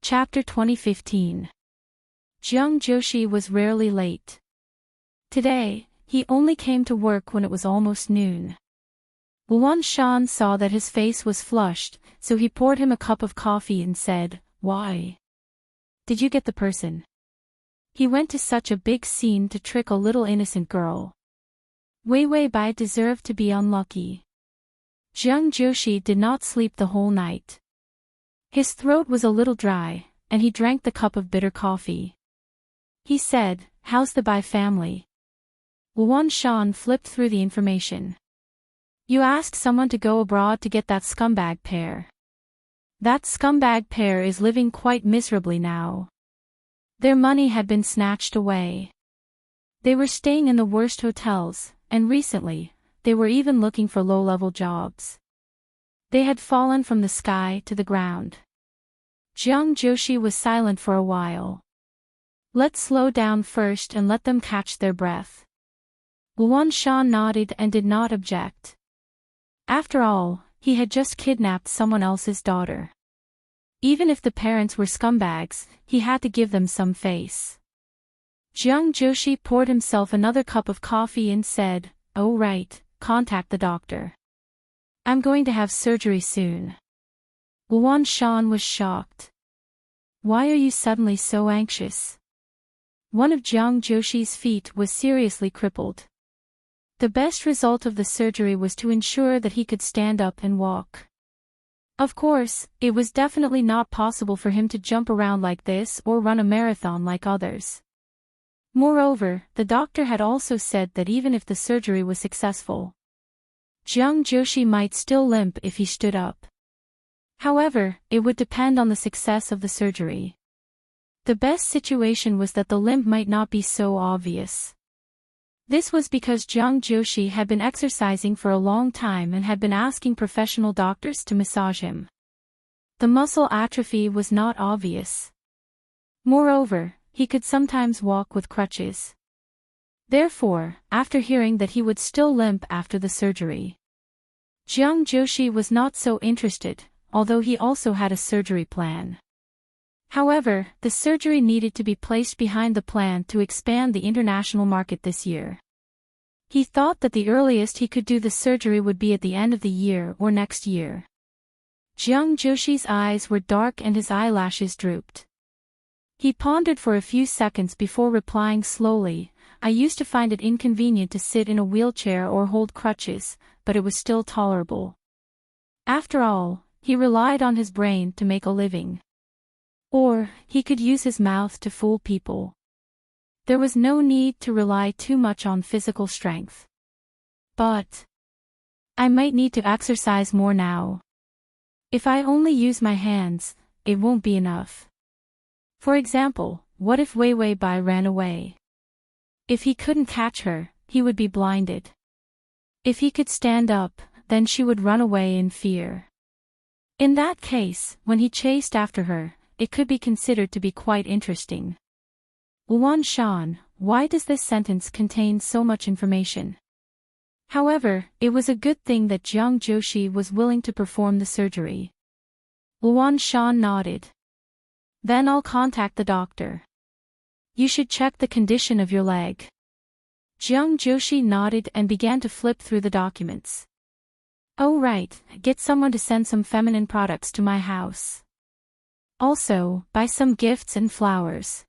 Chapter 2015. Jiang Joshi was rarely late. Today, he only came to work when it was almost noon. Luan Shan saw that his face was flushed, so he poured him a cup of coffee and said, "Why? Did you get the person? He went to such a big scene to trick a little innocent girl. Wei Wei Bai deserved to be unlucky." Jiang Joshi did not sleep the whole night. His throat was a little dry, and he drank the cup of bitter coffee. He said, "How's the Bai family?" Luan Shan flipped through the information. "You asked someone to go abroad to get that scumbag pair. That scumbag pair is living quite miserably now. Their money had been snatched away. They were staying in the worst hotels, and recently, they were even looking for low-level jobs. They had fallen from the sky to the ground." Jiang Joshi was silent for a while. "Let's slow down first and let them catch their breath." Luan Shan nodded and did not object. After all, he had just kidnapped someone else's daughter. Even if the parents were scumbags, he had to give them some face. Jiang Joshi poured himself another cup of coffee and said, "Oh right, contact the doctor. I'm going to have surgery soon." Luan Shan was shocked. "Why are you suddenly so anxious?" One of Jiang Joshi's feet was seriously crippled. The best result of the surgery was to ensure that he could stand up and walk. Of course, it was definitely not possible for him to jump around like this or run a marathon like others. Moreover, the doctor had also said that even if the surgery was successful, Jiang Joshi might still limp if he stood up. However, it would depend on the success of the surgery. The best situation was that the limp might not be so obvious. This was because Jiang Joshi had been exercising for a long time and had been asking professional doctors to massage him. The muscle atrophy was not obvious. Moreover, he could sometimes walk with crutches. Therefore, after hearing that he would still limp after the surgery, Jiang Joshi was not so interested, although he also had a surgery plan. However, the surgery needed to be placed behind the plan to expand the international market this year. He thought that the earliest he could do the surgery would be at the end of the year or next year. Jiang Joshi's eyes were dark and his eyelashes drooped. He pondered for a few seconds before replying slowly, "I used to find it inconvenient to sit in a wheelchair or hold crutches, but it was still tolerable. After all, he relied on his brain to make a living. Or, he could use his mouth to fool people. There was no need to rely too much on physical strength. But I might need to exercise more now. If I only use my hands, it won't be enough. For example, what if Wei Wei Bai ran away? If he couldn't catch her, he would be blinded. If he could stand up, then she would run away in fear. In that case, when he chased after her, it could be considered to be quite interesting." Luan Shan, why does this sentence contain so much information? However, it was a good thing that Jiang Joshi was willing to perform the surgery. Luan Shan nodded. "Then I'll contact the doctor. You should check the condition of your leg." Jiang Joshi nodded and began to flip through the documents. "Oh right, get someone to send some feminine products to my house. Also, buy some gifts and flowers,"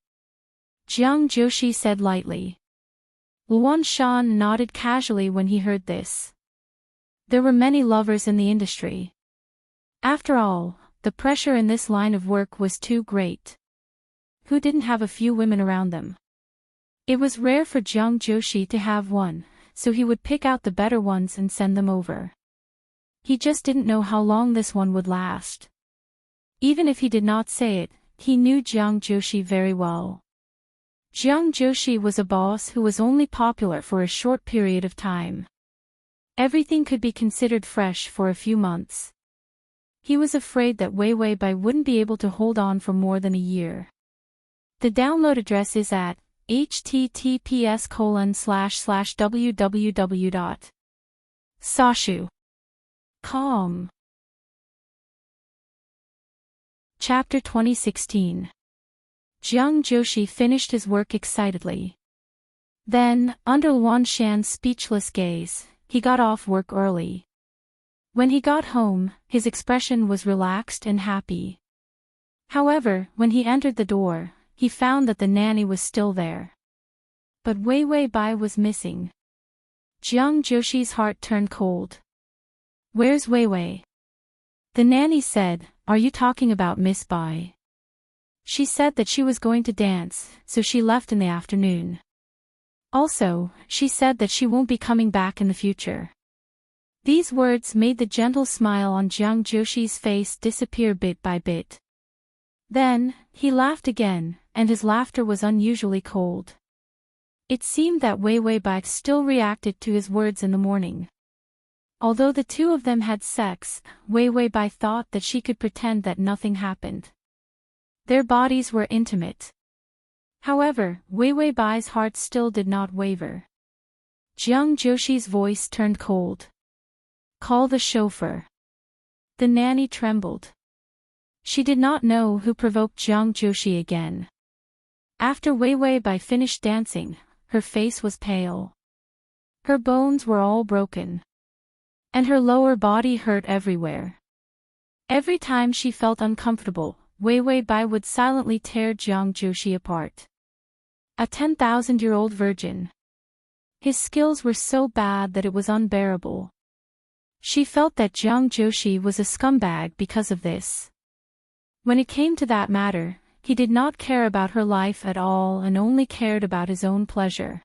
Jiang Joshi said lightly. Luan Shan nodded casually when he heard this. There were many lovers in the industry. After all, the pressure in this line of work was too great. Who didn't have a few women around them? It was rare for Jiang Joshi to have one, so he would pick out the better ones and send them over. He just didn't know how long this one would last. Even if he did not say it, he knew Jiang Joshi very well. Jiang Joshi was a boss who was only popular for a short period of time. Everything could be considered fresh for a few months. He was afraid that Wei Wei Bai wouldn't be able to hold on for more than a year. The download address is at https://www.sashu.com. Chapter 2016. Jiang Joshi finished his work excitedly. Then, under Luan Shan's speechless gaze, he got off work early. When he got home, his expression was relaxed and happy. However, when he entered the door, he found that the nanny was still there. But Wei Wei Bai was missing. Jiang Joshi's heart turned cold. "Where's Wei Wei?" The nanny said, "Are you talking about Miss Bai? She said that she was going to dance, so she left in the afternoon. Also, she said that she won't be coming back in the future." These words made the gentle smile on Jiang Joshi's face disappear bit by bit. Then, he laughed again, and his laughter was unusually cold. It seemed that Wei Wei Bai still reacted to his words in the morning. Although the two of them had sex, Wei Wei Bai thought that she could pretend that nothing happened. Their bodies were intimate. However, Wei Wei Bai's heart still did not waver. Jiang Joshi's voice turned cold. "Call the chauffeur." The nanny trembled. She did not know who provoked Jiang Joshi again. After Wei Wei Bai finished dancing, her face was pale. Her bones were all broken. And her lower body hurt everywhere. Every time she felt uncomfortable, Wei Wei Bai would silently tear Jiang Joshi apart. A 10,000-year-old virgin. His skills were so bad that it was unbearable. She felt that Jiang Joshi was a scumbag because of this. When it came to that matter, he did not care about her life at all and only cared about his own pleasure.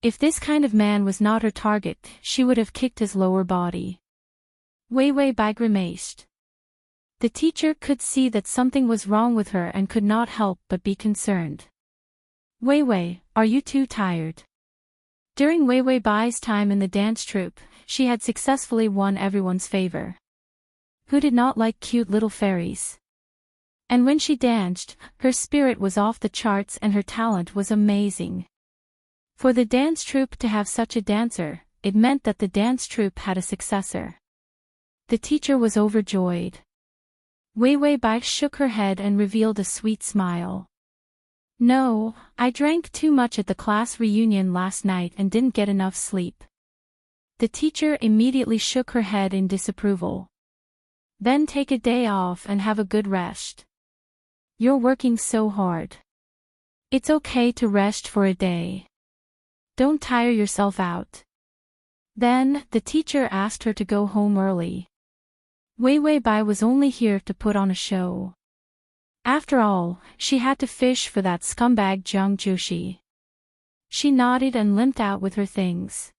If this kind of man was not her target, she would have kicked his lower body. Wei Wei Bai grimaced. The teacher could see that something was wrong with her and could not help but be concerned. "Wei Wei, are you too tired?" During Wei Wei Bai's time in the dance troupe, she had successfully won everyone's favor. Who did not like cute little fairies? And when she danced, her spirit was off the charts and her talent was amazing. For the dance troupe to have such a dancer, it meant that the dance troupe had a successor. The teacher was overjoyed. Wei Wei Bai shook her head and revealed a sweet smile. "No, I drank too much at the class reunion last night and didn't get enough sleep." The teacher immediately shook her head in disapproval. "Then take a day off and have a good rest. You're working so hard. It's okay to rest for a day. Don't tire yourself out." Then, the teacher asked her to go home early. Wei Wei Bai was only here to put on a show. After all, she had to fish for that scumbag Jiang Joshi. She nodded and limped out with her things.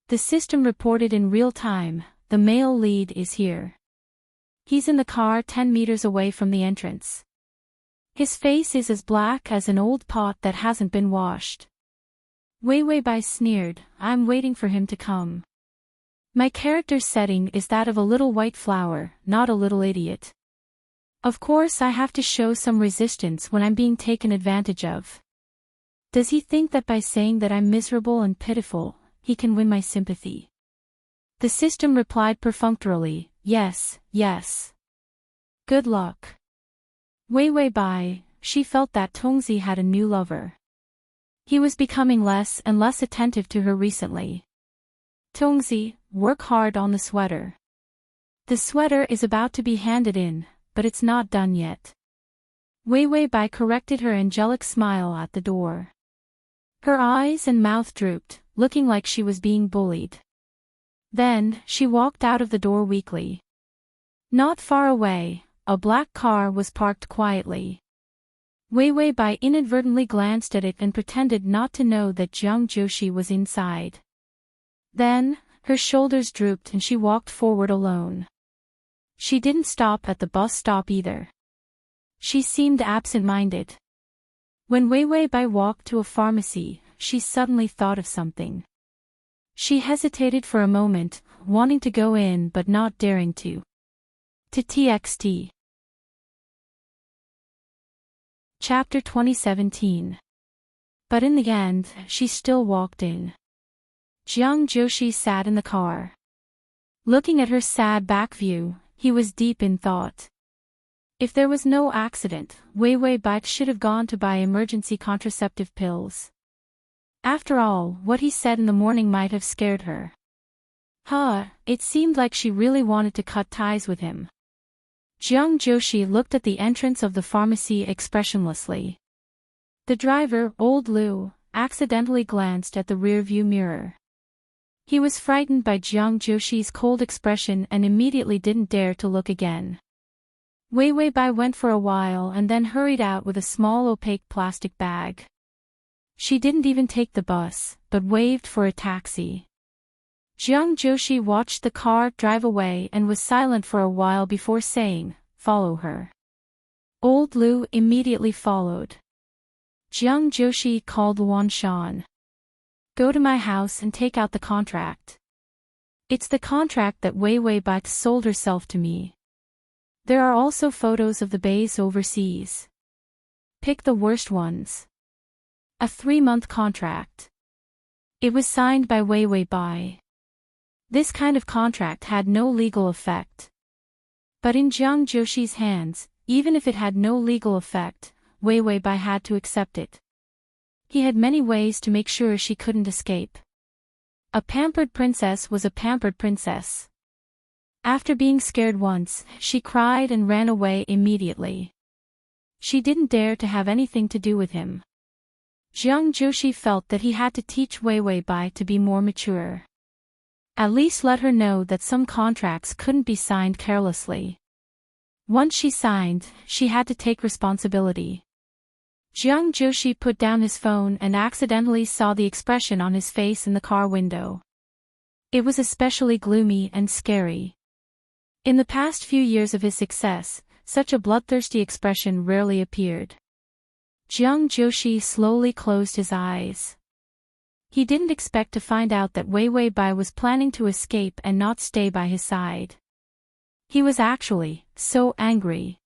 The system reported in real time, "The male lead is here. He's in the car 10 meters away from the entrance. His face is as black as an old pot that hasn't been washed." Wei Wei Bai sneered, "I'm waiting for him to come. My character's setting is that of a little white flower, not a little idiot. Of course I have to show some resistance when I'm being taken advantage of. Does he think that by saying that I'm miserable and pitiful, he can win my sympathy?" The system replied perfunctorily, "Yes, yes. Good luck." Wei Wei Bai, she felt that Tongzi had a new lover. He was becoming less and less attentive to her recently. "Tongzi, work hard on the sweater. The sweater is about to be handed in, but it's not done yet." Wei Wei Bai corrected her angelic smile at the door. Her eyes and mouth drooped, looking like she was being bullied. Then, she walked out of the door weakly. Not far away, a black car was parked quietly. Wei Wei Bai inadvertently glanced at it and pretended not to know that Jiang Joshi was inside. Then, her shoulders drooped and she walked forward alone. She didn't stop at the bus stop either. She seemed absent-minded. When Wei Wei Bai walked to a pharmacy, she suddenly thought of something. She hesitated for a moment, wanting to go in but not daring to. TXT. Chapter 2017. But in the end, she still walked in. Jiang Joshi sat in the car. Looking at her sad back view, he was deep in thought. If there was no accident, Wei Wei Bai should have gone to buy emergency contraceptive pills. After all, what he said in the morning might have scared her. It seemed like she really wanted to cut ties with him. Jiang Joshi looked at the entrance of the pharmacy expressionlessly. The driver, old Liu, accidentally glanced at the rear-view mirror. He was frightened by Jiang Joshi's cold expression and immediately didn't dare to look again. Wei Wei Bai went for a while and then hurried out with a small opaque plastic bag. She didn't even take the bus, but waved for a taxi. Jiang Joshi watched the car drive away and was silent for a while before saying, "Follow her." Old Liu immediately followed. Jiang Joshi called Luan Shan. "Go to my house and take out the contract. It's the contract that Wei Wei Bai sold herself to me. There are also photos of the bays overseas. Pick the worst ones. A 3-month contract." It was signed by Wei Wei Bai. This kind of contract had no legal effect. But in Jiang Joshi's hands, even if it had no legal effect, Wei Wei Bai had to accept it. He had many ways to make sure she couldn't escape. A pampered princess was a pampered princess. After being scared once, she cried and ran away immediately. She didn't dare to have anything to do with him. Jiang Joshi felt that he had to teach Wei Wei Bai to be more mature. At least let her know that some contracts couldn't be signed carelessly. Once she signed, she had to take responsibility. Jiang Joshi put down his phone and accidentally saw the expression on his face in the car window. It was especially gloomy and scary. In the past few years of his success, such a bloodthirsty expression rarely appeared. Jiang Joshi slowly closed his eyes. He didn't expect to find out that Wei Wei Bai was planning to escape and not stay by his side. He was actually so angry.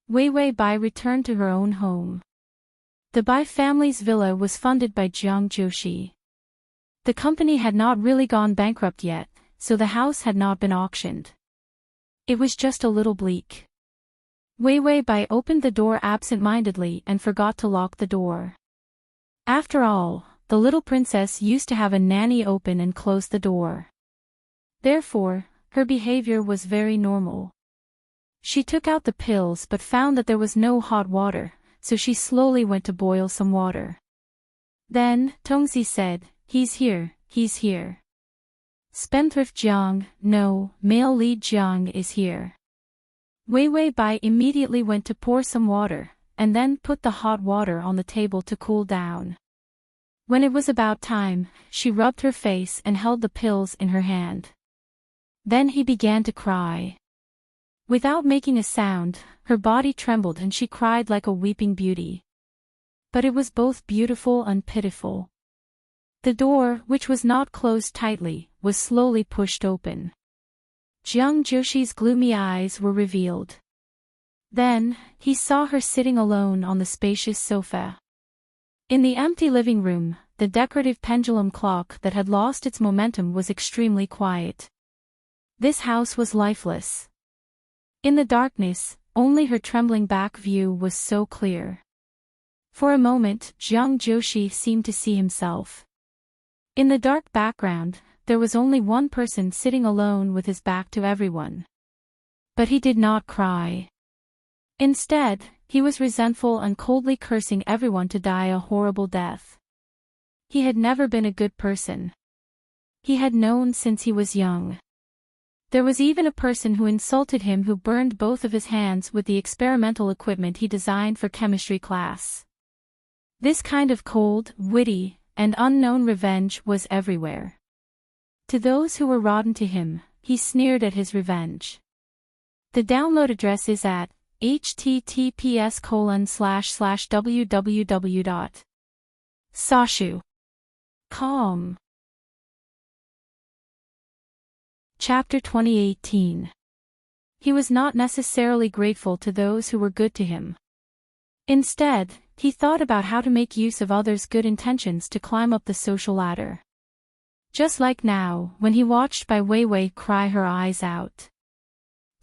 Wei Wei Bai returned to her own home. The Bai family's villa was funded by Jiang Joshi. The company had not really gone bankrupt yet, so the house had not been auctioned. It was just a little bleak. Wei Wei Bai opened the door absent-mindedly and forgot to lock the door. After all, the little princess used to have a nanny open and close the door. Therefore, her behavior was very normal. She took out the pills but found that there was no hot water, so she slowly went to boil some water. Then, Tongzi said, "He's here, he's here." Spendthrift Jiang, no, male lead Jiang is here. Wei Wei Bai immediately went to pour some water, and then put the hot water on the table to cool down. When it was about time, she rubbed her face and held the pills in her hand. Then he began to cry. Without making a sound, her body trembled and she cried like a weeping beauty. But it was both beautiful and pitiful. The door, which was not closed tightly, was slowly pushed open. Jiang Joshi's gloomy eyes were revealed. Then, he saw her sitting alone on the spacious sofa. In the empty living room, the decorative pendulum clock that had lost its momentum was extremely quiet. This house was lifeless. In the darkness, only her trembling back view was so clear. For a moment, Jiang Joshi seemed to see himself. In the dark background, there was only one person sitting alone with his back to everyone. But he did not cry. Instead, he was resentful and coldly cursing everyone to die a horrible death. He had never been a good person. He had known since he was young. There was even a person who insulted him who burned both of his hands with the experimental equipment he designed for chemistry class. This kind of cold, witty, and unknown revenge was everywhere. To those who were rotten to him, he sneered at his revenge. The download address is at https://www.sashu.com. Chapter 2018. He was not necessarily grateful to those who were good to him. Instead, he thought about how to make use of others' good intentions to climb up the social ladder. Just like now, when he watched Bai Weiwei cry her eyes out.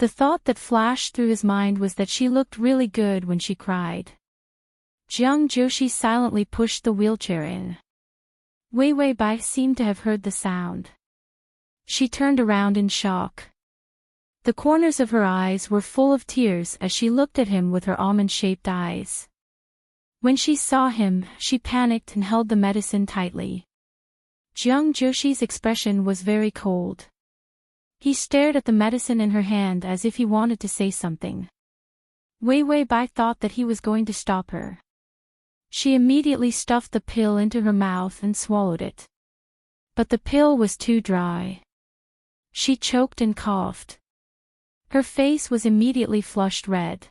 The thought that flashed through his mind was that she looked really good when she cried. Jiang Joshi silently pushed the wheelchair in. Wei Wei Bai seemed to have heard the sound. She turned around in shock. The corners of her eyes were full of tears as she looked at him with her almond-shaped eyes. When she saw him, she panicked and held the medicine tightly. Jiang Joshi's expression was very cold. He stared at the medicine in her hand as if he wanted to say something. Wei Wei Bai thought that he was going to stop her. She immediately stuffed the pill into her mouth and swallowed it. But the pill was too dry. She choked and coughed. Her face was immediately flushed red.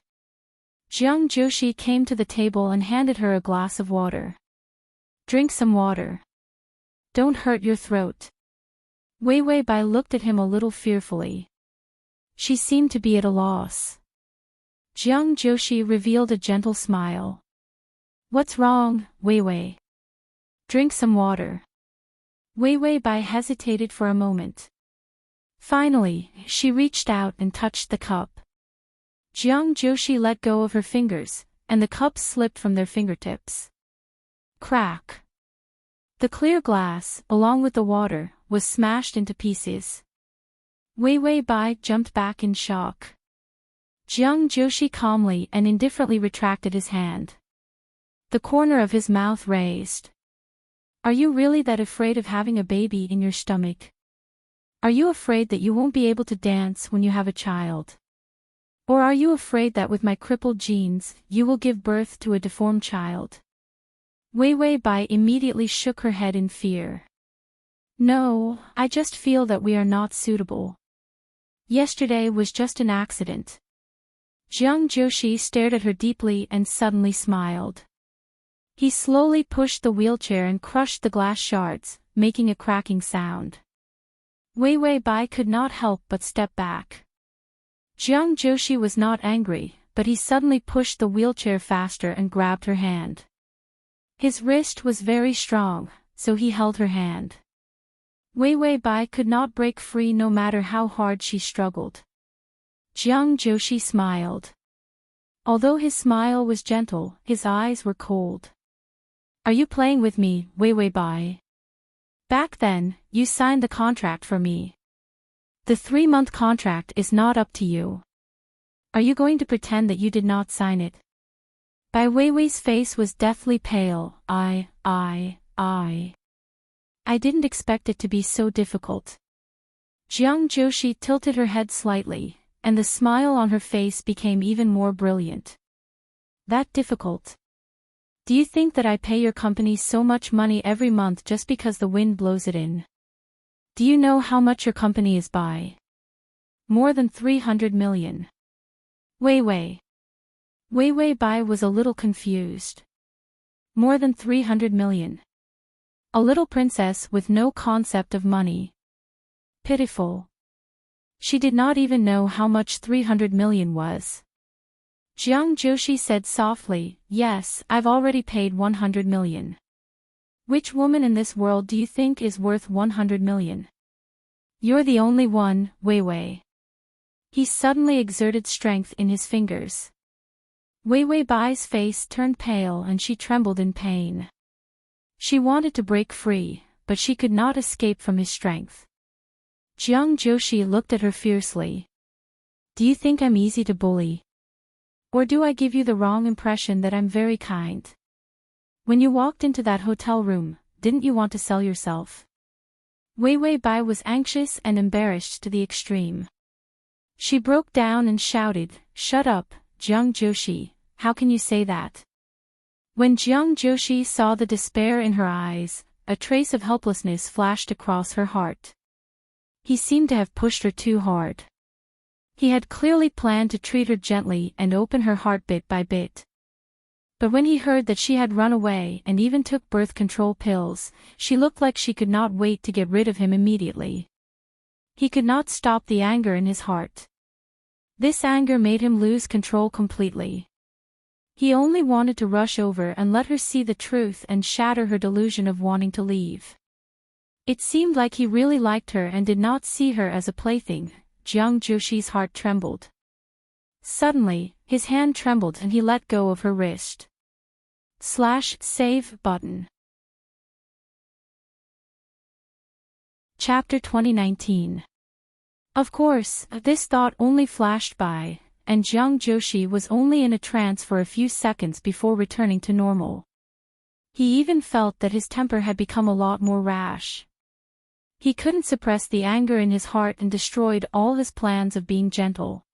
Jiang Joshi came to the table and handed her a glass of water. Drink some water. Don't hurt your throat. Wei Wei Bai looked at him a little fearfully. She seemed to be at a loss. Jiang Joshi revealed a gentle smile. What's wrong, Wei Wei? Drink some water. Wei Wei Bai hesitated for a moment. Finally, she reached out and touched the cup. Jiang Joshi let go of her fingers, and the cups slipped from their fingertips. Crack! The clear glass, along with the water, was smashed into pieces. Wei Wei Bai jumped back in shock. Jiang Joshi calmly and indifferently retracted his hand. The corner of his mouth raised. Are you really that afraid of having a baby in your stomach? Are you afraid that you won't be able to dance when you have a child? Or are you afraid that with my crippled genes, you will give birth to a deformed child? Wei Wei Bai immediately shook her head in fear. No, I just feel that we are not suitable. Yesterday was just an accident. Jiang Joshi stared at her deeply and suddenly smiled. He slowly pushed the wheelchair and crushed the glass shards, making a cracking sound. Wei Wei Bai could not help but step back. Jiang Joshi was not angry, but he suddenly pushed the wheelchair faster and grabbed her hand. His wrist was very strong, so he held her hand. Wei Wei Bai could not break free no matter how hard she struggled. Jiang Joshi smiled. Although his smile was gentle, his eyes were cold. Are you playing with me, Wei Wei Bai? Back then, you signed the contract for me. The 3-month contract is not up to you. Are you going to pretend that you did not sign it? Bai Weiwei's face was deathly pale. I didn't expect it to be so difficult. Jiang Joshi tilted her head slightly, and the smile on her face became even more brilliant. That difficult? Do you think that I pay your company so much money every month just because the wind blows it in? Do you know how much your company is by? More than 300 million. Wei Wei. Wei Wei Bai was a little confused. More than 300 million. A little princess with no concept of money. Pitiful. She did not even know how much 300 million was. Jiang Joshi said softly, yes, I've already paid 100 million. Which woman in this world do you think is worth 100 million? You're the only one, Wei Wei. He suddenly exerted strength in his fingers. Wei Wei Bai's face turned pale and she trembled in pain. She wanted to break free, but she could not escape from his strength. Jiang Joshi looked at her fiercely. Do you think I'm easy to bully? Or do I give you the wrong impression that I'm very kind? When you walked into that hotel room, didn't you want to sell yourself? Wei Wei Bai was anxious and embarrassed to the extreme. She broke down and shouted, Shut up, Jiang Joshi, how can you say that? When Jiang Joshi saw the despair in her eyes, a trace of helplessness flashed across her heart. He seemed to have pushed her too hard. He had clearly planned to treat her gently and open her heart bit by bit. But when he heard that she had run away and even took birth control pills, she looked like she could not wait to get rid of him immediately. He could not stop the anger in his heart. This anger made him lose control completely. He only wanted to rush over and let her see the truth and shatter her delusion of wanting to leave. It seemed like he really liked her and did not see her as a plaything, Jiang Joshi's heart trembled. Suddenly, his hand trembled and he let go of her wrist. /save button. Chapter 2019. Of course, this thought only flashed by, and Jiang Joshi was only in a trance for a few seconds before returning to normal. He even felt that his temper had become a lot more rash. He couldn't suppress the anger in his heart and destroyed all his plans of being gentle.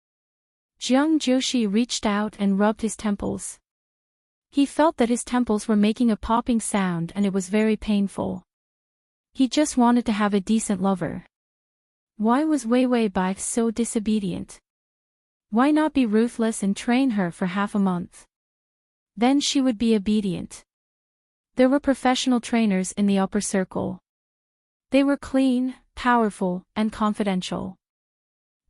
Jiang Joshi reached out and rubbed his temples. He felt that his temples were making a popping sound and it was very painful. He just wanted to have a decent lover. Why was Wei Wei Bai so disobedient? Why not be ruthless and train her for half a month? Then she would be obedient. There were professional trainers in the upper circle. They were clean, powerful, and confidential.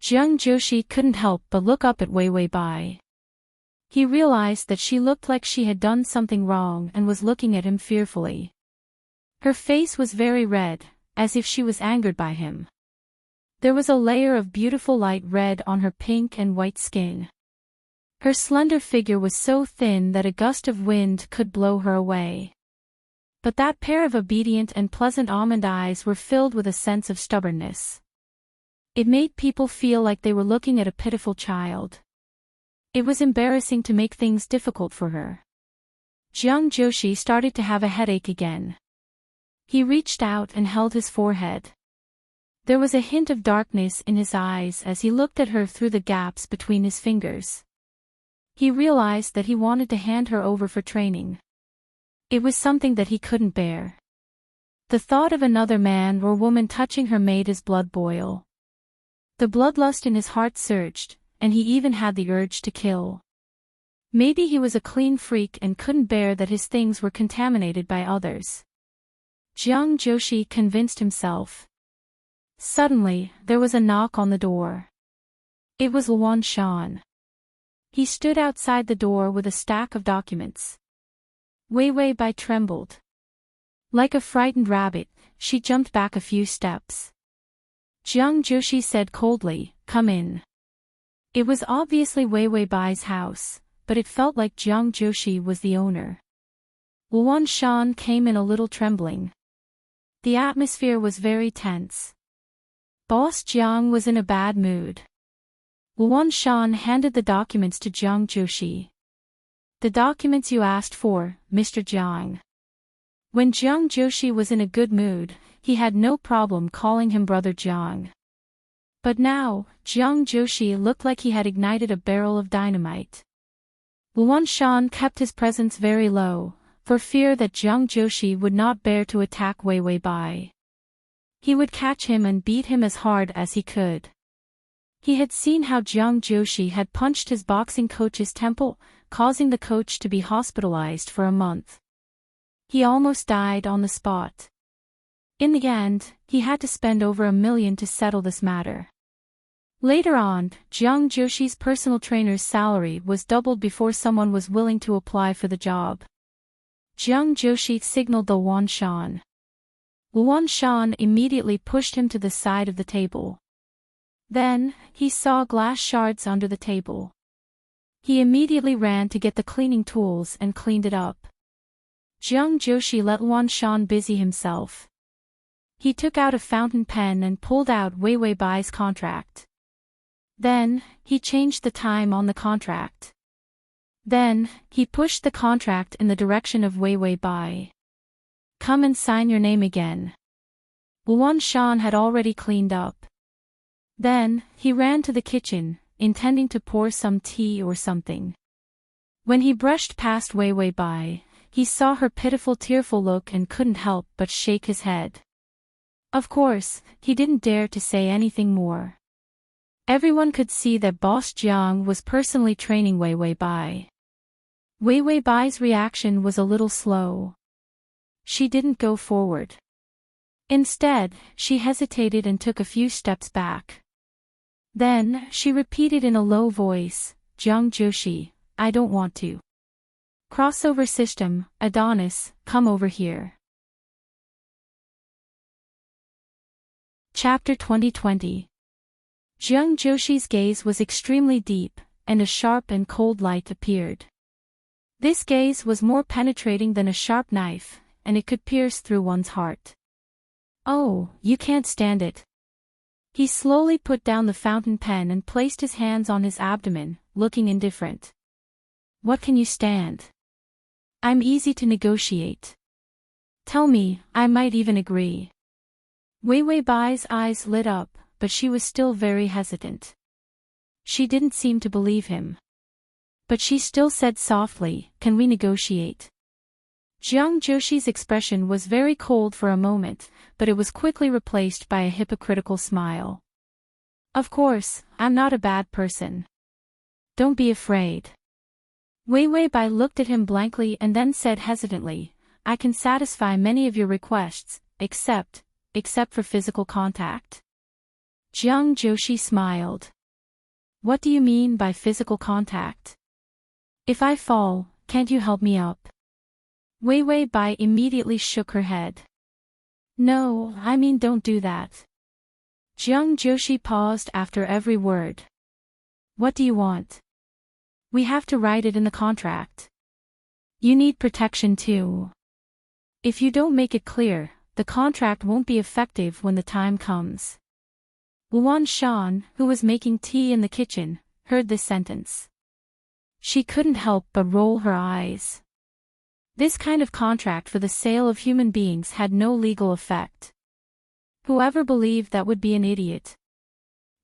Jiang Joshi couldn't help but look up at Wei Wei Bai. He realized that she looked like she had done something wrong and was looking at him fearfully. Her face was very red, as if she was angered by him. There was a layer of beautiful light red on her pink and white skin. Her slender figure was so thin that a gust of wind could blow her away. But that pair of obedient and pleasant almond eyes were filled with a sense of stubbornness. It made people feel like they were looking at a pitiful child. It was embarrassing to make things difficult for her. Jiang Joshi started to have a headache again. He reached out and held his forehead. There was a hint of darkness in his eyes as he looked at her through the gaps between his fingers. He realized that he wanted to hand her over for training. It was something that he couldn't bear. The thought of another man or woman touching her made his blood boil. The bloodlust in his heart surged, and he even had the urge to kill. Maybe he was a clean freak and couldn't bear that his things were contaminated by others. Jiang Joshi convinced himself. Suddenly, there was a knock on the door. It was Luan Shan. He stood outside the door with a stack of documents. Wei Wei Bai trembled. Like a frightened rabbit, she jumped back a few steps. Jiang Joshi said coldly, "Come in." It was obviously Wei Wei Bai's house, but it felt like Jiang Joshi was the owner. Luan Shan came in a little trembling. The atmosphere was very tense. Boss Jiang was in a bad mood. Luan Shan handed the documents to Jiang Joshi. "The documents you asked for, Mr. Jiang." When Jiang Joshi was in a good mood, he had no problem calling him Brother Jiang. But now, Jiang Joshi looked like he had ignited a barrel of dynamite. Luan Shan kept his presence very low, for fear that Jiang Joshi would not bear to attack Wei Wei Bai. He would catch him and beat him as hard as he could. He had seen how Jiang Joshi had punched his boxing coach's temple, causing the coach to be hospitalized for a month. He almost died on the spot. In the end, he had to spend over $1 million to settle this matter. Later on, Jiang Joshi's personal trainer's salary was doubled before someone was willing to apply for the job. Jiang Joshi signaled the Luan Shan. Luan Shan immediately pushed him to the side of the table. Then, he saw glass shards under the table. He immediately ran to get the cleaning tools and cleaned it up. Jiang Joshi let Luan Shan busy himself. He took out a fountain pen and pulled out Wei Wei Bai's contract. Then, he changed the time on the contract. Then, he pushed the contract in the direction of Wei Wei Bai. "Come and sign your name again." Luan Shan had already cleaned up. Then, he ran to the kitchen, intending to pour some tea or something. When he brushed past Wei Wei Bai, he saw her pitiful tearful look and couldn't help but shake his head. Of course, he didn't dare to say anything more. Everyone could see that Boss Jiang was personally training Wei Wei Bai. Wei Wei Bai's reaction was a little slow. She didn't go forward. Instead, she hesitated and took a few steps back. Then, she repeated in a low voice, "Jiang Joshi, I don't want to." Crossover system, Adonis, come over here. Chapter 2020. Jiang Joshi's gaze was extremely deep, and a sharp and cold light appeared. This gaze was more penetrating than a sharp knife, and it could pierce through one's heart. Oh, you can't stand it. He slowly put down the fountain pen and placed his hands on his abdomen, looking indifferent. What can you stand? I'm easy to negotiate. Tell me, I might even agree. Wei Wei Bai's eyes lit up, but she was still very hesitant. She didn't seem to believe him. But she still said softly, can we negotiate? Jiang Joshi's expression was very cold for a moment, but it was quickly replaced by a hypocritical smile. Of course, I'm not a bad person. Don't be afraid. Wei Wei Bai looked at him blankly and then said hesitantly, I can satisfy many of your requests, except for physical contact. Jiang Joshi smiled. What do you mean by physical contact? If I fall, can't you help me up? Wei Wei Bai immediately shook her head. No, I mean don't do that. Jiang Joshi paused after every word. What do you want? We have to write it in the contract. You need protection too. If you don't make it clear, the contract won't be effective when the time comes. Luan Shan, who was making tea in the kitchen, heard this sentence. She couldn't help but roll her eyes. This kind of contract for the sale of human beings had no legal effect. Whoever believed that would be an idiot.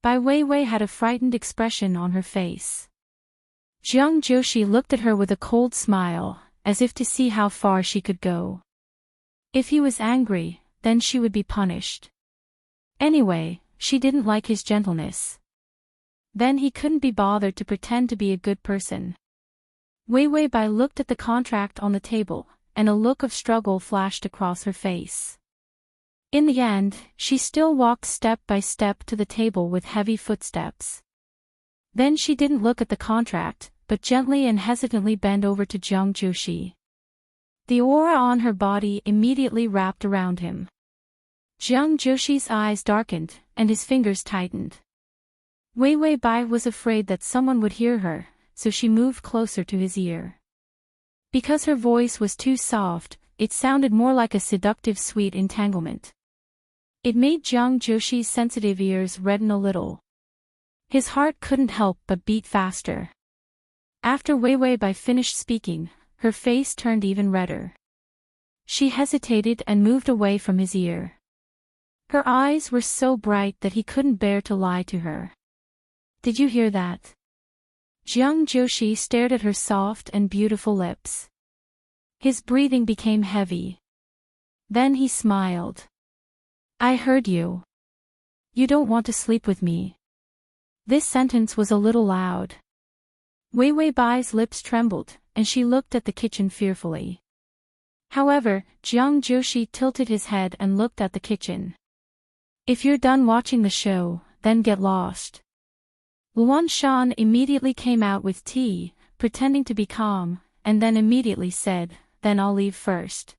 Bai Weiwei had a frightened expression on her face. Jiang Joshi looked at her with a cold smile, as if to see how far she could go. If he was angry, then she would be punished. Anyway, she didn't like his gentleness. Then he couldn't be bothered to pretend to be a good person. Wei Wei Bai looked at the contract on the table, and a look of struggle flashed across her face. In the end, she still walked step by step to the table with heavy footsteps. Then she didn't look at the contract, but gently and hesitantly bent over to Jiang Joshi. The aura on her body immediately wrapped around him. Jiang Joshi's eyes darkened, and his fingers tightened. Wei Wei Bai was afraid that someone would hear her, so she moved closer to his ear. Because her voice was too soft, it sounded more like a seductive sweet entanglement. It made Jiang Joshi's sensitive ears redden a little. His heart couldn't help but beat faster. After Wei Wei Bai finished speaking, her face turned even redder. She hesitated and moved away from his ear. Her eyes were so bright that he couldn't bear to lie to her. Did you hear that? Jiang Joshi stared at her soft and beautiful lips. His breathing became heavy. Then he smiled. I heard you. You don't want to sleep with me. This sentence was a little loud. Wei Wei Bai's lips trembled, and she looked at the kitchen fearfully. However, Jiang Joshi tilted his head and looked at the kitchen. If you're done watching the show, then get lost. Luan Shan immediately came out with tea, pretending to be calm, and then immediately said, then I'll leave first.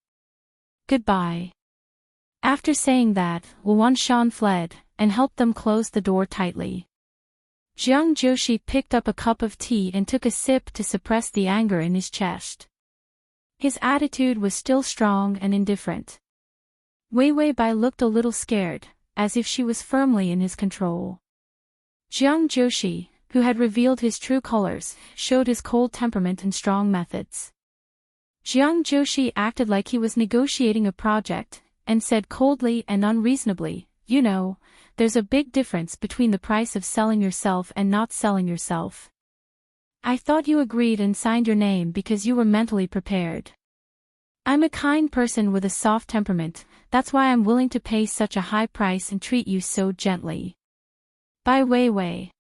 Goodbye. After saying that, Luan Shan fled, and helped them close the door tightly. Jiang Joshi picked up a cup of tea and took a sip to suppress the anger in his chest. His attitude was still strong and indifferent. Wei Wei Bai looked a little scared, as if she was firmly in his control. Jiang Joshi, who had revealed his true colors, showed his cold temperament and strong methods. Jiang Joshi acted like he was negotiating a project, and said coldly and unreasonably, you know, there's a big difference between the price of selling yourself and not selling yourself. I thought you agreed and signed your name because you were mentally prepared. I'm a kind person with a soft temperament, that's why I'm willing to pay such a high price and treat you so gently. Bai Weiwei.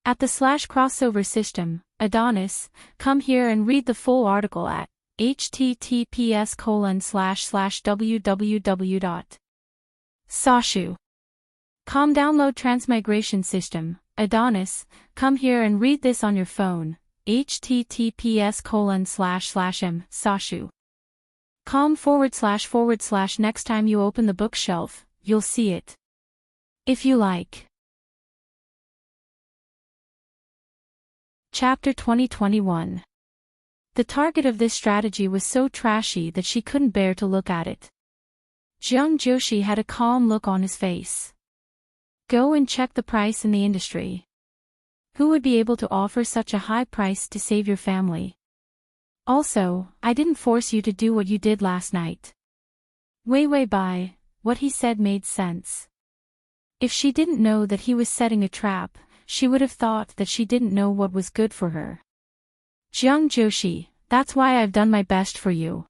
At the /crossover system, Adonis, come here and read the full article at https://www.sashu.com. Download Transmigration system, Adonis, come here and read this on your phone, https://m/sashu.com// Next time you open the bookshelf, you'll see it. If you like. Chapter 2021. The target of this strategy was so trashy that she couldn't bear to look at it. Jiang Joshi had a calm look on his face. Go and check the price in the industry. Who would be able to offer such a high price to save your family? Also, I didn't force you to do what you did last night. Wei Bai, what he said made sense. If she didn't know that he was setting a trap, she would have thought that she didn't know what was good for her. Jiang Joshi, that's why I've done my best for you.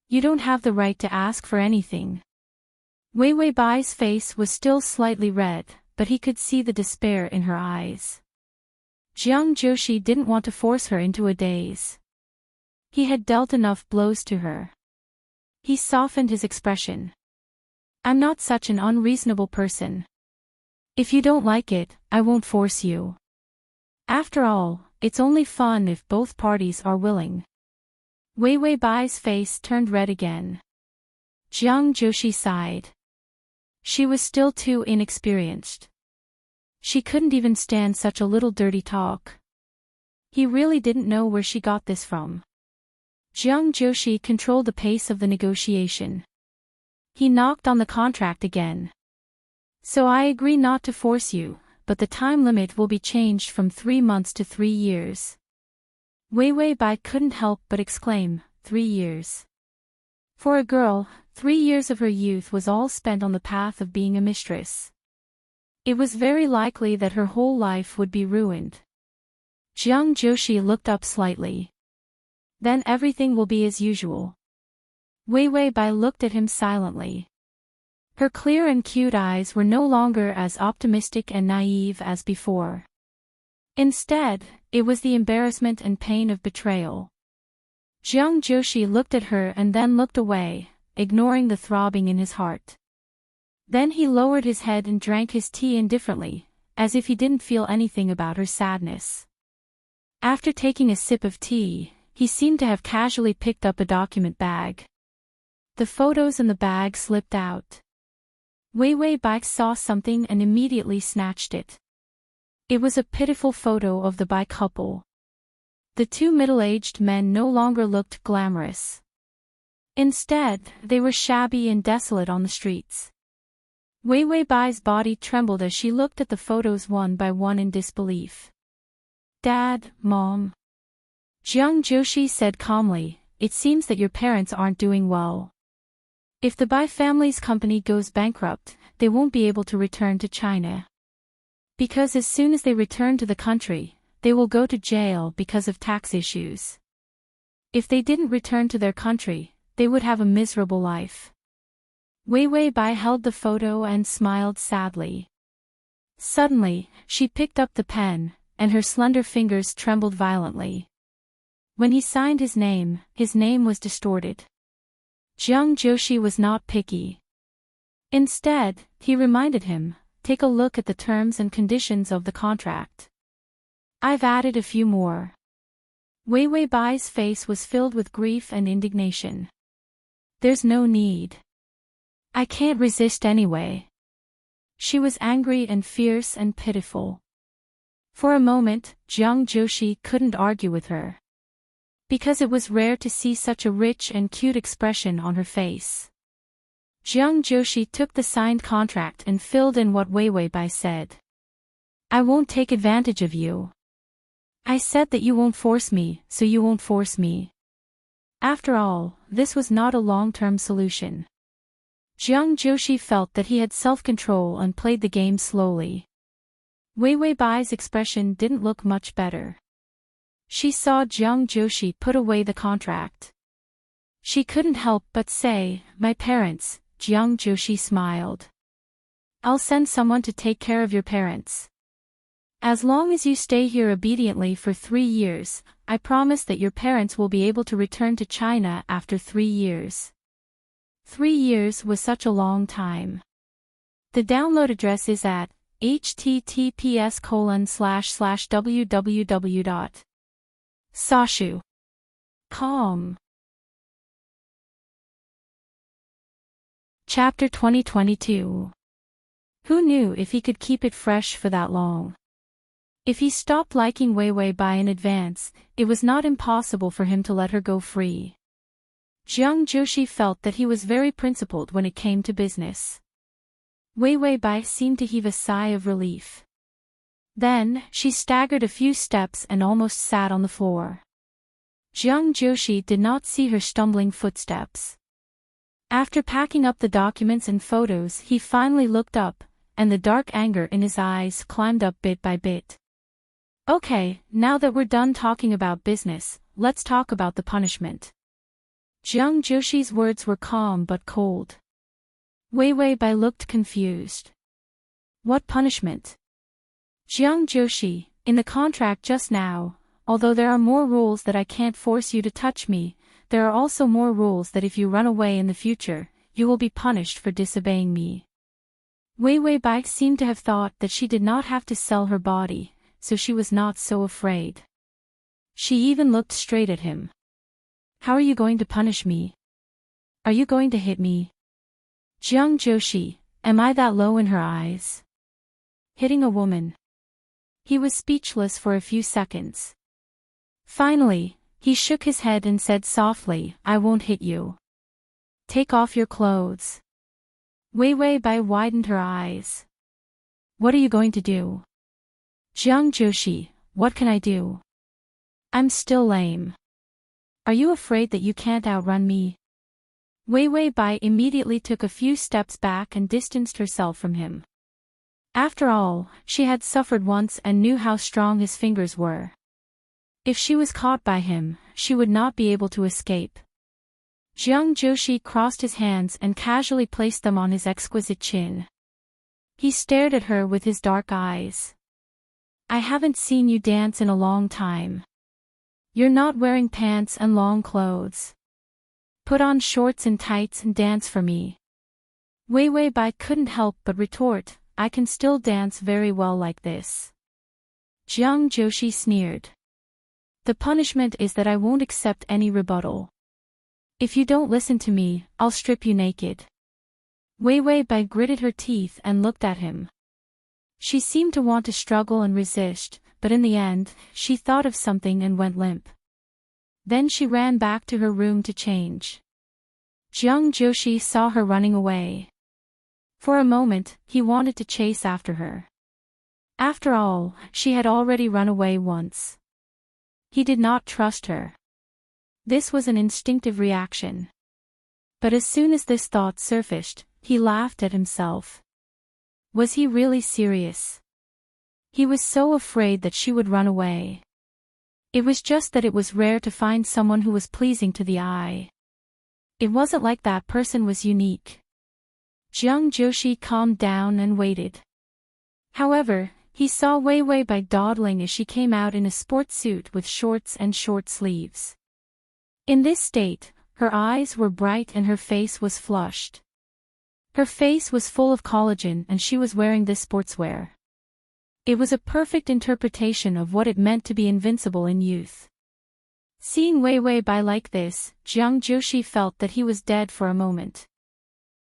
You don't have the right to ask for anything. Wei Bai's face was still slightly red, but he could see the despair in her eyes. Jiang Joshi didn't want to force her into a daze. He had dealt enough blows to her. He softened his expression. I'm not such an unreasonable person. If you don't like it, I won't force you. After all, it's only fun if both parties are willing. Wei Bai's face turned red again. Jiang Joshi sighed. She was still too inexperienced. She couldn't even stand such a little dirty talk. He really didn't know where she got this from. Jiang Joshi controlled the pace of the negotiation. He knocked on the contract again. So I agree not to force you, but the time limit will be changed from 3 months to 3 years. Wei Bai couldn't help but exclaim, 3 years. For a girl, 3 years of her youth was all spent on the path of being a mistress. It was very likely that her whole life would be ruined. Jiang Joshi looked up slightly. Then everything will be as usual. Wei Bai looked at him silently. Her clear and cute eyes were no longer as optimistic and naive as before. Instead, it was the embarrassment and pain of betrayal. Jiang Joshi looked at her and then looked away, ignoring the throbbing in his heart. Then he lowered his head and drank his tea indifferently, as if he didn't feel anything about her sadness. After taking a sip of tea, he seemed to have casually picked up a document bag. The photos in the bag slipped out. Wei Bai saw something and immediately snatched it. It was a pitiful photo of the Bai couple. The two middle-aged men no longer looked glamorous. Instead, they were shabby and desolate on the streets. Wei Bai's body trembled as she looked at the photos one by one in disbelief. Dad, Mom. Jiang Joshi said calmly, it seems that your parents aren't doing well. If the Bai family's company goes bankrupt, they won't be able to return to China. Because as soon as they return to the country, they will go to jail because of tax issues. If they didn't return to their country, they would have a miserable life. Wei Bai held the photo and smiled sadly. Suddenly, she picked up the pen, and her slender fingers trembled violently. When he signed his name was distorted. Jiang Joshi was not picky. Instead, he reminded him, take a look at the terms and conditions of the contract. I've added a few more. Wei Bai's face was filled with grief and indignation. There's no need. I can't resist anyway. She was angry and fierce and pitiful. For a moment, Jiang Joshi couldn't argue with her. Because it was rare to see such a rich and cute expression on her face. Jiang Joshi took the signed contract and filled in what Wei Bai said. I won't take advantage of you. I said that you won't force me, so you won't force me. After all, this was not a long-term solution. Jiang Joshi felt that he had self-control and played the game slowly. Wei Bai's expression didn't look much better. She saw Jiang Joshi put away the contract. She couldn't help but say, my parents. Jiang Joshi smiled. I'll send someone to take care of your parents. As long as you stay here obediently for 3 years, I promise that your parents will be able to return to China after 3 years. 3 years was such a long time. The download address is at https://www.sashu.com. Chapter 2022. Who knew if he could keep it fresh for that long? If he stopped liking Wei Wei Bai in advance, it was not impossible for him to let her go free. Jiang Joshi felt that he was very principled when it came to business. Wei Wei Bai seemed to heave a sigh of relief. Then, she staggered a few steps and almost sat on the floor. Jiang Joshi did not see her stumbling footsteps. After packing up the documents and photos, he finally looked up, and the dark anger in his eyes climbed up bit by bit. Okay, now that we're done talking about business, let's talk about the punishment. Jiang Joshi's words were calm but cold. Wei Wei Bai looked confused. What punishment? Jiang Joshi, in the contract just now, although there are more rules that I can't force you to touch me, there are also more rules that if you run away in the future, you will be punished for disobeying me. Wei Wei Bai seemed to have thought that she did not have to sell her body, so she was not so afraid. She even looked straight at him. How are you going to punish me? Are you going to hit me? Jiang Joshi, am I that low in her eyes? Hitting a woman. He was speechless for a few seconds. Finally, he shook his head and said softly, I won't hit you. Take off your clothes. Wei Wei Bai widened her eyes. What are you going to do? Jiang Joshi, what can I do? I'm still lame. Are you afraid that you can't outrun me? Wei Wei Bai immediately took a few steps back and distanced herself from him. After all, she had suffered once and knew how strong his fingers were. If she was caught by him, she would not be able to escape. Jiang Joshi crossed his hands and casually placed them on his exquisite chin. He stared at her with his dark eyes. I haven't seen you dance in a long time. You're not wearing pants and long clothes. Put on shorts and tights and dance for me. Wei Wei Bai couldn't help but retort, I can still dance very well like this. Jiang Joshi sneered. The punishment is that I won't accept any rebuttal. If you don't listen to me, I'll strip you naked. Wei Wei Bai gritted her teeth and looked at him. She seemed to want to struggle and resist, but in the end, she thought of something and went limp. Then she ran back to her room to change. Jiang Joshi saw her running away. For a moment, he wanted to chase after her. After all, she had already run away once. He did not trust her. This was an instinctive reaction. But as soon as this thought surfaced, he laughed at himself. Was he really serious? He was so afraid that she would run away. It was just that it was rare to find someone who was pleasing to the eye. It wasn't like that person was unique. Jiang Joshi calmed down and waited. However, he saw Wei Wei Bai dawdling as she came out in a sports suit with shorts and short sleeves. In this state, her eyes were bright and her face was flushed. Her face was full of collagen and she was wearing this sportswear. It was a perfect interpretation of what it meant to be invincible in youth. Seeing Wei Wei Bai like this, Jiang Joshi felt that he was dead for a moment.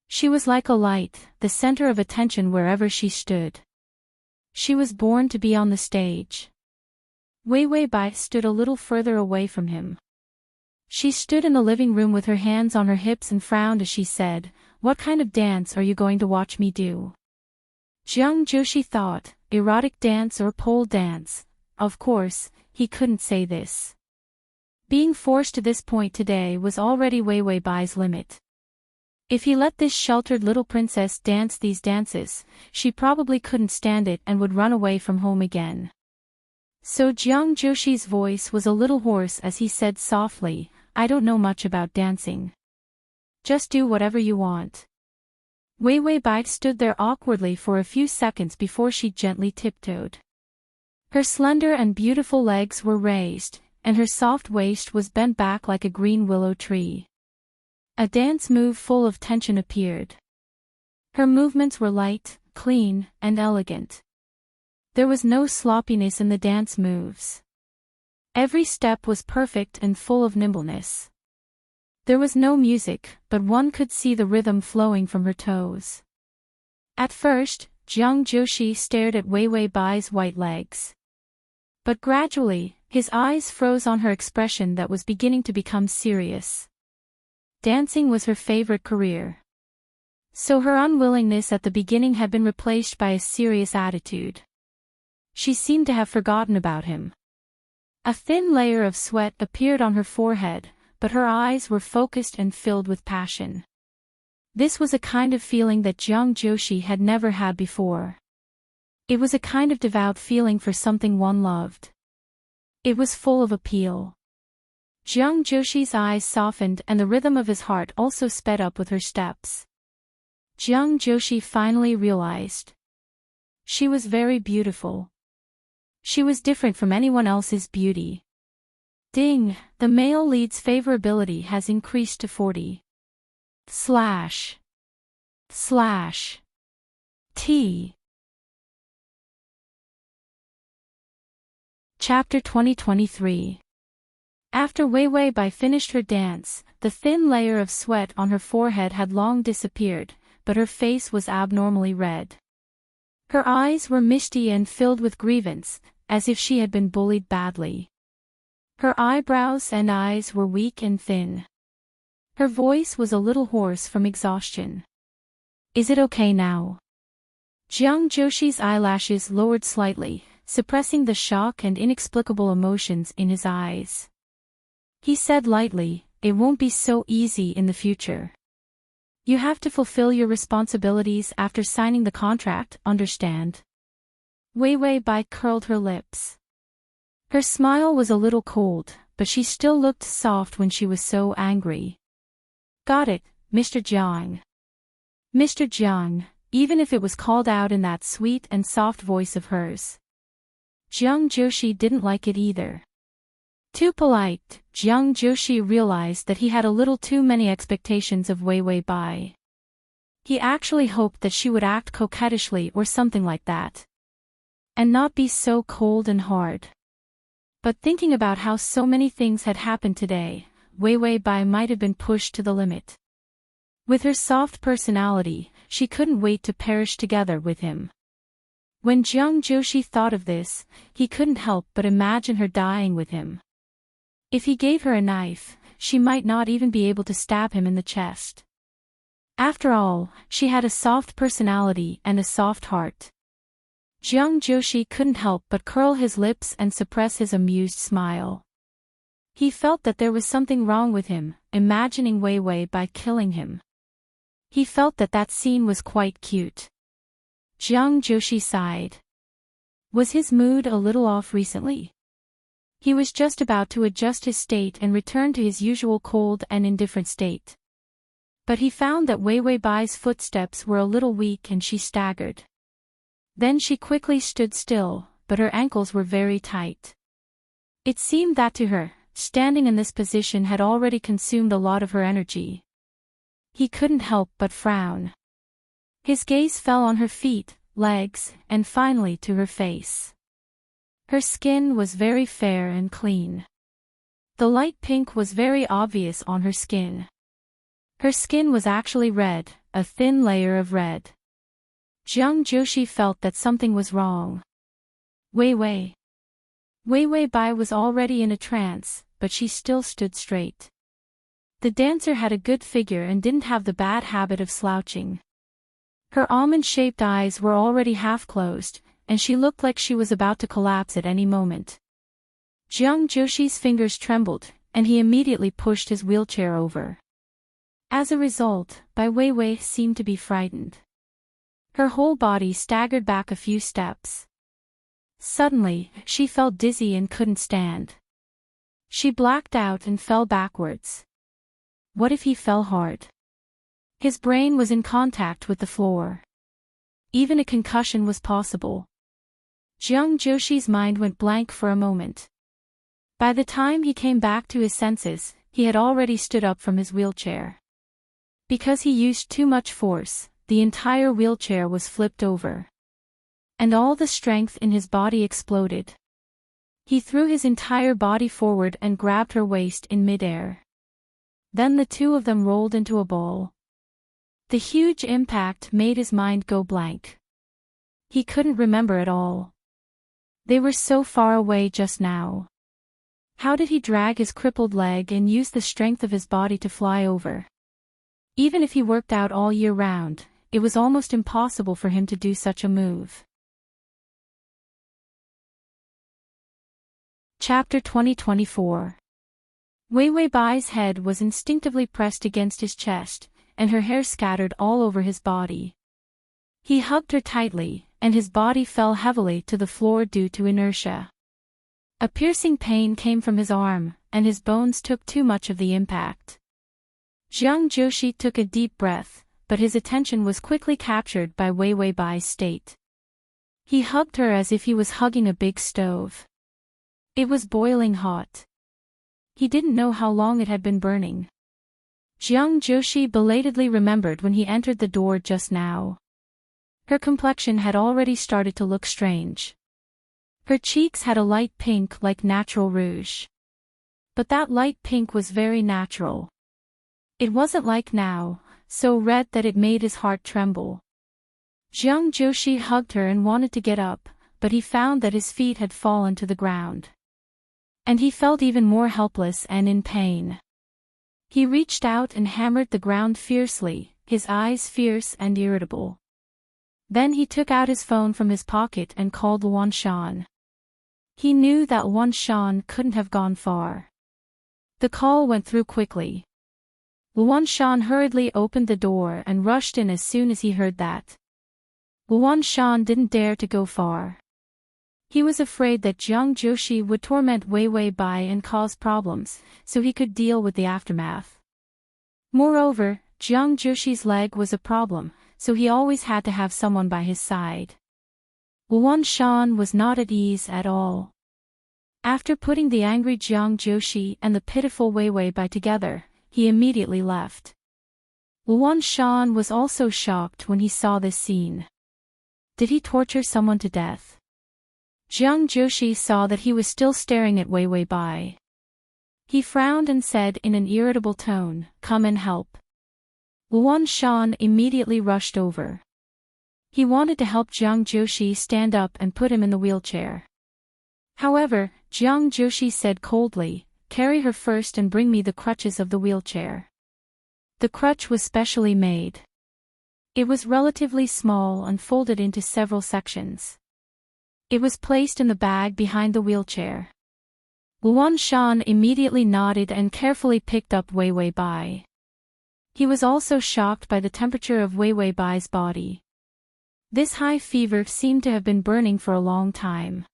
She was like a light, the center of attention wherever she stood. She was born to be on the stage. Wei Wei Bai stood a little further away from him. She stood in the living room with her hands on her hips and frowned as she said, "What kind of dance are you going to watch me do?" Jiang Joshi thought, erotic dance or pole dance. Of course, he couldn't say this. Being forced to this point today was already Wei Wei Bai's limit. If he let this sheltered little princess dance these dances, she probably couldn't stand it and would run away from home again. So Jiang Joshi's voice was a little hoarse as he said softly, "I don't know much about dancing. Just do whatever you want." Wei Wei Bai stood there awkwardly for a few seconds before she gently tiptoed. Her slender and beautiful legs were raised, and her soft waist was bent back like a green willow tree. A dance move full of tension appeared. Her movements were light, clean, and elegant. There was no sloppiness in the dance moves. Every step was perfect and full of nimbleness. There was no music, but one could see the rhythm flowing from her toes. At first, Jiang Joshi stared at Wei Wei Bai's white legs. But gradually, his eyes froze on her expression that was beginning to become serious. Dancing was her favorite career. So her unwillingness at the beginning had been replaced by a serious attitude. She seemed to have forgotten about him. A thin layer of sweat appeared on her forehead, but her eyes were focused and filled with passion. This was a kind of feeling that Jiang Joshi had never had before. It was a kind of devout feeling for something one loved. It was full of appeal. Jiang Joshi's eyes softened and the rhythm of his heart also sped up with her steps. Jiang Joshi finally realized. She was very beautiful. She was different from anyone else's beauty. Ding, the male lead's favorability has increased to 40. T. Chapter 2023. After Wei Wei Bai finished her dance, the thin layer of sweat on her forehead had long disappeared, but her face was abnormally red. Her eyes were misty and filled with grievance, as if she had been bullied badly. Her eyebrows and eyes were weak and thin. Her voice was a little hoarse from exhaustion. Is it okay now? Jiang Joshi's eyelashes lowered slightly, suppressing the shock and inexplicable emotions in his eyes. He said lightly, "It won't be so easy in the future. You have to fulfill your responsibilities after signing the contract, understand?" Wei Wei Bai curled her lips. Her smile was a little cold, but she still looked soft when she was so angry. "Got it, Mr. Jiang." Mr. Jiang, even if it was called out in that sweet and soft voice of hers. Jiang Joshi didn't like it either. Too polite, Jiang Joshi realized that he had a little too many expectations of Wei Wei Bai. He actually hoped that she would act coquettishly or something like that. And not be so cold and hard. But thinking about how so many things had happened today, Wei Wei Bai might have been pushed to the limit. With her soft personality, she couldn't wait to perish together with him. When Jiang Joshi thought of this, he couldn't help but imagine her dying with him. If he gave her a knife, she might not even be able to stab him in the chest. After all, she had a soft personality and a soft heart. Jiang Joshi couldn't help but curl his lips and suppress his amused smile. He felt that there was something wrong with him, imagining Wei Wei Bai killing him. He felt that that scene was quite cute. Jiang Joshi sighed. Was his mood a little off recently? He was just about to adjust his state and return to his usual cold and indifferent state. But he found that Wei Wei Bai's footsteps were a little weak and she staggered. Then she quickly stood still, but her ankles were very tight. It seemed that to her, standing in this position had already consumed a lot of her energy. He couldn't help but frown. His gaze fell on her feet, legs, and finally to her face. Her skin was very fair and clean. The light pink was very obvious on her skin. Her skin was actually red, a thin layer of red. Jiang Joshi felt that something was wrong. Wei Wei Bai was already in a trance, but she still stood straight. The dancer had a good figure and didn't have the bad habit of slouching. Her almond-shaped eyes were already half closed, and she looked like she was about to collapse at any moment. Jiang Joshi's fingers trembled, and he immediately pushed his wheelchair over. As a result, Bai Wei Wei seemed to be frightened. Her whole body staggered back a few steps. Suddenly, she felt dizzy and couldn't stand. She blacked out and fell backwards. What if he fell hard? His brain was in contact with the floor. Even a concussion was possible. Jiang Joshi's mind went blank for a moment. By the time he came back to his senses, he had already stood up from his wheelchair. Because he used too much force, the entire wheelchair was flipped over. And all the strength in his body exploded. He threw his entire body forward and grabbed her waist in midair. Then the two of them rolled into a ball. The huge impact made his mind go blank. He couldn't remember at all. They were so far away just now. How did he drag his crippled leg and use the strength of his body to fly over? Even if he worked out all year round, it was almost impossible for him to do such a move. Chapter 2024. Wei Wei Bai's head was instinctively pressed against his chest, and her hair scattered all over his body. He hugged her tightly, and his body fell heavily to the floor due to inertia. A piercing pain came from his arm, and his bones took too much of the impact. Jiang Joshi took a deep breath, but his attention was quickly captured by Wei Wei Bai's state. He hugged her as if he was hugging a big stove. It was boiling hot. He didn't know how long it had been burning. Jiang Joshi belatedly remembered when he entered the door just now. Her complexion had already started to look strange. Her cheeks had a light pink like natural rouge. But that light pink was very natural. It wasn't like now, so red that it made his heart tremble. Jiang Joshi hugged her and wanted to get up, but he found that his feet had fallen to the ground. And he felt even more helpless and in pain. He reached out and hammered the ground fiercely, his eyes fierce and irritable. Then he took out his phone from his pocket and called Luan Shan. He knew that Luan Shan couldn't have gone far. The call went through quickly. Luan Shan hurriedly opened the door and rushed in as soon as he heard that. Luan Shan didn't dare to go far. He was afraid that Jiang Joshi would torment Wei Wei Bai and cause problems, so he could deal with the aftermath. Moreover, Jiang Joshi's leg was a problem, so he always had to have someone by his side. Luan Shan was not at ease at all. After putting the angry Jiang Joshi and the pitiful Wei Wei Bai together, he immediately left. Luan Shan was also shocked when he saw this scene. Did he torture someone to death? Jiang Joshi saw that he was still staring at Wei Wei Bai. He frowned and said in an irritable tone, "Come and help." Luan Shan immediately rushed over. He wanted to help Jiang Joshi stand up and put him in the wheelchair. However, Jiang Joshi said coldly, "Carry her first and bring me the crutches of the wheelchair." The crutch was specially made. It was relatively small and folded into several sections. It was placed in the bag behind the wheelchair. Luan Shan immediately nodded and carefully picked up Wei Wei Bai. He was also shocked by the temperature of Wei Wei Bai's body. This high fever seemed to have been burning for a long time.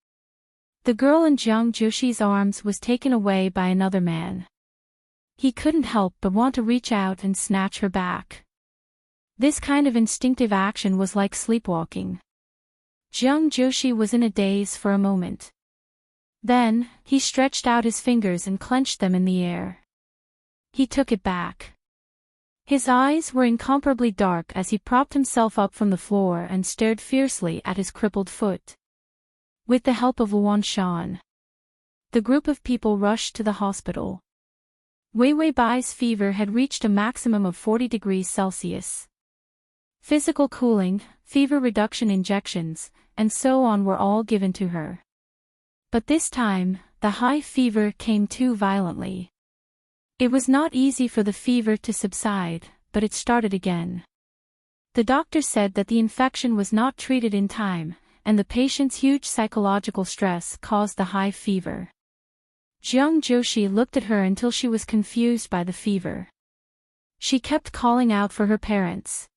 The girl in Jiang Joshi's arms was taken away by another man. He couldn't help but want to reach out and snatch her back. This kind of instinctive action was like sleepwalking. Jiang Joshi was in a daze for a moment. Then, he stretched out his fingers and clenched them in the air. He took it back. His eyes were incomparably dark as he propped himself up from the floor and stared fiercely at his crippled foot. With the help of Luan Shan, the group of people rushed to the hospital. Wei Wei Bai's fever had reached a maximum of 40 degrees Celsius. Physical cooling, fever reduction injections, and so on were all given to her. But this time, the high fever came too violently. It was not easy for the fever to subside, but it started again. The doctor said that the infection was not treated in time, and the patient's huge psychological stress caused the high fever. Jiang Joshi looked at her until she was confused by the fever. She kept calling out for her parents.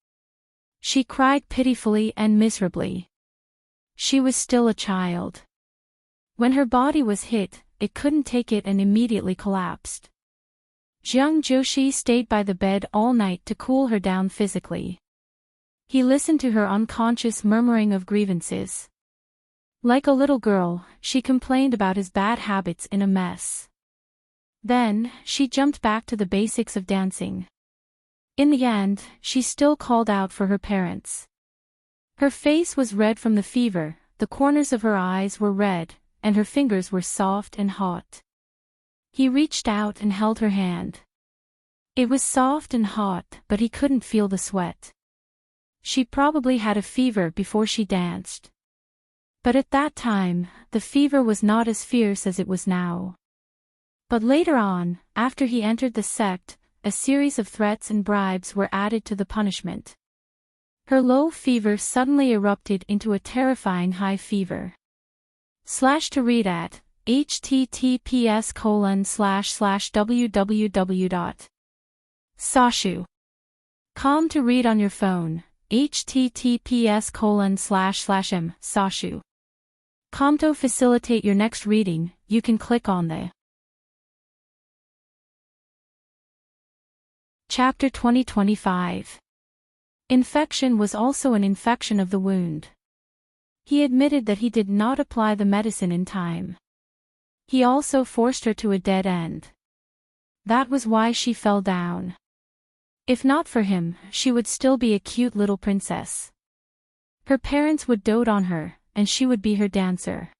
She cried pitifully and miserably. She was still a child. When her body was hit, it couldn't take it and immediately collapsed. Jiang Joshi stayed by the bed all night to cool her down physically. He listened to her unconscious murmuring of grievances. Like a little girl, she complained about his bad habits in a mess. Then, she jumped back to the basics of dancing. In the end, she still called out for her parents. Her face was red from the fever, the corners of her eyes were red, and her fingers were soft and hot. He reached out and held her hand. It was soft and hot, but he couldn't feel the sweat. She probably had a fever before she danced. But at that time, the fever was not as fierce as it was now. But later on, after he entered the sect, a series of threats and bribes were added to the punishment. Her low fever suddenly erupted into a terrifying high fever. To read at https://www.sashu.com to read on your phone, https://m.sashu.com to facilitate your next reading, you can click on the Chapter 2025. Infection was also an infection of the wound. He admitted that he did not apply the medicine in time. He also forced her to a dead end. That was why she fell down. If not for him, she would still be a cute little princess. Her parents would dote on her, and she would be her dancer.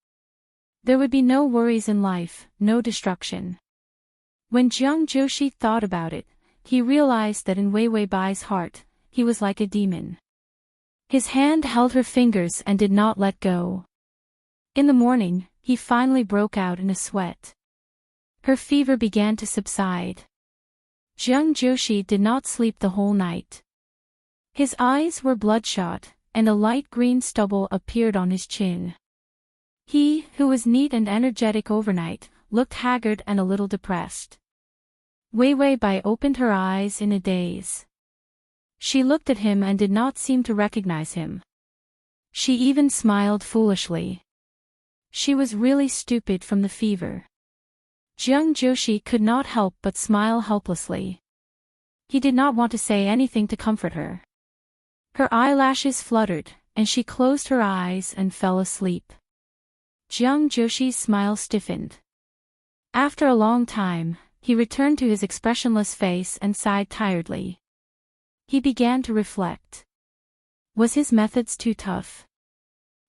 There would be no worries in life, no destruction. When Jiang Joshi thought about it, he realized that in Wei Wei Bai's heart, he was like a demon. His hand held her fingers and did not let go. In the morning, he finally broke out in a sweat. Her fever began to subside. Jiang Joshi did not sleep the whole night. His eyes were bloodshot, and a light green stubble appeared on his chin. He, who was neat and energetic overnight, looked haggard and a little depressed. Wei Wei Bai opened her eyes in a daze. She looked at him and did not seem to recognize him. She even smiled foolishly. She was really stupid from the fever. Jiang Joshi could not help but smile helplessly. He did not want to say anything to comfort her. Her eyelashes fluttered, and she closed her eyes and fell asleep. Jiang Joshi's smile stiffened. After a long time, he returned to his expressionless face and sighed tiredly. He began to reflect. Was his methods too tough?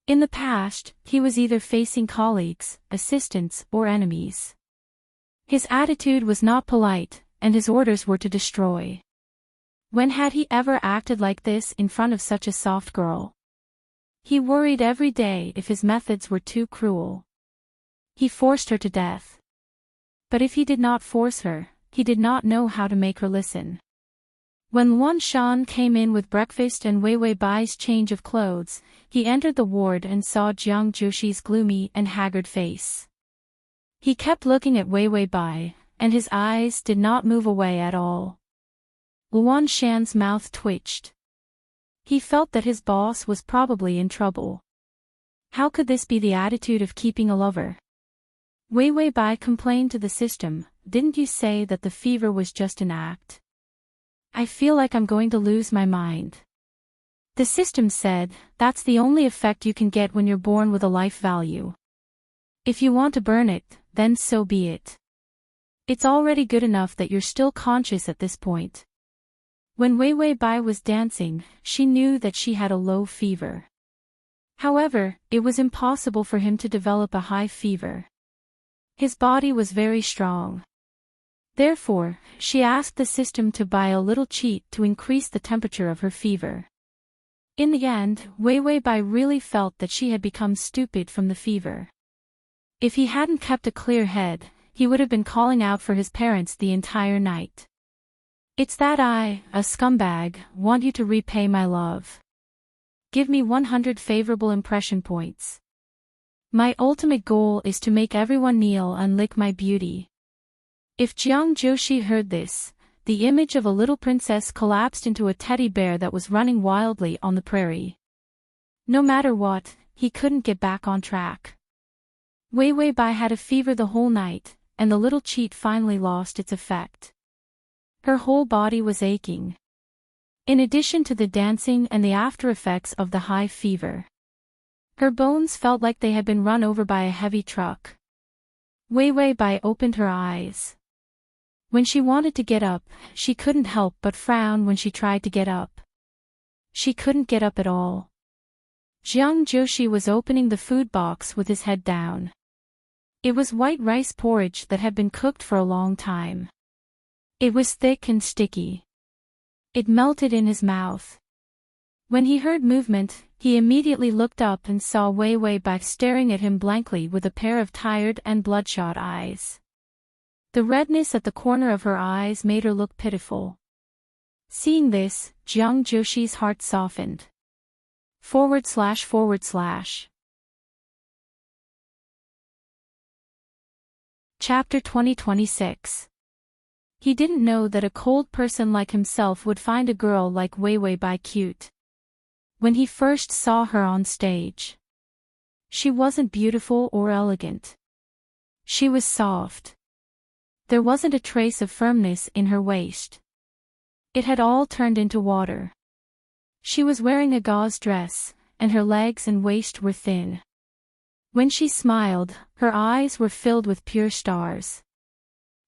In the past, he was either facing colleagues, assistants, or enemies. His attitude was not polite, and his orders were to destroy. When had he ever acted like this in front of such a soft girl? He worried every day if his methods were too cruel. He forced her to death. But if he did not force her, he did not know how to make her listen. When Luan Shan came in with breakfast and Wei Wei Bai's change of clothes, he entered the ward and saw Jiang Joshi's gloomy and haggard face. He kept looking at Wei Wei Bai, and his eyes did not move away at all. Luan Shan's mouth twitched. He felt that his boss was probably in trouble. How could this be the attitude of keeping a lover? Wei Wei Bai complained to the system, "Didn't you say that the fever was just an act? I feel like I'm going to lose my mind." The system said, "That's the only effect you can get when you're born with a life value. If you want to burn it, then so be it. It's already good enough that you're still conscious at this point." When Wei Wei Bai was dancing, she knew that she had a low fever. However, it was impossible for him to develop a high fever. His body was very strong. Therefore, she asked the system to buy a little cheat to increase the temperature of her fever. In the end, Wei Wei Bai really felt that she had become stupid from the fever. If he hadn't kept a clear head, he would have been calling out for his parents the entire night. "It's that I, a scumbag, want you to repay my love. Give me 100 favorable impression points. My ultimate goal is to make everyone kneel and lick my beauty." If Jiang Joshi heard this, the image of a little princess collapsed into a teddy bear that was running wildly on the prairie. No matter what, he couldn't get back on track. Wei Wei Bai had a fever the whole night, and the little cheat finally lost its effect. Her whole body was aching. In addition to the dancing and the after effects of the high fever, her bones felt like they had been run over by a heavy truck. Wei Wei Bai opened her eyes. When she wanted to get up, she couldn't help but frown when she tried to get up. She couldn't get up at all. Jiang Joshi was opening the food box with his head down. It was white rice porridge that had been cooked for a long time. It was thick and sticky. It melted in his mouth. When he heard movement, he immediately looked up and saw Wei Wei Bai staring at him blankly with a pair of tired and bloodshot eyes. The redness at the corner of her eyes made her look pitiful. Seeing this, Jiang Joshi's heart softened. // Chapter 2026. He didn't know that a cold person like himself would find a girl like Wei Wei Bai cute. When he first saw her on stage, she wasn't beautiful or elegant. She was soft. There wasn't a trace of firmness in her waist. It had all turned into water. She was wearing a gauze dress, and her legs and waist were thin. When she smiled, her eyes were filled with pure stars.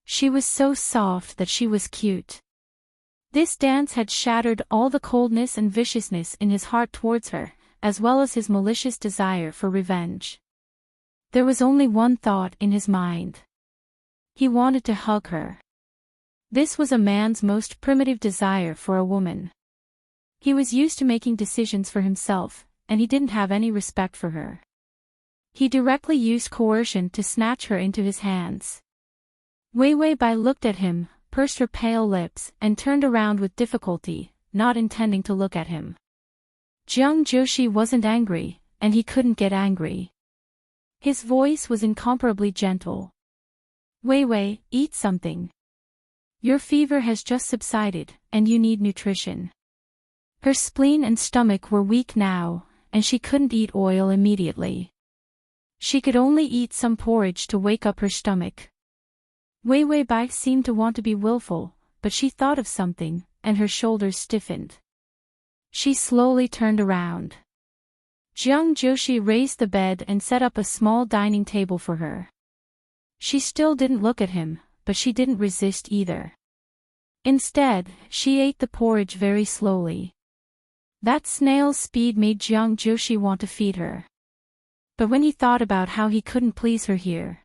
She was so soft that she was cute. This dance had shattered all the coldness and viciousness in his heart towards her, as well as his malicious desire for revenge. There was only one thought in his mind. He wanted to hug her. This was a man's most primitive desire for a woman. He was used to making decisions for himself, and he didn't have any respect for her. He directly used coercion to snatch her into his hands. Wei Wei Bai looked at him, pursed her pale lips, and turned around with difficulty, not intending to look at him. Jiang Joshi wasn't angry, and he couldn't get angry. His voice was incomparably gentle. Wei Wei, eat something. Your fever has just subsided, and you need nutrition. Her spleen and stomach were weak now, and she couldn't eat oil immediately. She could only eat some porridge to wake up her stomach. Wei Wei Bai seemed to want to be willful, but she thought of something, and her shoulders stiffened. She slowly turned around. Jiang Joshi raised the bed and set up a small dining table for her. She still didn't look at him, but she didn't resist either. Instead, she ate the porridge very slowly. That snail's speed made Jiang Joshi want to feed her. But when he thought about how he couldn't please her here,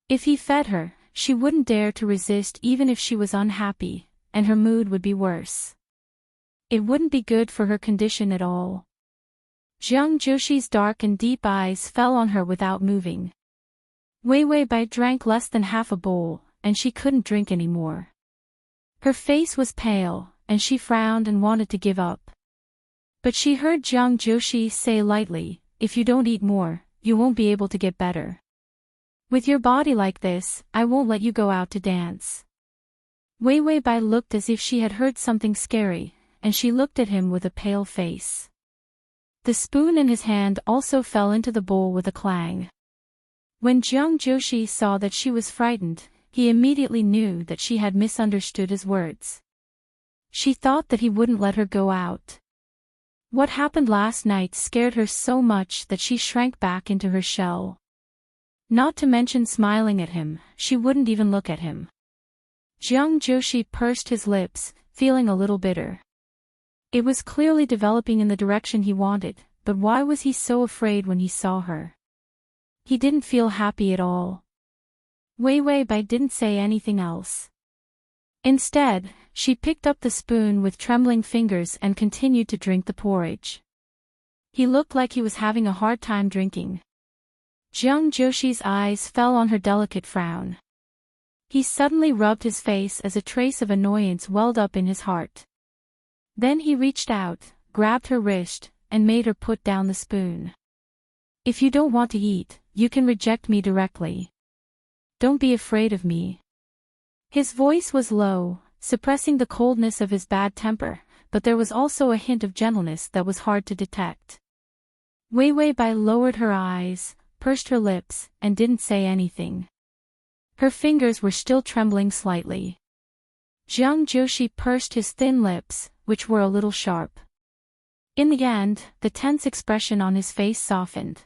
if he fed her, she wouldn't dare to resist even if she was unhappy, and her mood would be worse. It wouldn't be good for her condition at all. Jiang Joshi's dark and deep eyes fell on her without moving. Wei Wei Bai drank less than half a bowl, and she couldn't drink any more. Her face was pale, and she frowned and wanted to give up. But she heard Jiang Joshi say lightly, "If you don't eat more, you won't be able to get better. With your body like this, I won't let you go out to dance." Wei Wei Bai looked as if she had heard something scary, and she looked at him with a pale face. The spoon in his hand also fell into the bowl with a clang. When Jiang Joshi saw that she was frightened, he immediately knew that she had misunderstood his words. She thought that he wouldn't let her go out. What happened last night scared her so much that she shrank back into her shell. Not to mention smiling at him, she wouldn't even look at him. Jiang Joshi pursed his lips, feeling a little bitter. It was clearly developing in the direction he wanted, but why was he so afraid when he saw her? He didn't feel happy at all. Wei Wei Bai didn't say anything else. Instead, she picked up the spoon with trembling fingers and continued to drink the porridge. He looked like he was having a hard time drinking. Jiang Joshi's eyes fell on her delicate frown. He suddenly rubbed his face as a trace of annoyance welled up in his heart. Then he reached out, grabbed her wrist, and made her put down the spoon. "If you don't want to eat, you can reject me directly. Don't be afraid of me." His voice was low, suppressing the coldness of his bad temper, but there was also a hint of gentleness that was hard to detect. Wei Wei Bai lowered her eyes, pursed her lips, and didn't say anything. Her fingers were still trembling slightly. Jiang Joshi pursed his thin lips, which were a little sharp. In the end, the tense expression on his face softened.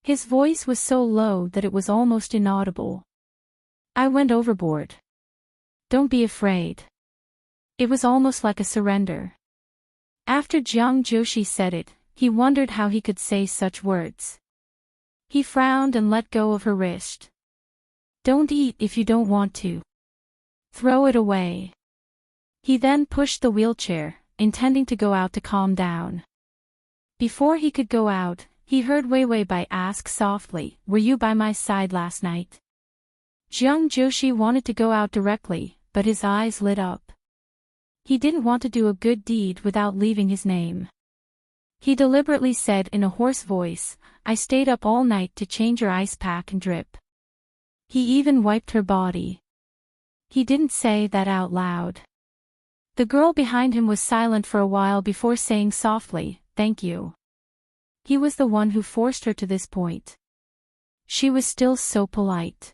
His voice was so low that it was almost inaudible. "I went overboard. Don't be afraid." It was almost like a surrender. After Jiang Joshi said it, he wondered how he could say such words. He frowned and let go of her wrist. "Don't eat if you don't want to. Throw it away." He then pushed the wheelchair, intending to go out to calm down. Before he could go out, he heard Wei Wei Bai ask softly, "Were you by my side last night?" Jiang Joshi wanted to go out directly, but his eyes lit up. He didn't want to do a good deed without leaving his name. He deliberately said in a hoarse voice, "I stayed up all night to change your ice pack and drip." He even wiped her body. He didn't say that out loud. The girl behind him was silent for a while before saying softly, "Thank you." He was the one who forced her to this point. She was still so polite.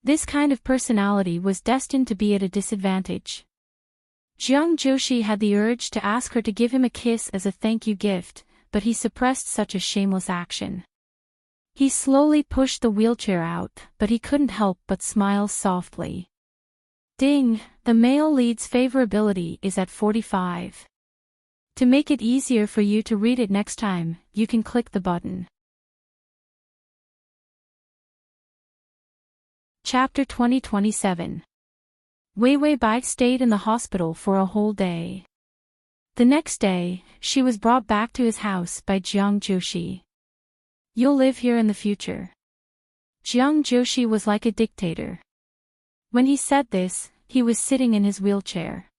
This kind of personality was destined to be at a disadvantage. Jiang Joshi had the urge to ask her to give him a kiss as a thank you gift, but he suppressed such a shameless action. He slowly pushed the wheelchair out, but he couldn't help but smile softly. Ding, the male lead's favorability is at 45. To make it easier for you to read it next time, you can click the button. Chapter 2027. Wei Wei Bai stayed in the hospital for a whole day. The next day, she was brought back to his house by Jiang Joshi. "You'll live here in the future." Jiang Joshi was like a dictator. When he said this, he was sitting in his wheelchair.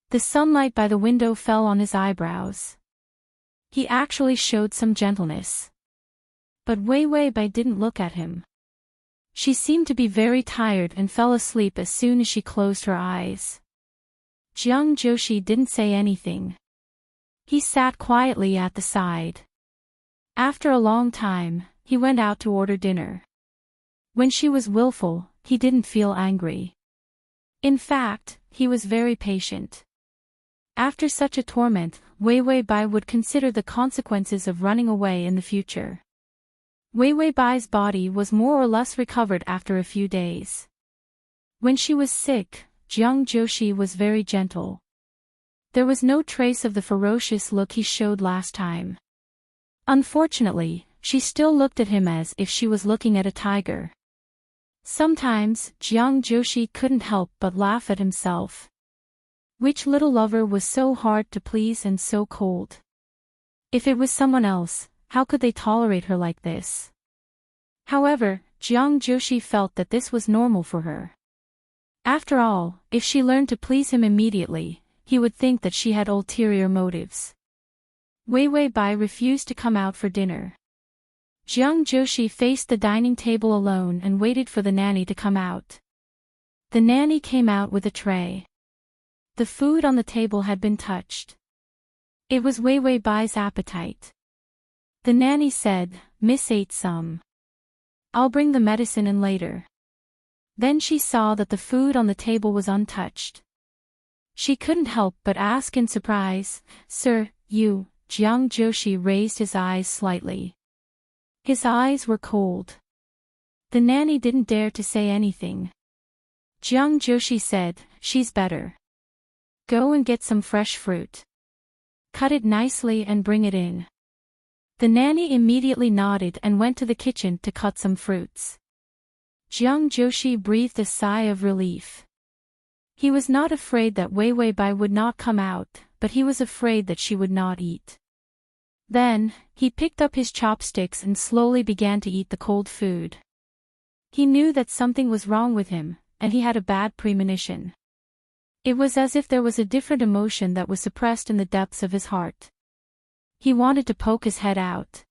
The sunlight by the window fell on his eyebrows. He actually showed some gentleness. But Wei Wei Bai didn't look at him. She seemed to be very tired and fell asleep as soon as she closed her eyes. Jiang Joshi didn't say anything. He sat quietly at the side. After a long time, he went out to order dinner. When she was willful, he didn't feel angry. In fact, he was very patient. After such a torment, Wei Wei Bai would consider the consequences of running away in the future. Wei Wei Bai's body was more or less recovered after a few days. When she was sick, Jiang Joshi was very gentle. There was no trace of the ferocious look he showed last time. Unfortunately, she still looked at him as if she was looking at a tiger. Sometimes, Jiang Joshi couldn't help but laugh at himself. Which little lover was so hard to please and so cold? If it was someone else, how could they tolerate her like this? However, Jiang Joshi felt that this was normal for her. After all, if she learned to please him immediately, he would think that she had ulterior motives. Wei Wei Bai refused to come out for dinner. Jiang Joshi faced the dining table alone and waited for the nanny to come out. The nanny came out with a tray. The food on the table had been touched. It was Wei Wei Bai's appetite. The nanny said, "Miss ate some. I'll bring the medicine in later." Then she saw that the food on the table was untouched. She couldn't help but ask in surprise, "Sir, you..." Jiang Joshi raised his eyes slightly. His eyes were cold. The nanny didn't dare to say anything. Jiang Joshi said, "She's better. Go and get some fresh fruit. Cut it nicely and bring it in." The nanny immediately nodded and went to the kitchen to cut some fruits. Jiang Joshi breathed a sigh of relief. He was not afraid that Wei Wei Bai would not come out, but he was afraid that she would not eat. Then, he picked up his chopsticks and slowly began to eat the cold food. He knew that something was wrong with him, and he had a bad premonition. It was as if there was a different emotion that was suppressed in the depths of his heart. He wanted to poke his head out.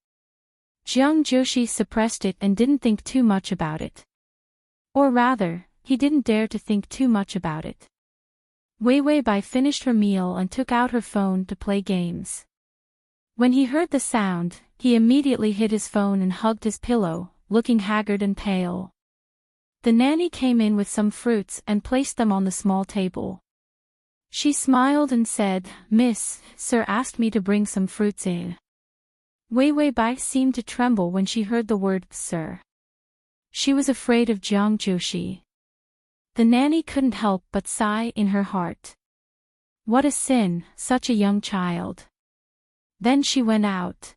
Jiang Joshi suppressed it and didn't think too much about it. Or rather, he didn't dare to think too much about it. Wei Wei Bai finished her meal and took out her phone to play games. When he heard the sound, he immediately hid his phone and hugged his pillow, looking haggard and pale. The nanny came in with some fruits and placed them on the small table. She smiled and said, "Miss, sir asked me to bring some fruits in." Wei Wei Bai seemed to tremble when she heard the word, "sir." She was afraid of Jiang Joshi. The nanny couldn't help but sigh in her heart. What a sin, such a young child. Then she went out.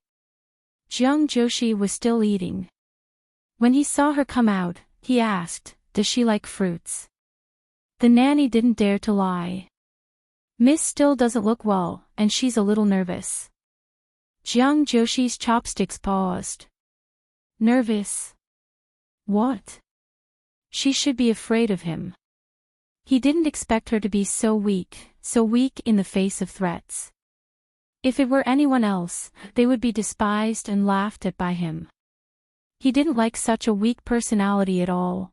Jiang Joshi was still eating. When he saw her come out, he asked, "Does she like fruits?" The nanny didn't dare to lie. Miss still doesn't look well, and she's a little nervous. Jiang Joshi's chopsticks paused. Nervous? What? She should be afraid of him. He didn't expect her to be so weak in the face of threats. If it were anyone else, they would be despised and laughed at by him. He didn't like such a weak personality at all.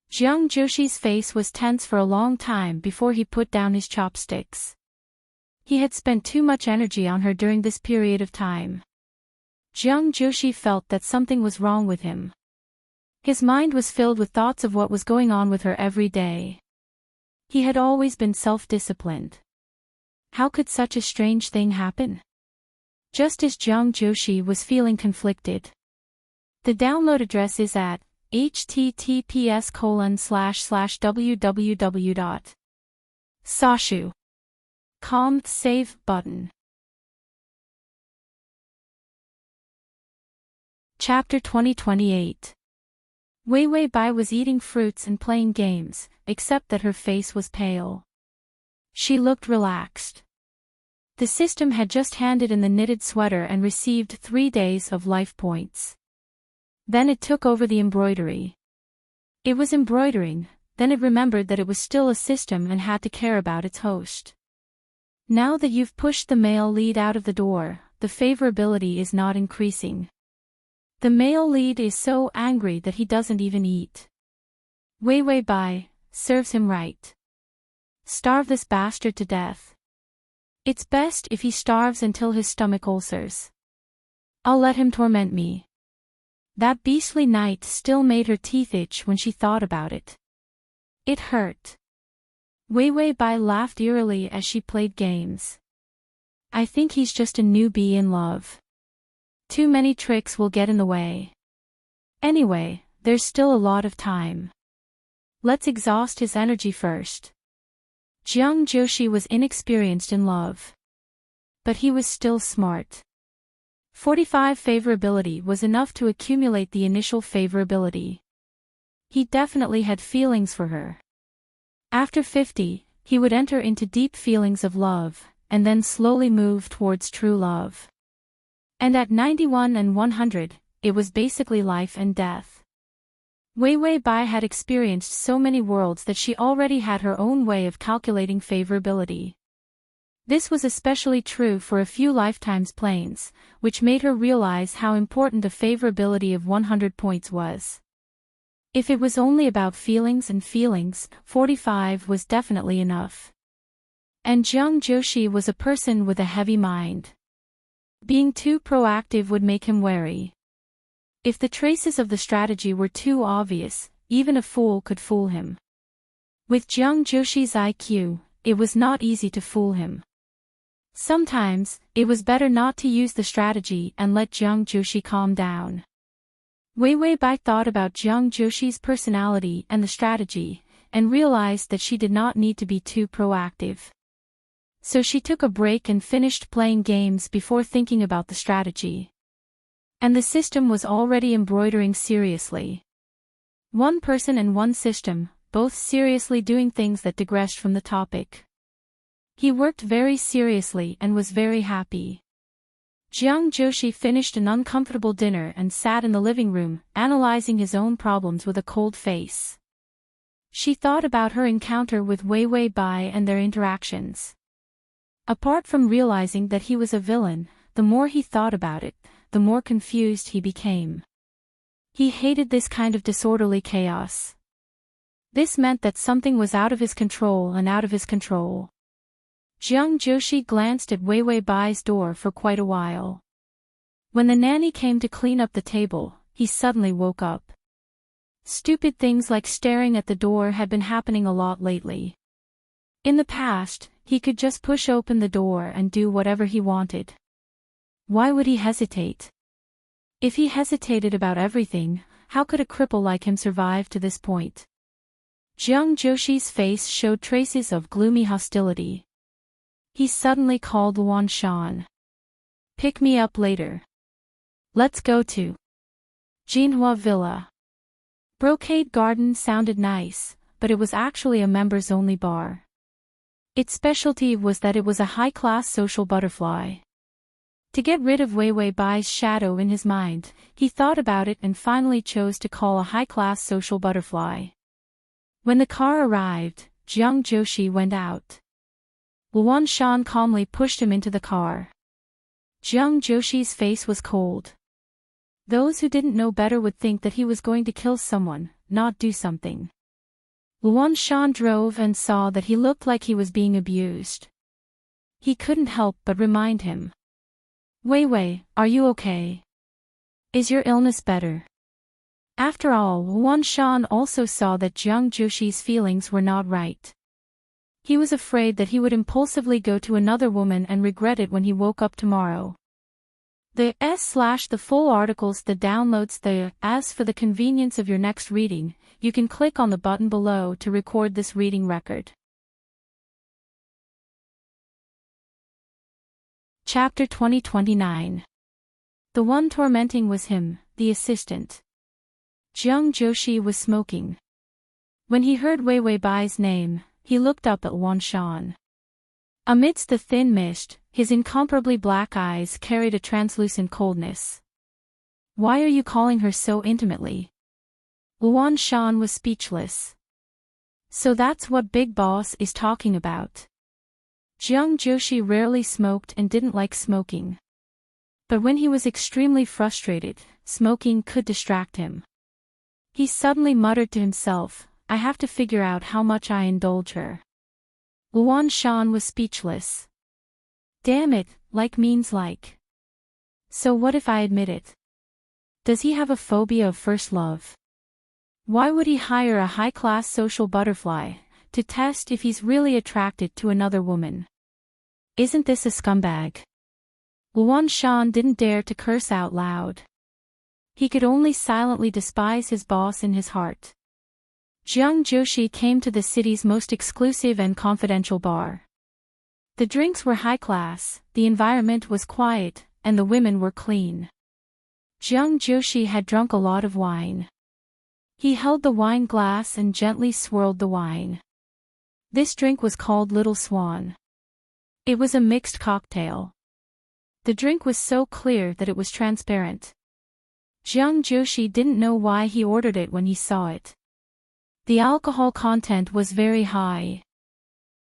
Jiang Joshi's face was tense for a long time before he put down his chopsticks. He had spent too much energy on her during this period of time. Jiang Joshi felt that something was wrong with him. His mind was filled with thoughts of what was going on with her every day. He had always been self-disciplined. How could such a strange thing happen? Just as Jiang Joshi was feeling conflicted. The download address is at https://www.sashu.com save button. Chapter 2028. Wei Wei Bai was eating fruits and playing games, except that her face was pale. She looked relaxed. The system had just handed in the knitted sweater and received 3 days of life points. Then it took over the embroidery. It was embroidering, then it remembered that it was still a system and had to care about its host. Now that you've pushed the male lead out of the door, the favorability is not increasing. The male lead is so angry that he doesn't even eat. Wei Wei Bai, serves him right. Starve this bastard to death. It's best if he starves until his stomach ulcers. I'll let him torment me. That beastly night still made her teeth itch when she thought about it. It hurt. Wei Wei Bai laughed eerily as she played games. I think he's just a newbie in love. Too many tricks will get in the way. Anyway, there's still a lot of time. Let's exhaust his energy first. Jiang Joshi was inexperienced in love. But he was still smart. 45 favorability was enough to accumulate the initial favorability. He definitely had feelings for her. After 50, he would enter into deep feelings of love, and then slowly move towards true love. And at 91 and 100, it was basically life and death. Wei Wei Bai had experienced so many worlds that she already had her own way of calculating favorability. This was especially true for a few lifetimes planes, which made her realize how important a favorability of 100 points was. If it was only about feelings and feelings, 45 was definitely enough. And Jiang Joshi was a person with a heavy mind. Being too proactive would make him wary. If the traces of the strategy were too obvious, even a fool could fool him. With Jiang Joshi's IQ, it was not easy to fool him. Sometimes, it was better not to use the strategy and let Jiang Joshi calm down. Wei Wei Bai thought about Jiang Joshi's personality and the strategy, and realized that she did not need to be too proactive. So she took a break and finished playing games before thinking about the strategy. And the system was already embroidering seriously. One person and one system, both seriously doing things that digressed from the topic. He worked very seriously and was very happy. Jiang Joshi finished an uncomfortable dinner and sat in the living room, analyzing his own problems with a cold face. She thought about her encounter with Wei Wei Bai and their interactions. Apart from realizing that he was a villain, the more he thought about it, the more confused he became. He hated this kind of disorderly chaos. This meant that something was out of his control and out of his control. Jiang Joshi glanced at Wei Wei Bai's door for quite a while. When the nanny came to clean up the table, he suddenly woke up. Stupid things like staring at the door had been happening a lot lately. In the past, he could just push open the door and do whatever he wanted. Why would he hesitate? If he hesitated about everything, how could a cripple like him survive to this point? Jiang Joshi's face showed traces of gloomy hostility. He suddenly called Luan Shan. Pick me up later. Let's go to Jinhua Villa. Brocade Garden sounded nice, but it was actually a members-only bar. Its specialty was that it was a high-class social butterfly. To get rid of Wei Wei Bai's shadow in his mind, he thought about it and finally chose to call a high-class social butterfly. When the car arrived, Jiang Joshi went out. Luan Shan calmly pushed him into the car. Jiang Joshi's face was cold. Those who didn't know better would think that he was going to kill someone, not do something. Luan Shan drove and saw that he looked like he was being abused. He couldn't help but remind him. Wei Wei, are you okay? Is your illness better? After all, Luan Shan also saw that Jiang Joshi's feelings were not right. He was afraid that he would impulsively go to another woman and regret it when he woke up tomorrow. The full articles, the downloads, as for the convenience of your next reading, you can click on the button below to record this reading record. Chapter 2029. The one tormenting was him, the assistant. Jiang Joshi was smoking. When he heard Wei Wei Bai's name, he looked up at Luan Shan. Amidst the thin mist, his incomparably black eyes carried a translucent coldness. Why are you calling her so intimately? Luan Shan was speechless. So that's what Big Boss is talking about. Jiang Joshi rarely smoked and didn't like smoking. But when he was extremely frustrated, smoking could distract him. He suddenly muttered to himself, I have to figure out how much I indulge her. Luan Shan was speechless. Damn it, like means like. So what if I admit it? Does he have a phobia of first love? Why would he hire a high-class social butterfly to test if he's really attracted to another woman? Isn't this a scumbag? Luan Shan didn't dare to curse out loud. He could only silently despise his boss in his heart. Jiang Joshi came to the city's most exclusive and confidential bar. The drinks were high class, the environment was quiet, and the women were clean. Jiang Joshi had drunk a lot of wine. He held the wine glass and gently swirled the wine. This drink was called Little Swan. It was a mixed cocktail. The drink was so clear that it was transparent. Jiang Joshi didn't know why he ordered it when he saw it. The alcohol content was very high.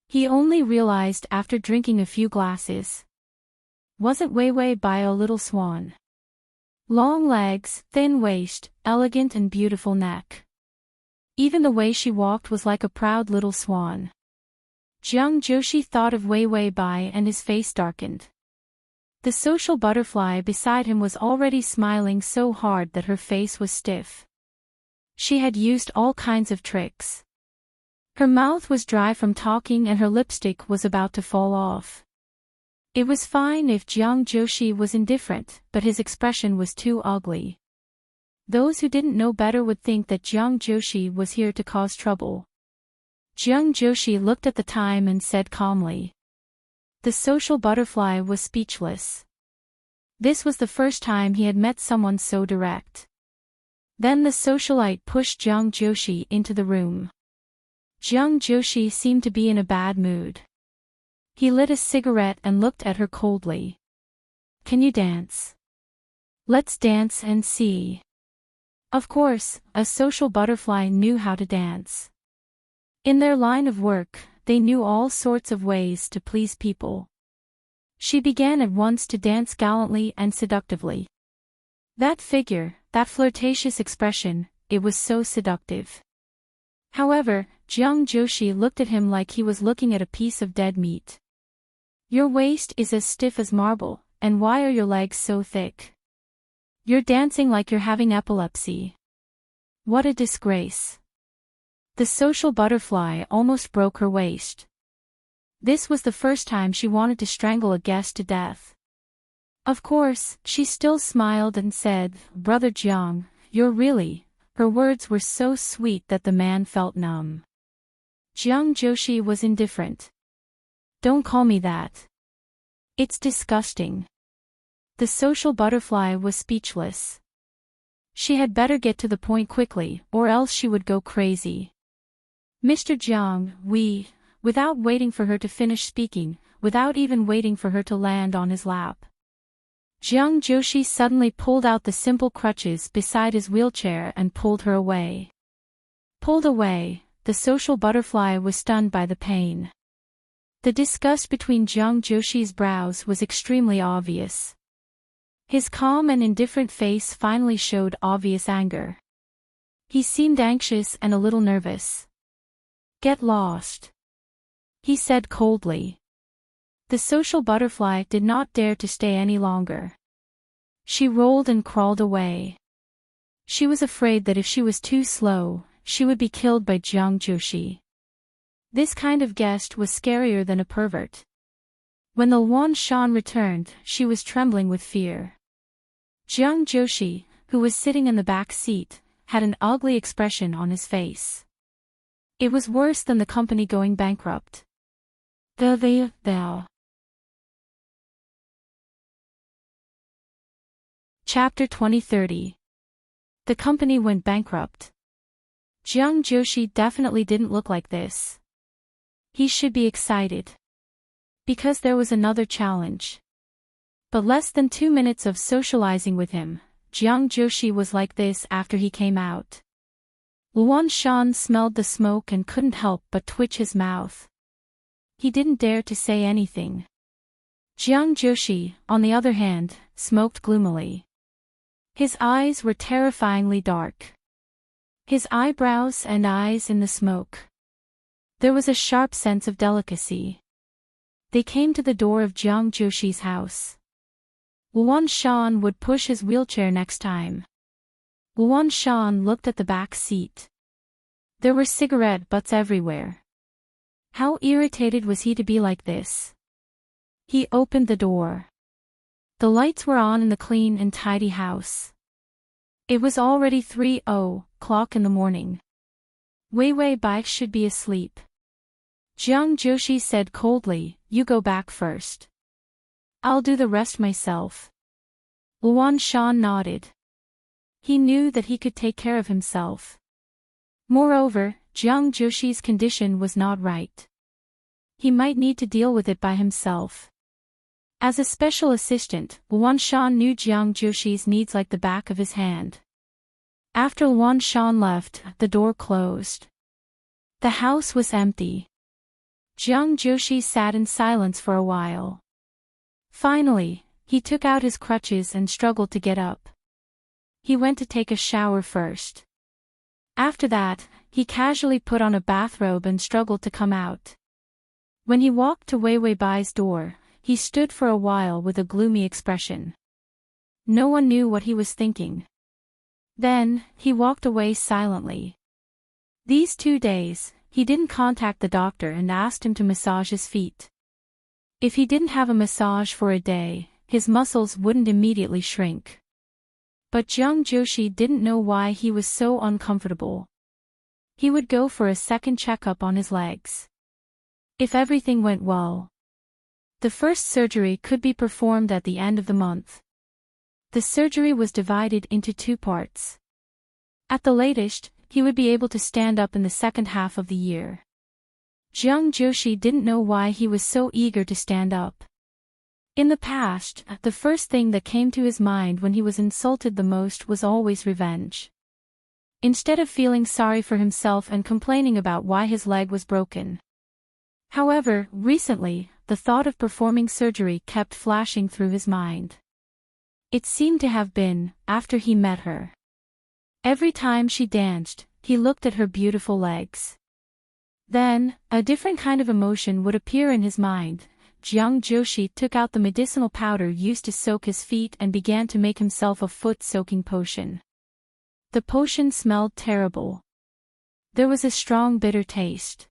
He only realized after drinking a few glasses. Wasn't Wei Wei Bai a little swan? Long legs, thin waist, elegant and beautiful neck. Even the way she walked was like a proud little swan. Jiang Joshi thought of Wei Wei Bai and his face darkened. The social butterfly beside him was already smiling so hard that her face was stiff. She had used all kinds of tricks. Her mouth was dry from talking and her lipstick was about to fall off. It was fine if Jiang Joshi was indifferent, but his expression was too ugly. Those who didn't know better would think that Jiang Joshi was here to cause trouble. Jiang Joshi looked at the time and said calmly. The social butterfly was speechless. This was the first time he had met someone so direct. Then the socialite pushed Jiang Joshi into the room. Jiang Joshi seemed to be in a bad mood. He lit a cigarette and looked at her coldly. Can you dance? Let's dance and see. Of course, a social butterfly knew how to dance. In their line of work, they knew all sorts of ways to please people. She began at once to dance gallantly and seductively. That figure, that flirtatious expression, it was so seductive. However, Jiang Joshi looked at him like he was looking at a piece of dead meat. Your waist is as stiff as marble, and why are your legs so thick? You're dancing like you're having epilepsy. What a disgrace. The social butterfly almost broke her waist. This was the first time she wanted to strangle a guest to death. Of course, she still smiled and said, Brother Jiang, you're really... Her words were so sweet that the man felt numb. Jiang Joshi was indifferent. Don't call me that. It's disgusting. The social butterfly was speechless. She had better get to the point quickly, or else she would go crazy. Mr. Jiang, without waiting for her to finish speaking, without even waiting for her to land on his lap. Jiang Joshi suddenly pulled out the simple crutches beside his wheelchair and pulled her away. Pulled away, the social butterfly was stunned by the pain. The disgust between Jiang Joshi's brows was extremely obvious. His calm and indifferent face finally showed obvious anger. He seemed anxious and a little nervous. "Get lost," he said coldly. The social butterfly did not dare to stay any longer. She rolled and crawled away. She was afraid that if she was too slow, she would be killed by Jiang Joshi. This kind of guest was scarier than a pervert. When the Luan Shan returned, she was trembling with fear. Jiang Joshi, who was sitting in the back seat, had an ugly expression on his face. It was worse than the company going bankrupt. Chapter 2030. The company went bankrupt. Jiang Joshi definitely didn't look like this. He should be excited. Because there was another challenge. But less than 2 minutes of socializing with him, Jiang Joshi was like this after he came out. Luan Shan smelled the smoke and couldn't help but twitch his mouth. He didn't dare to say anything. Jiang Joshi, on the other hand, smoked gloomily. His eyes were terrifyingly dark. His eyebrows and eyes in the smoke. There was a sharp sense of delicacy. They came to the door of Jiang Joshi's house. Luan Shan would push his wheelchair next time. Luan Shan looked at the back seat. There were cigarette butts everywhere. How irritated was he to be like this? He opened the door. The lights were on in the clean and tidy house. It was already 3:00 in the morning. Wei Bai should be asleep. Jiang Joshi said coldly, "You go back first. I'll do the rest myself." Luan Shan nodded. He knew that he could take care of himself. Moreover, Jiang Joshi's condition was not right. He might need to deal with it by himself. As a special assistant, Luan Shan knew Jiang Joshi's needs like the back of his hand. After Luan Shan left, the door closed. The house was empty. Jiang Joshi sat in silence for a while. Finally, he took out his crutches and struggled to get up. He went to take a shower first. After that, he casually put on a bathrobe and struggled to come out. When he walked to Wei Bai's door, he stood for a while with a gloomy expression. No one knew what he was thinking. Then, he walked away silently. These 2 days, he didn't contact the doctor and asked him to massage his feet. If he didn't have a massage for a day, his muscles wouldn't immediately shrink. But Jiang Joshi didn't know why he was so uncomfortable. He would go for a second checkup on his legs. If everything went well, the first surgery could be performed at the end of the month. The surgery was divided into 2 parts. At the latest, he would be able to stand up in the second half of the year. Jiang Joshi didn't know why he was so eager to stand up. In the past, the first thing that came to his mind when he was insulted the most was always revenge. Instead of feeling sorry for himself and complaining about why his leg was broken. However, recently, the thought of performing surgery kept flashing through his mind. It seemed to have been, after he met her. Every time she danced, he looked at her beautiful legs. Then, a different kind of emotion would appear in his mind. Jiang Joshi took out the medicinal powder used to soak his feet and began to make himself a foot-soaking potion. The potion smelled terrible. There was a strong bitter taste.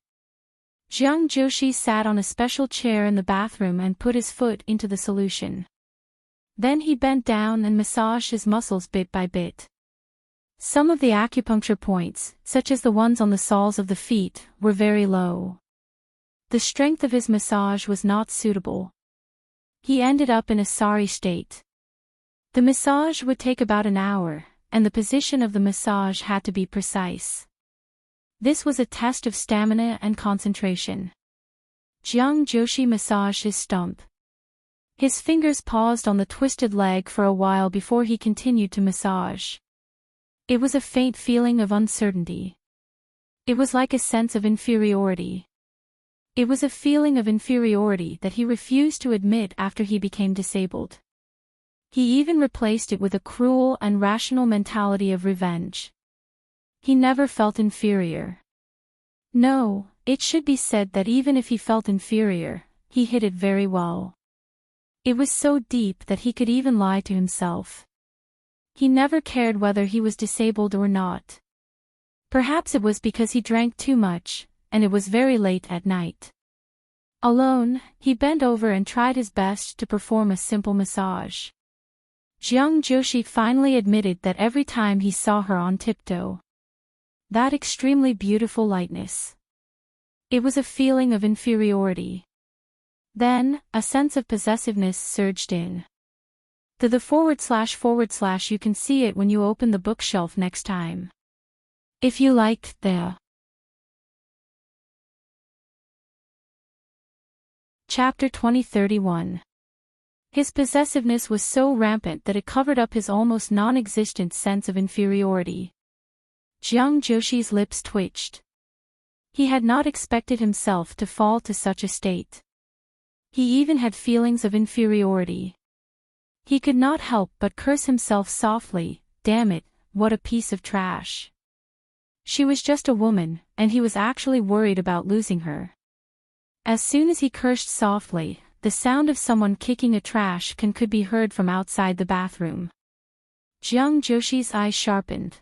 Jiang Joshi sat on a special chair in the bathroom and put his foot into the solution. Then he bent down and massaged his muscles bit by bit. Some of the acupuncture points, such as the ones on the soles of the feet, were very low. The strength of his massage was not suitable. He ended up in a sorry state. The massage would take about an hour, and the position of the massage had to be precise. This was a test of stamina and concentration. Jiang Joshi massaged his stump. His fingers paused on the twisted leg for a while before he continued to massage. It was a faint feeling of uncertainty. It was like a sense of inferiority. It was a feeling of inferiority that he refused to admit after he became disabled. He even replaced it with a cruel and rational mentality of revenge. He never felt inferior. No, it should be said that even if he felt inferior, he hid it very well. It was so deep that he could even lie to himself. He never cared whether he was disabled or not. Perhaps it was because he drank too much, and it was very late at night. Alone, he bent over and tried his best to perform a simple massage. Jiang Joshi finally admitted that every time he saw her on tiptoe, that extremely beautiful lightness, it was a feeling of inferiority. Then, a sense of possessiveness surged in. To the / you can see it when you open the bookshelf next time. If you liked the Chapter 2031. His possessiveness was so rampant that it covered up his almost non-existent sense of inferiority. Jiang Joshi's lips twitched. He had not expected himself to fall to such a state. He even had feelings of inferiority. He could not help but curse himself softly. Damn it, what a piece of trash. She was just a woman, and he was actually worried about losing her. As soon as he cursed softly, the sound of someone kicking a trash can could be heard from outside the bathroom. Jiang Joshi's eyes sharpened.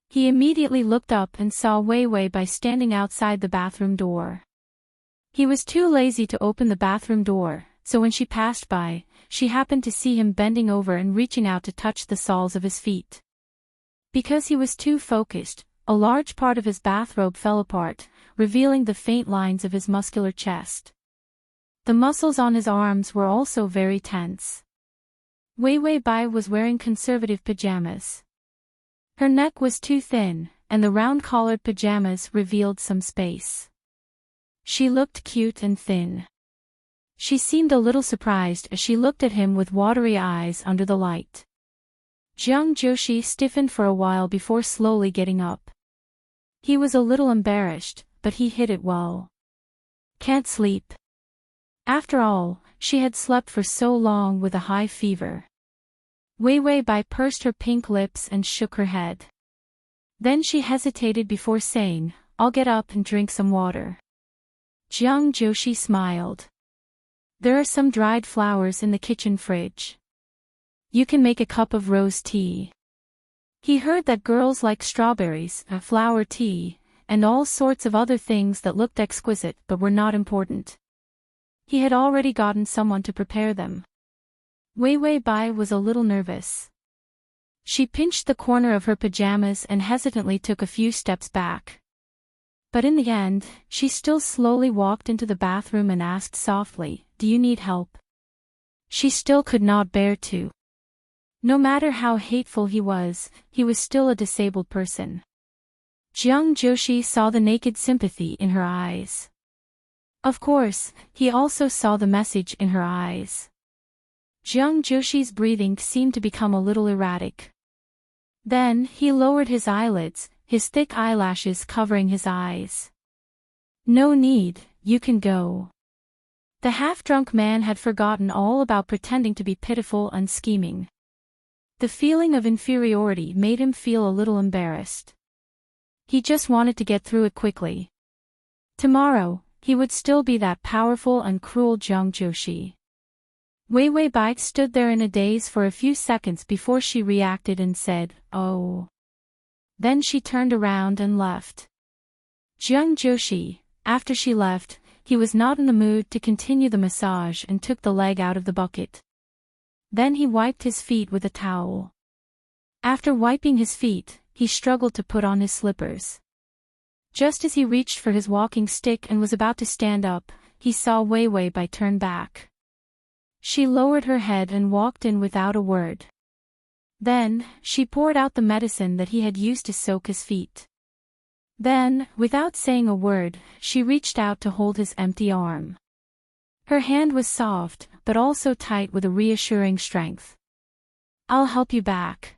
He immediately looked up and saw Wei Wei Bai standing outside the bathroom door. He was too lazy to open the bathroom door, so when she passed by, she happened to see him bending over and reaching out to touch the soles of his feet. Because he was too focused, a large part of his bathrobe fell apart, revealing the faint lines of his muscular chest. The muscles on his arms were also very tense. Wei Wei Bai was wearing conservative pajamas. Her neck was too thin, and the round-collared pajamas revealed some space. She looked cute and thin. She seemed a little surprised as she looked at him with watery eyes under the light. Jiang Joshi stiffened for a while before slowly getting up. He was a little embarrassed, but he hid it well. Can't sleep. After all, she had slept for so long with a high fever. Wei Wei Bai pursed her pink lips and shook her head. Then she hesitated before saying, "I'll get up and drink some water." Jiang Joshi smiled. "There are some dried flowers in the kitchen fridge. You can make a cup of rose tea." He heard that girls like strawberries, flower tea, and all sorts of other things that looked exquisite but were not important. He had already gotten someone to prepare them. Wei Wei Bai was a little nervous. She pinched the corner of her pajamas and hesitantly took a few steps back. But in the end, she still slowly walked into the bathroom and asked softly, "Do you need help?" She still could not bear to. No matter how hateful he was still a disabled person. Jiang Joshi saw the naked sympathy in her eyes. Of course, he also saw the message in her eyes. Jiang Joshi's breathing seemed to become a little erratic. Then he lowered his eyelids, his thick eyelashes covering his eyes. "No need, you can go." The half-drunk man had forgotten all about pretending to be pitiful and scheming. The feeling of inferiority made him feel a little embarrassed. He just wanted to get through it quickly. Tomorrow, he would still be that powerful and cruel Jiang Joshi. Wei Wei Bai stood there in a daze for a few seconds before she reacted and said, "Oh." Then she turned around and left. Jiang Joshi, after she left, he was not in the mood to continue the massage and took the leg out of the bucket. Then he wiped his feet with a towel. After wiping his feet, he struggled to put on his slippers. Just as he reached for his walking stick and was about to stand up, he saw Wei Wei Bai turn back. She lowered her head and walked in without a word. Then, she poured out the medicine that he had used to soak his feet. Then, without saying a word, she reached out to hold his empty arm. Her hand was soft, but also tight with a reassuring strength. "I'll help you back."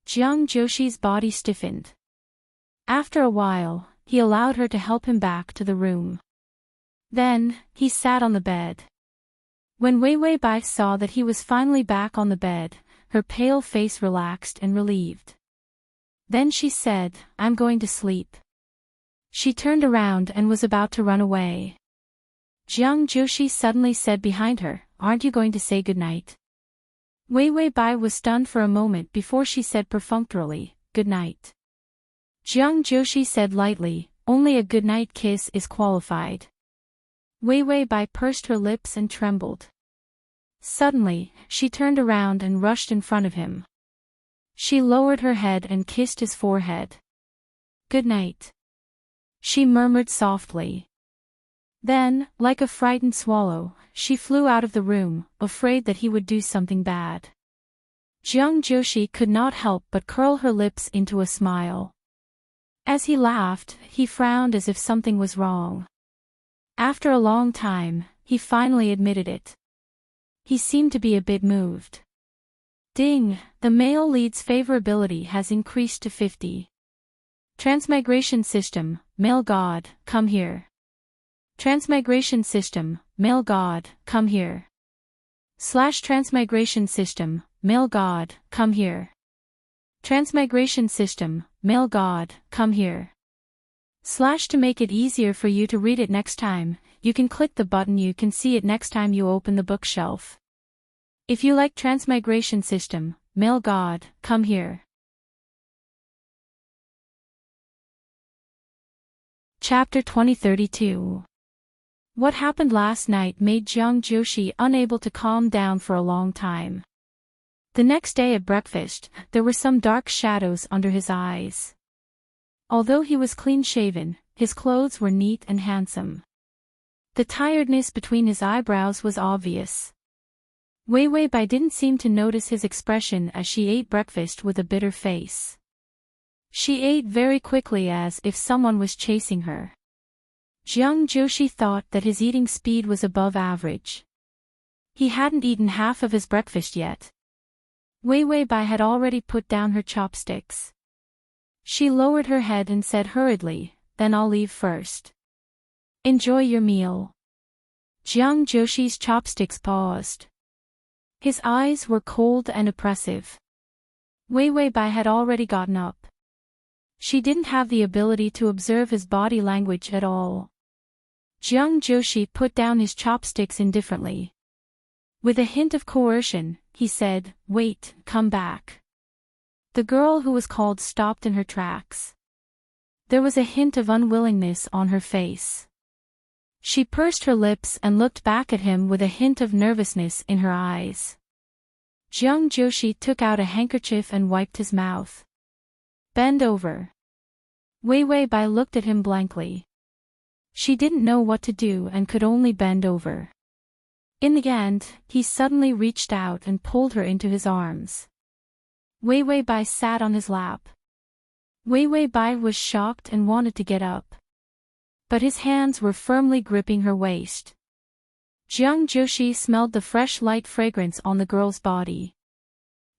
Jiang Joshi's body stiffened. After a while, he allowed her to help him back to the room. Then, he sat on the bed. When Wei Wei Bai saw that he was finally back on the bed, her pale face relaxed and relieved. Then she said, "I'm going to sleep." She turned around and was about to run away. Jiang Joshi suddenly said behind her, "Aren't you going to say goodnight?" Wei Wei Bai was stunned for a moment before she said perfunctorily, "Good night." Jiang Joshi said lightly, "Only a goodnight kiss is qualified." Wei Wei Bai pursed her lips and trembled. Suddenly, she turned around and rushed in front of him. She lowered her head and kissed his forehead. "Good night," she murmured softly. Then, like a frightened swallow, she flew out of the room, afraid that he would do something bad. Jiang Joshi could not help but curl her lips into a smile. As he laughed, he frowned as if something was wrong. After a long time, he finally admitted it. He seemed to be a bit moved. Ding, the male lead's favorability has increased to 50. Transmigration system, male god, come here. Transmigration system, male god, come here. Transmigration system, male god, come here. Transmigration system, male god, come here. To make it easier for you to read it next time, you can click the button you can see it next time you open the bookshelf. If you like Transmigration system, male god, come here. Chapter 2032. What happened last night made Jiang Joshi unable to calm down for a long time. The next day at breakfast, there were some dark shadows under his eyes. Although he was clean-shaven, his clothes were neat and handsome. The tiredness between his eyebrows was obvious. Wei Wei Bai didn't seem to notice his expression as she ate breakfast with a bitter face. She ate very quickly as if someone was chasing her. Jiang Joshi thought that his eating speed was above average. He hadn't eaten half of his breakfast yet. Wei Wei Bai had already put down her chopsticks. She lowered her head and said hurriedly, "Then I'll leave first." "Enjoy your meal." Jiang Joshi's chopsticks paused. His eyes were cold and oppressive. Wei Wei Bai had already gotten up. She didn't have the ability to observe his body language at all. Jiang Joshi put down his chopsticks indifferently. With a hint of coercion, he said, "Wait, come back." The girl who was called stopped in her tracks. There was a hint of unwillingness on her face. She pursed her lips and looked back at him with a hint of nervousness in her eyes. Jiang Joshi took out a handkerchief and wiped his mouth. "Bend over." Wei Wei Bai looked at him blankly. She didn't know what to do and could only bend over. In the end, he suddenly reached out and pulled her into his arms. Wei Wei Bai sat on his lap. Wei Wei Bai was shocked and wanted to get up. But his hands were firmly gripping her waist. Jiang Joshi smelled the fresh light fragrance on the girl's body.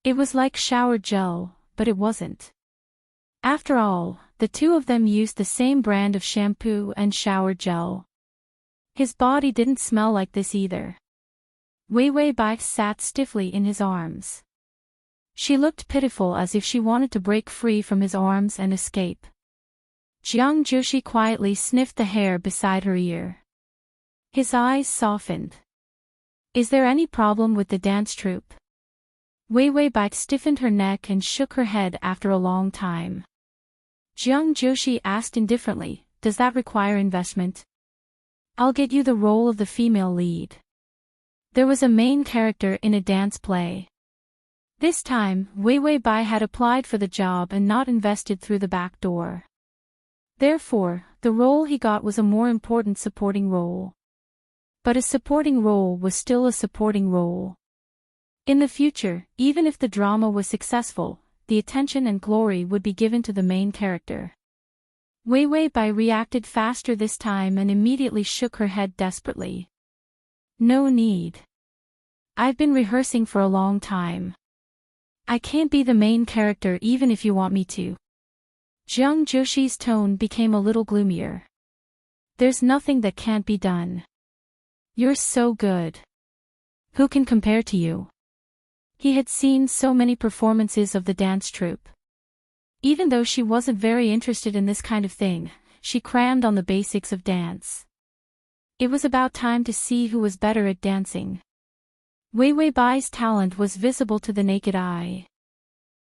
It was like shower gel, but it wasn't. After all, the two of them used the same brand of shampoo and shower gel. His body didn't smell like this either. Wei Wei Bai sat stiffly in his arms. She looked pitiful as if she wanted to break free from his arms and escape. Jiang Joshi quietly sniffed the hair beside her ear. His eyes softened. "Is there any problem with the dance troupe?" Wei Wei Bai stiffened her neck and shook her head after a long time. Jiang Joshi asked indifferently, "Does that require investment?" "I'll get you the role of the female lead." There was a main character in a dance play. This time, Wei Wei Bai had applied for the job and not invested through the back door. Therefore, the role he got was a more important supporting role. But a supporting role was still a supporting role. In the future, even if the drama was successful, the attention and glory would be given to the main character. Wei Wei Bai reacted faster this time and immediately shook her head desperately. No need. I've been rehearsing for a long time. I can't be the main character even if you want me to. Jiang Joshi's tone became a little gloomier. There's nothing that can't be done. You're so good. Who can compare to you? He had seen so many performances of the dance troupe. Even though she wasn't very interested in this kind of thing, she crammed on the basics of dance. It was about time to see who was better at dancing. Wei Wei Bai's talent was visible to the naked eye.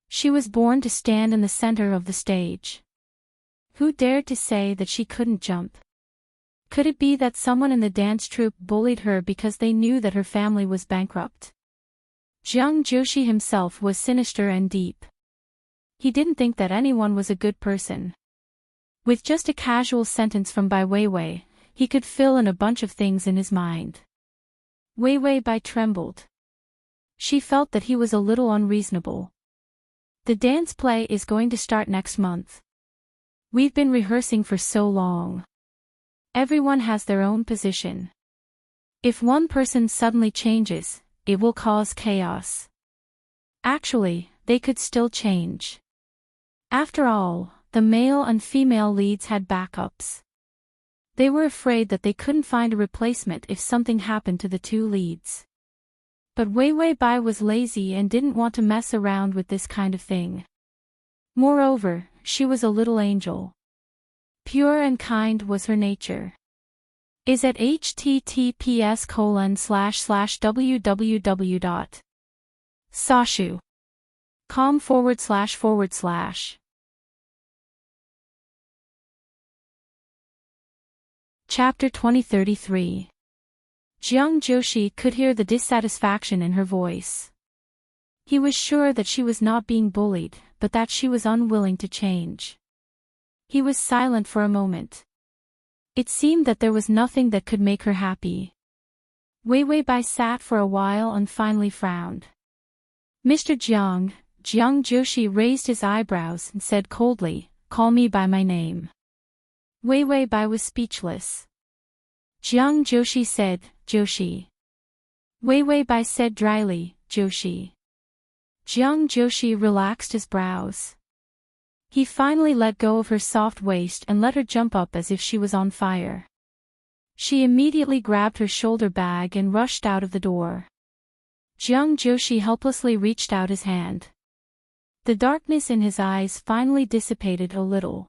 She was born to stand in the center of the stage. Who dared to say that she couldn't jump? Could it be that someone in the dance troupe bullied her because they knew that her family was bankrupt? Jiang Joshi himself was sinister and deep. He didn't think that anyone was a good person. With just a casual sentence from Bai Weiwei, he could fill in a bunch of things in his mind. Wei Wei Bai trembled. She felt that he was a little unreasonable. The dance play is going to start next month. We've been rehearsing for so long. Everyone has their own position. If one person suddenly changes, it will cause chaos. Actually, they could still change. After all, the male and female leads had backups. They were afraid that they couldn't find a replacement if something happened to the two leads. But Wei Wei Bai was lazy and didn't want to mess around with this kind of thing. Moreover, she was a little angel. Pure and kind was her nature. Is at https://www.sashu.com//. Chapter 2033. Jiang Joshi could hear the dissatisfaction in her voice. He was sure that she was not being bullied, but that she was unwilling to change. He was silent for a moment. It seemed that there was nothing that could make her happy. Wei Wei Bai sat for a while and finally frowned. Mr. Jiang, Jiang Joshi raised his eyebrows and said coldly, "Call me by my name." Wei Wei Bai was speechless. Jiang Joshi said, "Joshi." Wei Wei Bai said dryly, "Joshi." Jiang Joshi relaxed his brows. He finally let go of her soft waist and let her jump up as if she was on fire. She immediately grabbed her shoulder bag and rushed out of the door. Jiang Joshi helplessly reached out his hand. The darkness in his eyes finally dissipated a little.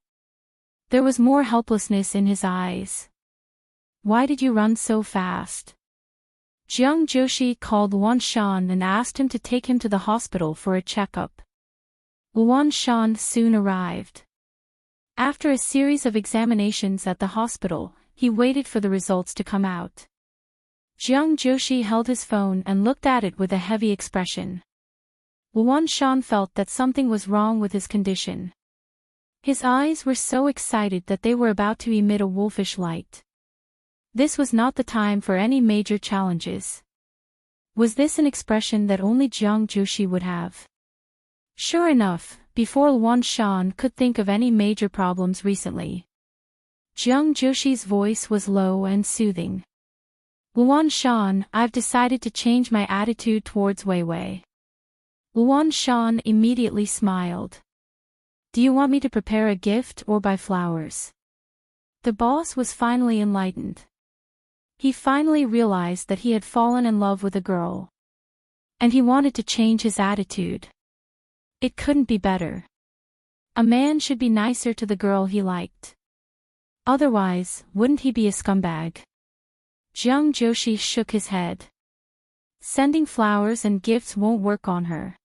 There was more helplessness in his eyes. "Why did you run so fast?" Jiang Joshi called Luan Shan and asked him to take him to the hospital for a checkup. Luan Shan soon arrived. After a series of examinations at the hospital, he waited for the results to come out. Jiang Joshi held his phone and looked at it with a heavy expression. Luan Shan felt that something was wrong with his condition. His eyes were so excited that they were about to emit a wolfish light. This was not the time for any major challenges. Was this an expression that only Jiang Joshi would have? Sure enough, before Luan Shan could think of any major problems recently. Jiang Joshi's voice was low and soothing. "Luan Shan, I've decided to change my attitude towards Wei Wei." Luan Shan immediately smiled. "Do you want me to prepare a gift or buy flowers?" The boss was finally enlightened. He finally realized that he had fallen in love with a girl. And he wanted to change his attitude. It couldn't be better. A man should be nicer to the girl he liked. Otherwise, wouldn't he be a scumbag? Jiang Joshi shook his head. Sending flowers and gifts won't work on her.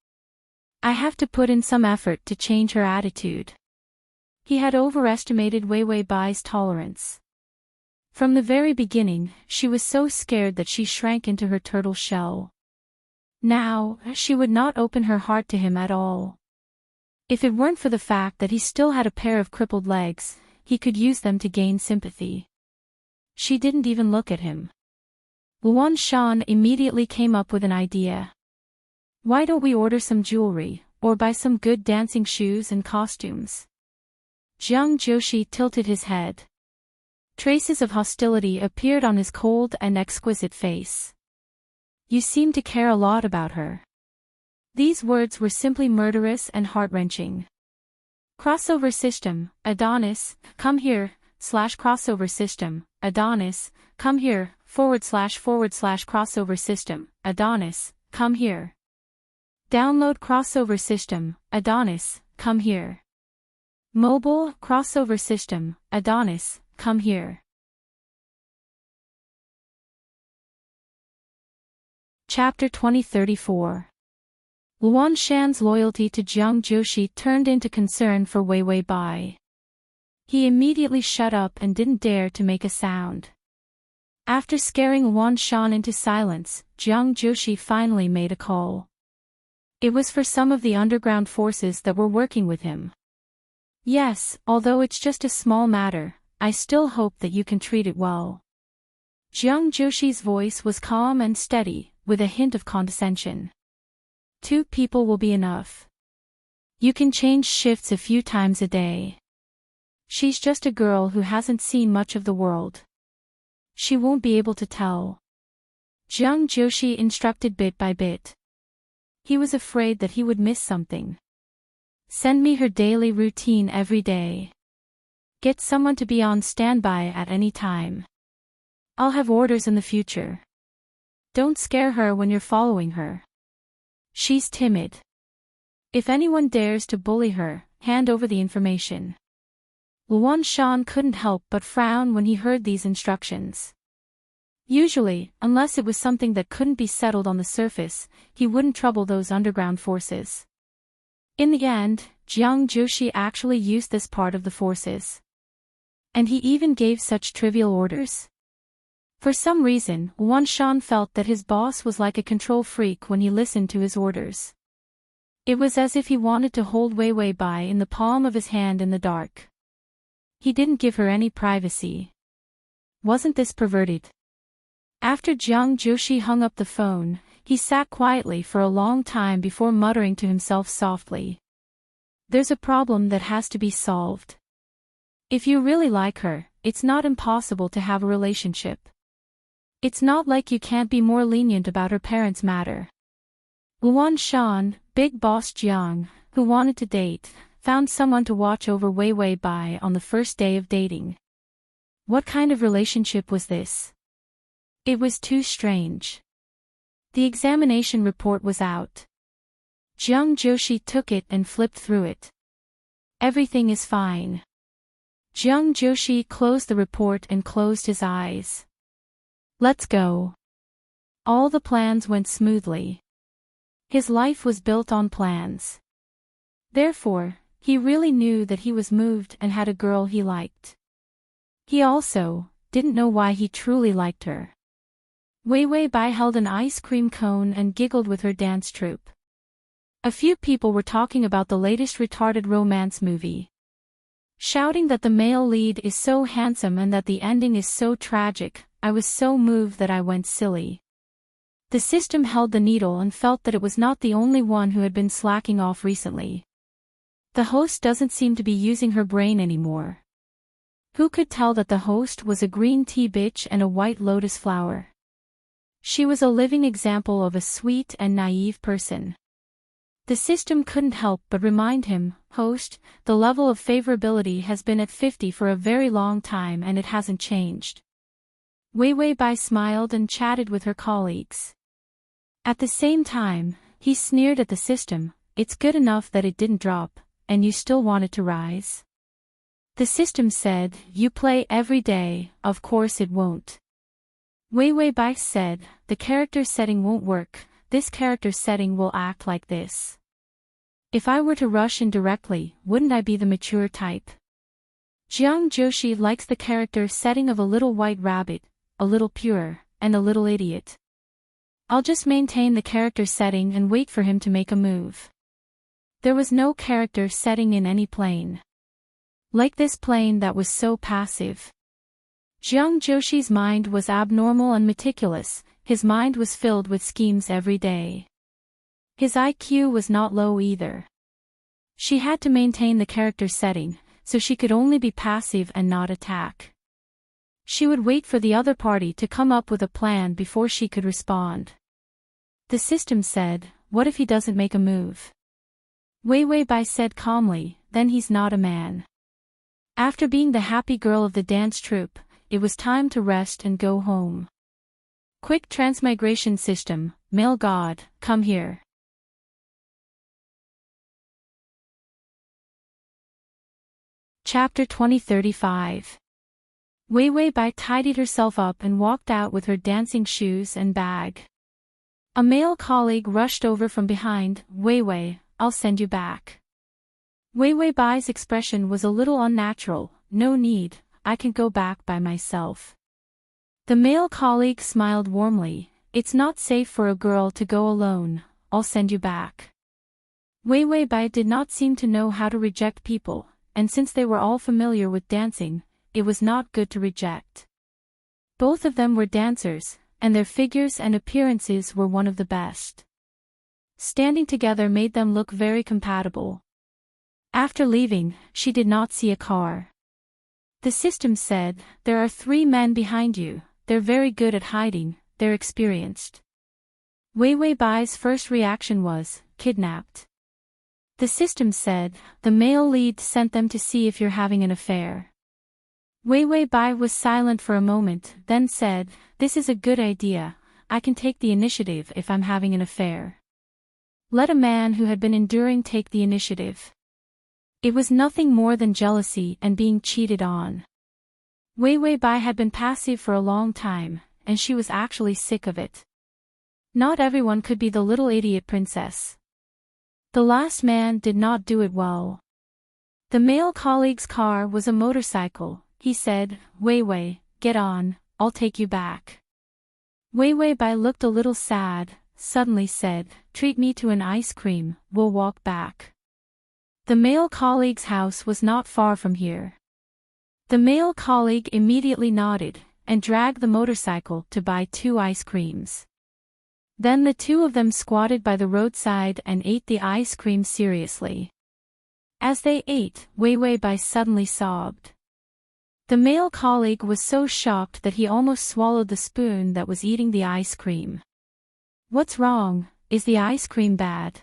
I have to put in some effort to change her attitude. He had overestimated Wei Wei Bai's tolerance. From the very beginning, she was so scared that she shrank into her turtle shell. Now, she would not open her heart to him at all. If it weren't for the fact that he still had a pair of crippled legs, he could use them to gain sympathy. She didn't even look at him. Luan Shan immediately came up with an idea. "Why don't we order some jewelry, or buy some good dancing shoes and costumes?" Jiang Joshi tilted his head. Traces of hostility appeared on his cold and exquisite face. You seem to care a lot about her. These words were simply murderous and heart-wrenching. Crossover system, Adonis, come here, /crossover system, Adonis, come here, / crossover system, Adonis, come here. Download crossover system, Adonis, come here. Mobile, crossover system, Adonis, come here. Chapter 2034. Luan Shan's loyalty to Jiang Joshi turned into concern for Wei Wei Bai. He immediately shut up and didn't dare to make a sound. After scaring Luan Shan into silence, Jiang Joshi finally made a call. It was for some of the underground forces that were working with him. Yes, although it's just a small matter, I still hope that you can treat it well. Jiang Joshi's voice was calm and steady, with a hint of condescension. 2 people will be enough. You can change shifts a few times a day. She's just a girl who hasn't seen much of the world. She won't be able to tell. Jiang Joshi instructed bit by bit. He was afraid that he would miss something. Send me her daily routine every day. Get someone to be on standby at any time. I'll have orders in the future. Don't scare her when you're following her. She's timid. If anyone dares to bully her, hand over the information. Luan Shan couldn't help but frown when he heard these instructions. Usually, unless it was something that couldn't be settled on the surface, he wouldn't trouble those underground forces. In the end, Jiang Joshi actually used this part of the forces. And he even gave such trivial orders? For some reason, Luan Shan felt that his boss was like a control freak when he listened to his orders. It was as if he wanted to hold Wei Wei Bai in the palm of his hand in the dark. He didn't give her any privacy. Wasn't this perverted? After Jiang Joshi hung up the phone, he sat quietly for a long time before muttering to himself softly. There's a problem that has to be solved. If you really like her, it's not impossible to have a relationship. It's not like you can't be more lenient about her parents' matter. Luan Shan, big boss Jiang, who wanted to date, found someone to watch over Wei Wei Bai on the first day of dating. What kind of relationship was this? It was too strange. The examination report was out. Jiang Joshi took it and flipped through it. Everything is fine. Jiang Joshi closed the report and closed his eyes. Let's go. All the plans went smoothly. His life was built on plans. Therefore, he really knew that he was moved and had a girl he liked. He also didn't know why he truly liked her. Wei Wei Bai held an ice cream cone and giggled with her dance troupe. A few people were talking about the latest retarded romance movie. Shouting that the male lead is so handsome and that the ending is so tragic. I was so moved that I went silly. The system held the needle and felt that it was not the only one who had been slacking off recently. The host doesn't seem to be using her brain anymore. Who could tell that the host was a green tea bitch and a white lotus flower? She was a living example of a sweet and naive person. The system couldn't help but remind him, host, the level of favorability has been at 50 for a very long time and it hasn't changed. Wei Wei Bai smiled and chatted with her colleagues. At the same time, he sneered at the system. It's good enough that it didn't drop, and you still want it to rise? The system said, you play every day, of course it won't. Wei Wei Bai said, the character setting won't work, this character setting will act like this. If I were to rush in directly, wouldn't I be the mature type? Jiang Joshi likes the character setting of a little white rabbit, a little pure, and a little idiot. I'll just maintain the character setting and wait for him to make a move. There was no character setting in any plane. Like this plane that was so passive. Jiang Joshi's mind was abnormal and meticulous, his mind was filled with schemes every day. His IQ was not low either. She had to maintain the character setting, so she could only be passive and not attack. She would wait for the other party to come up with a plan before she could respond. The system said, "What if he doesn't make a move?" Wei Wei Bai said calmly, "Then he's not a man." After being the happy girl of the dance troupe, it was time to rest and go home. Quick transmigration system, male god, come here. Chapter 2035. Wei Wei Bai tidied herself up and walked out with her dancing shoes and bag. A male colleague rushed over from behind. "Wei Wei, I'll send you back." Wei Wei Bai's expression was a little unnatural. "No need, I can go back by myself." The male colleague smiled warmly. "It's not safe for a girl to go alone, I'll send you back." Wei Wei Bai did not seem to know how to reject people, and since they were all familiar with dancing, it was not good to reject. Both of them were dancers, and their figures and appearances were one of the best. Standing together made them look very compatible. After leaving, she did not see a car. The system said, "There are 3 men behind you, they're very good at hiding, they're experienced." Wei Wei Bai's first reaction was, "Kidnapped." The system said, "The male lead sent them to see if you're having an affair." Wei Wei Bai was silent for a moment, then said, "This is a good idea, I can take the initiative if I'm having an affair." Let a man who had been enduring take the initiative. It was nothing more than jealousy and being cheated on. Wei Wei Bai had been passive for a long time, and she was actually sick of it. Not everyone could be the little idiot princess. The last man did not do it well. The male colleague's car was a motorcycle. He said, "Wei Wei, get on, I'll take you back." Wei Wei Bai looked a little sad, suddenly said, "Treat me to an ice cream, we'll walk back." The male colleague's house was not far from here. The male colleague immediately nodded, and dragged the motorcycle to buy 2 ice creams. Then the 2 of them squatted by the roadside and ate the ice cream seriously. As they ate, Wei Wei Bai suddenly sobbed. The male colleague was so shocked that he almost swallowed the spoon that was eating the ice cream. "What's wrong? Is the ice cream bad?"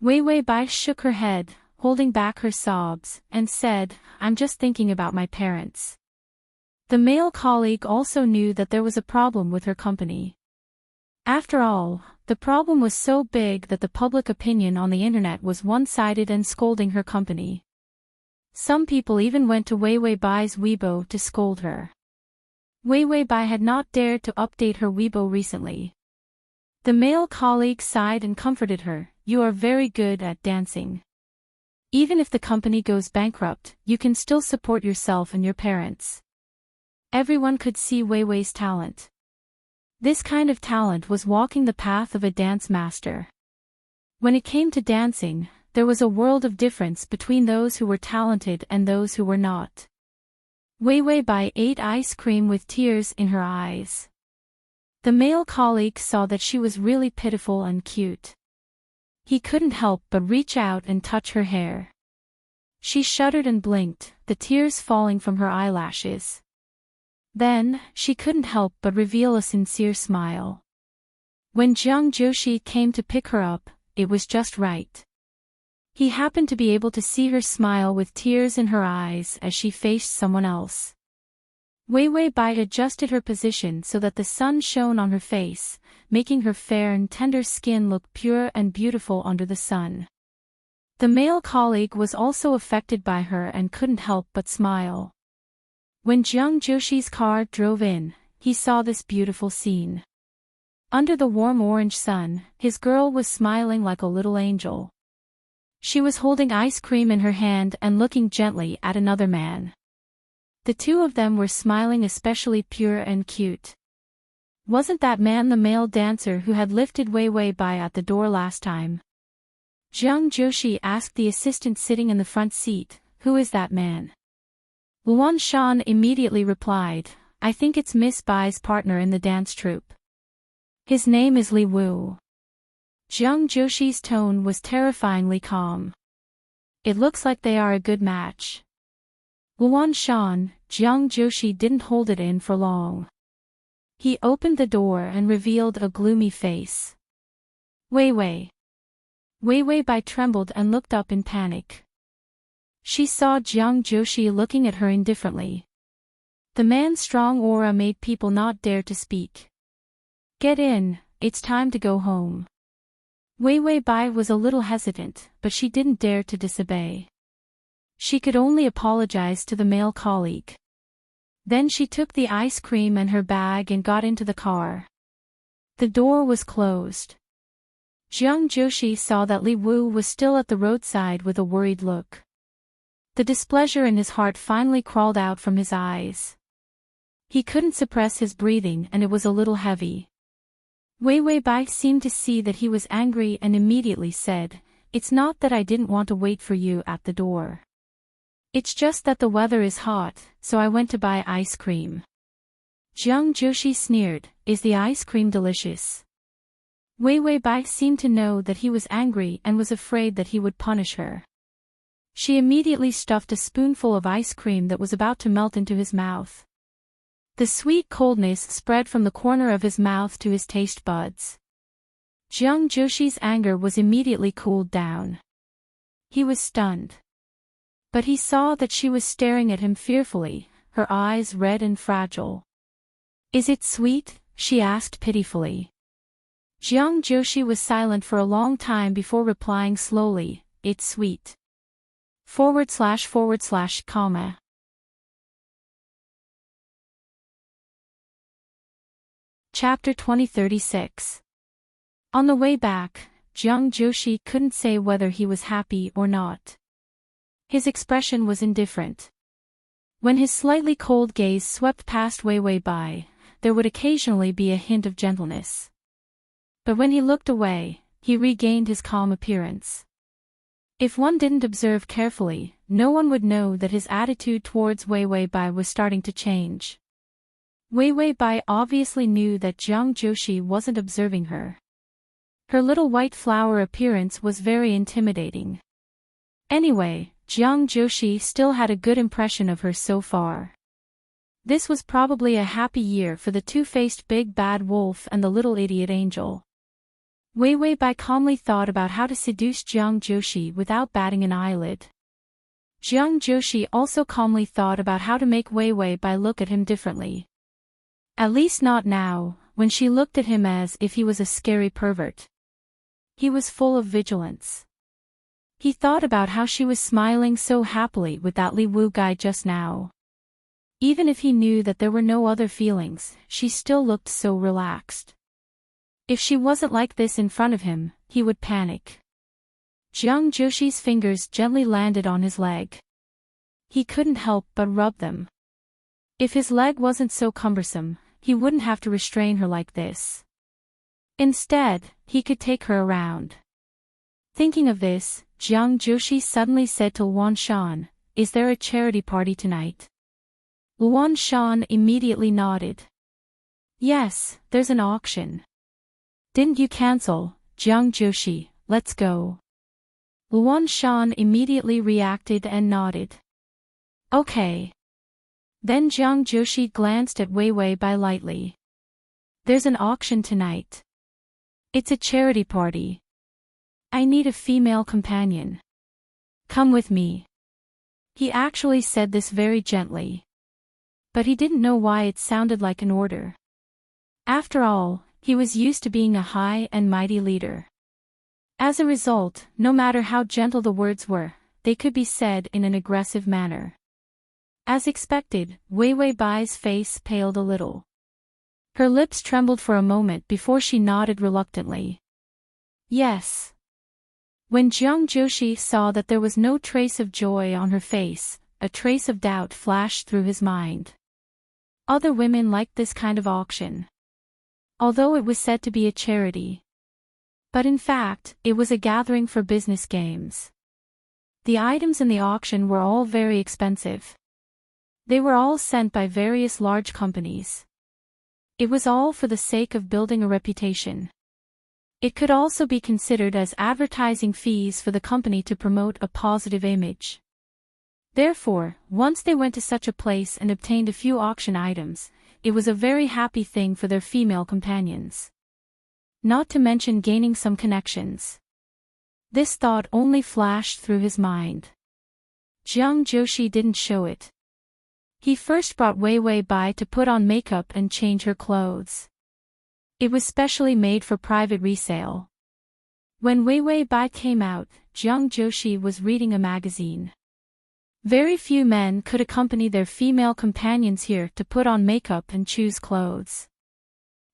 Wei Wei Bai shook her head, holding back her sobs, and said, "I'm just thinking about my parents." The male colleague also knew that there was a problem with her company. After all, the problem was so big that the public opinion on the internet was one-sided and scolding her company. Some people even went to Wei Wei Bai's Weibo to scold her. Wei Wei Bai had not dared to update her Weibo recently. The male colleague sighed and comforted her, "You are very good at dancing. Even if the company goes bankrupt, you can still support yourself and your parents." Everyone could see Wei Wei's talent. This kind of talent was walking the path of a dance master. When it came to dancing, there was a world of difference between those who were talented and those who were not. Wei Wei Bai ate ice cream with tears in her eyes. The male colleague saw that she was really pitiful and cute. He couldn't help but reach out and touch her hair. She shuddered and blinked, the tears falling from her eyelashes. Then, she couldn't help but reveal a sincere smile. When Jiang Joshi came to pick her up, it was just right. He happened to be able to see her smile with tears in her eyes as she faced someone else. Wei Wei Bai adjusted her position so that the sun shone on her face, making her fair and tender skin look pure and beautiful under the sun. The male colleague was also affected by her and couldn't help but smile. When Jiang Joshi's car drove in, he saw this beautiful scene. Under the warm orange sun, his girl was smiling like a little angel. She was holding ice cream in her hand and looking gently at another man. The 2 of them were smiling especially pure and cute. Wasn't that man the male dancer who had lifted Wei Wei Bai at the door last time? Jiang Joshi asked the assistant sitting in the front seat, "Who is that man?" Luan Shan immediately replied, "I think it's Miss Bai's partner in the dance troupe. His name is Li Wu." Jiang Joshi's tone was terrifyingly calm. "It looks like they are a good match." Luan Shan, Jiang Joshi didn't hold it in for long. He opened the door and revealed a gloomy face. Wei Wei. Wei Wei Bai trembled and looked up in panic. She saw Jiang Joshi looking at her indifferently. The man's strong aura made people not dare to speak. Get in, it's time to go home. Wei Wei Bai was a little hesitant, but she didn't dare to disobey. She could only apologize to the male colleague. Then she took the ice cream and her bag and got into the car. The door was closed. Jiang Joshi saw that Li Wu was still at the roadside with a worried look. The displeasure in his heart finally crawled out from his eyes. He couldn't suppress his breathing and it was a little heavy. Wei Wei Bai seemed to see that he was angry and immediately said, "It's not that I didn't want to wait for you at the door. It's just that the weather is hot, so I went to buy ice cream." Jiang Joshi sneered, "Is the ice cream delicious?" Wei Wei Bai seemed to know that he was angry and was afraid that he would punish her. She immediately stuffed a spoonful of ice cream that was about to melt into his mouth. The sweet coldness spread from the corner of his mouth to his taste buds. Jiang Joshi's anger was immediately cooled down. He was stunned. But he saw that she was staring at him fearfully, her eyes red and fragile. "Is it sweet?" she asked pitifully. Jiang Joshi was silent for a long time before replying slowly, "It's sweet. / comma." Chapter 2036. On the way back, Jiang Joshi couldn't say whether he was happy or not. His expression was indifferent. When his slightly cold gaze swept past Wei Wei Bai, there would occasionally be a hint of gentleness. But when he looked away, he regained his calm appearance. If one didn't observe carefully, no one would know that his attitude towards Wei Wei Bai was starting to change. Wei Wei Bai obviously knew that Jiang Joshi wasn't observing her. Her little white flower appearance was very intimidating. Anyway, Jiang Joshi still had a good impression of her so far. This was probably a happy year for the two-faced big bad wolf and the little idiot angel. Wei Wei Bai calmly thought about how to seduce Jiang Joshi without batting an eyelid. Jiang Joshi also calmly thought about how to make Wei Wei Bai look at him differently. At least not now, when she looked at him as if he was a scary pervert. He was full of vigilance. He thought about how she was smiling so happily with that Li Wu guy just now. Even if he knew that there were no other feelings, she still looked so relaxed. If she wasn't like this in front of him, he would panic. Jiang Joshi's fingers gently landed on his leg. He couldn't help but rub them. If his leg wasn't so cumbersome, he wouldn't have to restrain her like this. Instead, he could take her around. Thinking of this, Jiang Joshi suddenly said to Luan Shan, "Is there a charity party tonight?" Luan Shan immediately nodded. "Yes, there's an auction." "Didn't you cancel, Jiang Joshi? Let's go." Luan Shan immediately reacted and nodded. "Okay." Then Jiang Joshi glanced at Wei Wei Bai lightly. "There's an auction tonight. It's a charity party. I need a female companion. Come with me." He actually said this very gently. But he didn't know why it sounded like an order. After all, he was used to being a high and mighty leader. As a result, no matter how gentle the words were, they could be said in an aggressive manner. As expected, Wei Wei Bai's face paled a little. Her lips trembled for a moment before she nodded reluctantly. "Yes." When Jiang Joshi saw that there was no trace of joy on her face, a trace of doubt flashed through his mind. Other women liked this kind of auction. Although it was said to be a charity. But in fact, it was a gathering for business games. The items in the auction were all very expensive. They were all sent by various large companies. It was all for the sake of building a reputation. It could also be considered as advertising fees for the company to promote a positive image. Therefore, once they went to such a place and obtained a few auction items, it was a very happy thing for their female companions. Not to mention gaining some connections. This thought only flashed through his mind. Jiang Joshi didn't show it. He first brought Wei Wei Bai to put on makeup and change her clothes. It was specially made for private resale. When Wei Wei Bai came out, Jiang Joshi was reading a magazine. Very few men could accompany their female companions here to put on makeup and choose clothes,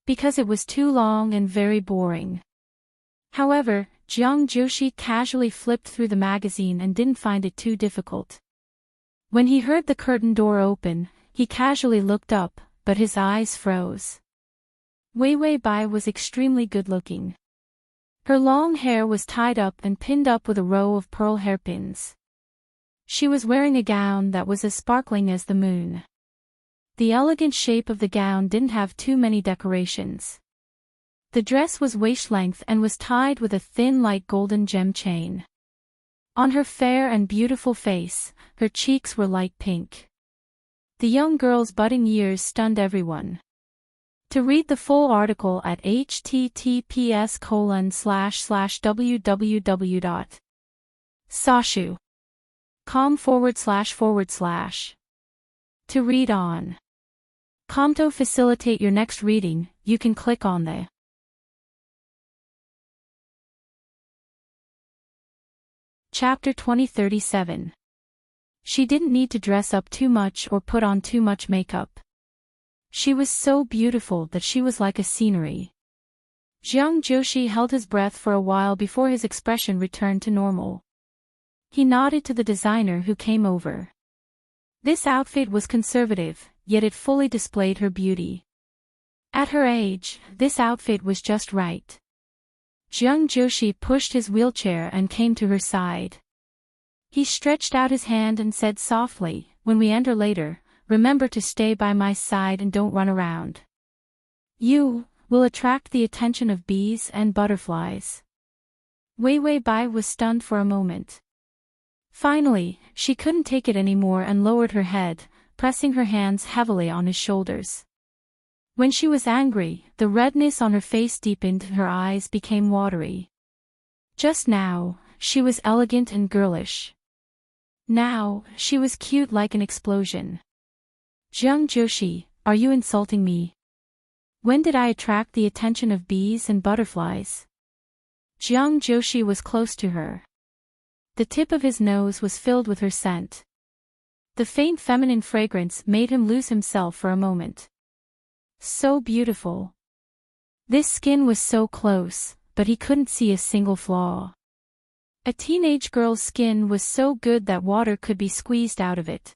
because it was too long and very boring. However, Jiang Joshi casually flipped through the magazine and didn't find it too difficult. When he heard the curtain door open, he casually looked up, but his eyes froze. Wei Wei Bai was extremely good-looking. Her long hair was tied up and pinned up with a row of pearl hairpins. She was wearing a gown that was as sparkling as the moon. The elegant shape of the gown didn't have too many decorations. The dress was waist-length and was tied with a thin light golden gem chain. On her fair and beautiful face, her cheeks were light pink. The young girl's budding years stunned everyone. To read the full article at https://www.sashu.com// To read on. To facilitate your next reading, you can click on the Chapter 2037. She didn't need to dress up too much or put on too much makeup. She was so beautiful that she was like a scenery. Jiang Joshi held his breath for a while before his expression returned to normal. He nodded to the designer who came over. This outfit was conservative, yet it fully displayed her beauty. At her age, this outfit was just right. Jiang Joshi pushed his wheelchair and came to her side. He stretched out his hand and said softly, "When we enter later, remember to stay by my side and don't run around. You will attract the attention of bees and butterflies." Wei Wei Bai was stunned for a moment. Finally, she couldn't take it anymore and lowered her head, pressing her hands heavily on his shoulders. When she was angry, the redness on her face deepened and her eyes became watery. Just now, she was elegant and girlish. Now, she was cute like an explosion. "Jiang Joshi, are you insulting me? When did I attract the attention of bees and butterflies?" Jiang Joshi was close to her. The tip of his nose was filled with her scent. The faint feminine fragrance made him lose himself for a moment. So beautiful. This skin was so close, but he couldn't see a single flaw. A teenage girl's skin was so good that water could be squeezed out of it.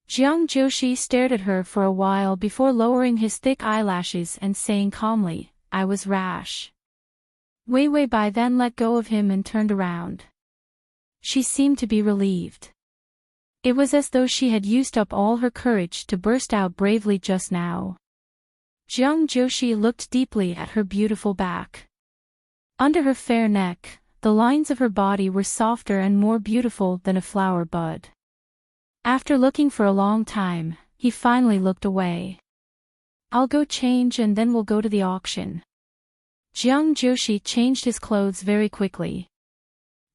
Jiang Joshi stared at her for a while before lowering his thick eyelashes and saying calmly, "I was rash." Wei Wei Bai then let go of him and turned around. She seemed to be relieved. It was as though she had used up all her courage to burst out bravely just now. Jiang Joshi looked deeply at her beautiful back. Under her fair neck, the lines of her body were softer and more beautiful than a flower bud. After looking for a long time, he finally looked away. "I'll go change and then we'll go to the auction." Jiang Joshi changed his clothes very quickly.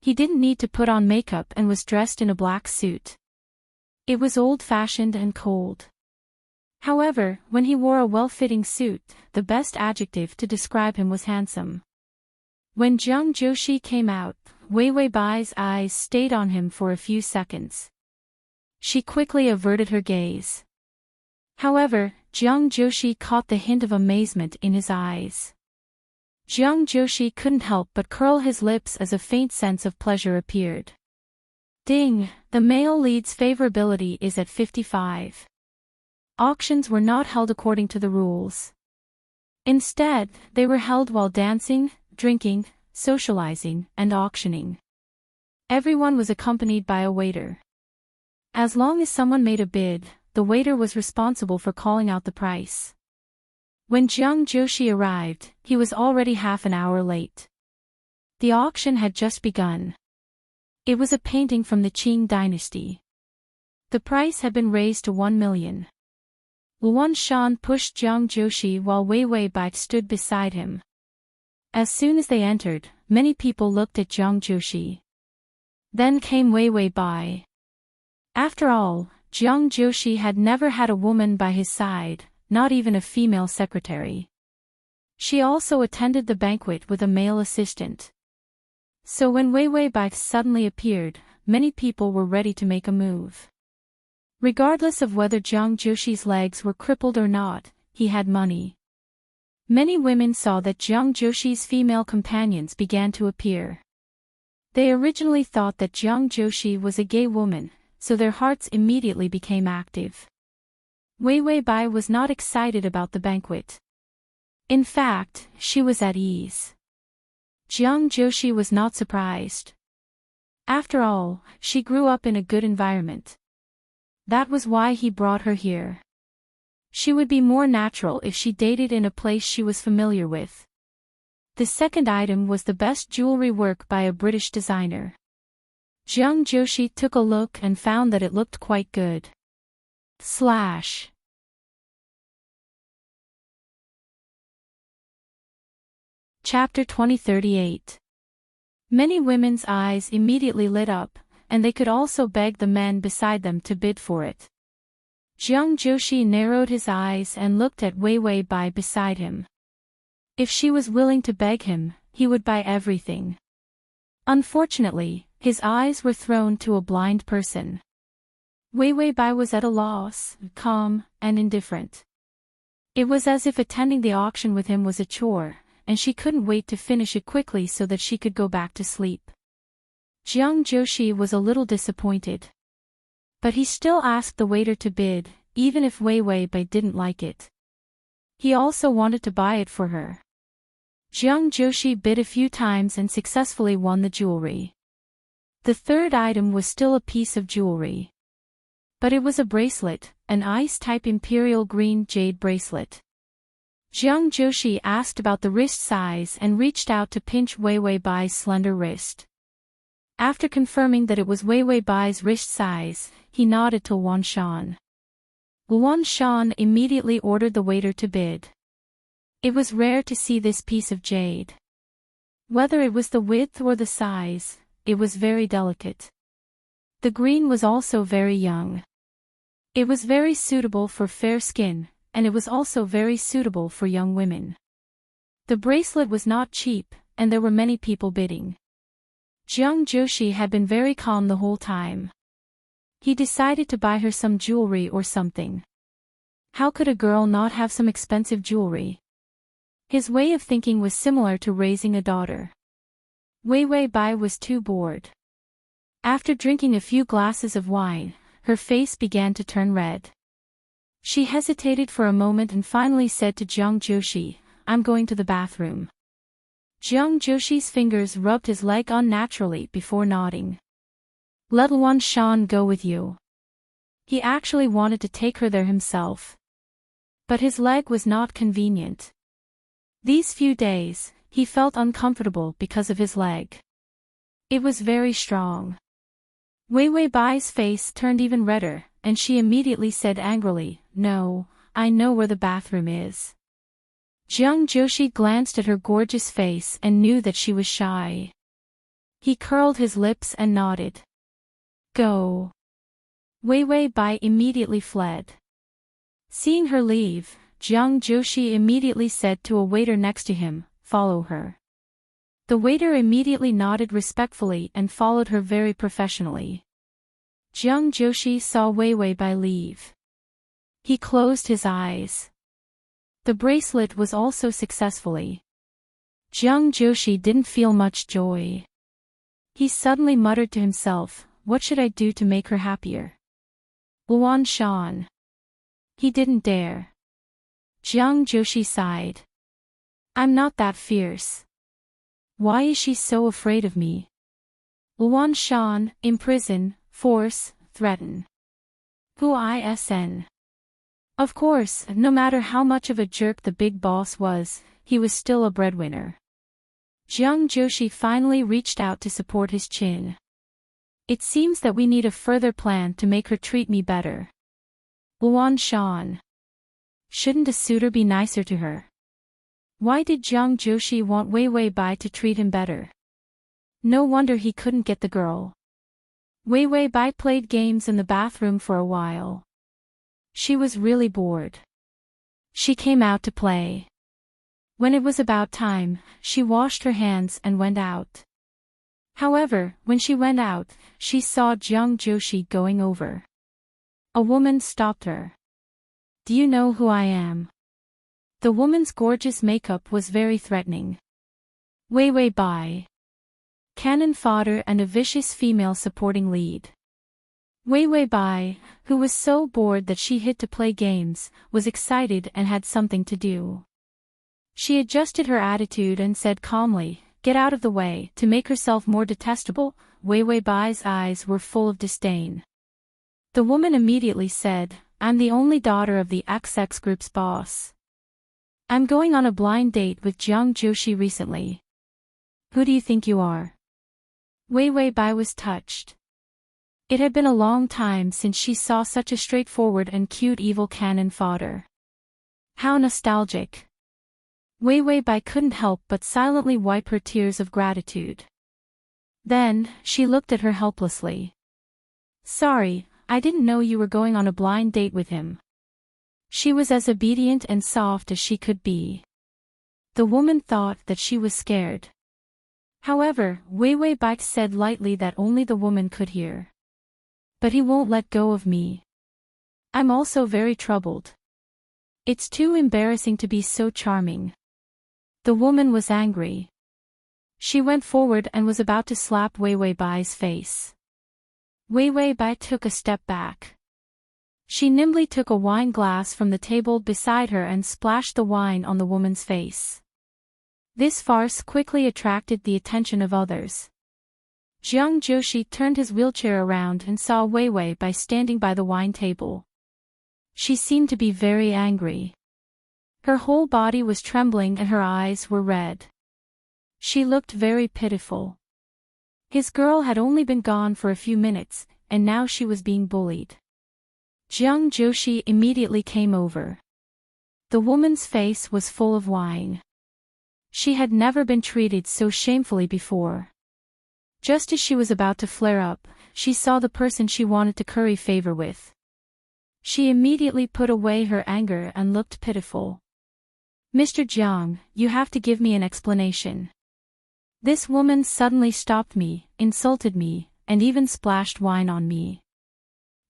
He didn't need to put on makeup and was dressed in a black suit. It was old-fashioned and cold. However, when he wore a well-fitting suit, the best adjective to describe him was handsome. When Jiang Joshi came out, Wei Wei Bai's eyes stayed on him for a few seconds. She quickly averted her gaze. However, Jiang Joshi caught the hint of amazement in his eyes. Jiang Joshi couldn't help but curl his lips as a faint sense of pleasure appeared. Ding, the male lead's favorability is at 55. Auctions were not held according to the rules. Instead, they were held while dancing, drinking, socializing, and auctioning. Everyone was accompanied by a waiter. As long as someone made a bid, the waiter was responsible for calling out the price. When Jiang Joshi arrived, he was already half an hour late. The auction had just begun. It was a painting from the Qing dynasty. The price had been raised to 1 million. Luan Shan pushed Jiang Joshi while Wei Wei Bai stood beside him. As soon as they entered, many people looked at Jiang Joshi. Then came Wei Wei Bai. After all, Jiang Joshi had never had a woman by his side, not even a female secretary. She also attended the banquet with a male assistant. So when Wei Wei Bai suddenly appeared, many people were ready to make a move. Regardless of whether Jiang Joshi's legs were crippled or not, he had money. Many women saw that Jiang Joshi's female companions began to appear. They originally thought that Jiang Joshi was a gay woman, so their hearts immediately became active. Wei Wei Bai was not excited about the banquet. In fact, she was at ease. Jiang Joshi was not surprised. After all, she grew up in a good environment. That was why he brought her here. She would be more natural if she dated in a place she was familiar with. The second item was the best jewelry work by a British designer. Jiang Joshi took a look and found that it looked quite good. Chapter 2038. Many women's eyes immediately lit up, and they could also beg the men beside them to bid for it. Jiang Joshi narrowed his eyes and looked at Wei Wei Bai beside him. If she was willing to beg him, he would buy everything. Unfortunately, his eyes were thrown to a blind person. Wei Wei Bai was at a loss, calm, and indifferent. It was as if attending the auction with him was a chore, and she couldn't wait to finish it quickly so that she could go back to sleep. Jiang Joshi was a little disappointed. But he still asked the waiter to bid, even if Wei Wei Bai didn't like it. He also wanted to buy it for her. Jiang Joshi bid a few times and successfully won the jewelry. The third item was still a piece of jewelry. But it was a bracelet, an ice-type imperial green jade bracelet. Jiang Joshi asked about the wrist size and reached out to pinch Wei Wei Bai's slender wrist. After confirming that it was Wei Wei Bai's wrist size, he nodded to Luan Shan. Luan Shan immediately ordered the waiter to bid. It was rare to see this piece of jade. Whether it was the width or the size, it was very delicate. The green was also very young. It was very suitable for fair skin, and it was also very suitable for young women. The bracelet was not cheap, and there were many people bidding. Jiang Joshi had been very calm the whole time. He decided to buy her some jewelry or something. How could a girl not have some expensive jewelry? His way of thinking was similar to raising a daughter. Wei Wei Bai was too bored. After drinking a few glasses of wine, her face began to turn red. She hesitated for a moment and finally said to Jiang Joshi, "I'm going to the bathroom." Jiang Joshi's fingers rubbed his leg unnaturally before nodding. "Let Luan Shan go with you." He actually wanted to take her there himself. But his leg was not convenient. These few days, he felt uncomfortable because of his leg. It was very strong. Wei Wei Bai's face turned even redder, and she immediately said angrily, "No, I know where the bathroom is." Jiang Joshi glanced at her gorgeous face and knew that she was shy. He curled his lips and nodded. "Go." Wei Wei Bai immediately fled. Seeing her leave, Jiang Joshi immediately said to a waiter next to him, "Follow her." The waiter immediately nodded respectfully and followed her very professionally. Jiang Joshi saw Wei Wei Bai leave. He closed his eyes. The bracelet was also successfully. Jiang Joshi didn't feel much joy. He suddenly muttered to himself, "What should I do to make her happier?" Luan Shan. He didn't dare. Jiang Joshi sighed. "I'm not that fierce. Why is she so afraid of me?" Luan Shan, imprison, force, threaten. Who isn? Of course, no matter how much of a jerk the big boss was, he was still a breadwinner. Jiang Joshi finally reached out to support his chin. It seems that we need a further plan to make her treat me better. Luan Shan. Shouldn't a suitor be nicer to her? Why did Jiang Joshi want Wei Wei Bai to treat him better? No wonder he couldn't get the girl. Wei Wei Bai played games in the bathroom for a while. She was really bored. She came out to play. When it was about time, she washed her hands and went out. However, when she went out, she saw Jiang Joshi going over. A woman stopped her. Do you know who I am? The woman's gorgeous makeup was very threatening. Wei Wei Bai. Cannon fodder and a vicious female supporting lead. Wei Wei Bai, who was so bored that she hid to play games, was excited and had something to do. She adjusted her attitude and said calmly, "Get out of the way," to make herself more detestable. Wei Wei Bai's eyes were full of disdain. The woman immediately said, "I'm the only daughter of the XX Group's boss. I'm going on a blind date with Jiang Joshi recently. Who do you think you are?" Wei Wei Bai was touched. It had been a long time since she saw such a straightforward and cute evil cannon fodder. How nostalgic. Wei Wei Bai couldn't help but silently wipe her tears of gratitude. Then, she looked at her helplessly. "Sorry, I didn't know you were going on a blind date with him." She was as obedient and soft as she could be. The woman thought that she was scared. However, Wei Wei Bai said lightly that only the woman could hear. "But he won't let go of me. I'm also very troubled. It's too embarrassing to be so charming." The woman was angry. She went forward and was about to slap Wei Wei Bai's face. Wei Wei Bai took a step back. She nimbly took a wine glass from the table beside her and splashed the wine on the woman's face. This farce quickly attracted the attention of others. Jiang Joshi turned his wheelchair around and saw Wei Wei Bai standing by the wine table. She seemed to be very angry. Her whole body was trembling and her eyes were red. She looked very pitiful. His girl had only been gone for a few minutes, and now she was being bullied. Jiang Joshi immediately came over. The woman's face was full of wine. She had never been treated so shamefully before. Just as she was about to flare up, she saw the person she wanted to curry favor with. She immediately put away her anger and looked pitiful. "Mr. Jiang, you have to give me an explanation. This woman suddenly stopped me, insulted me, and even splashed wine on me."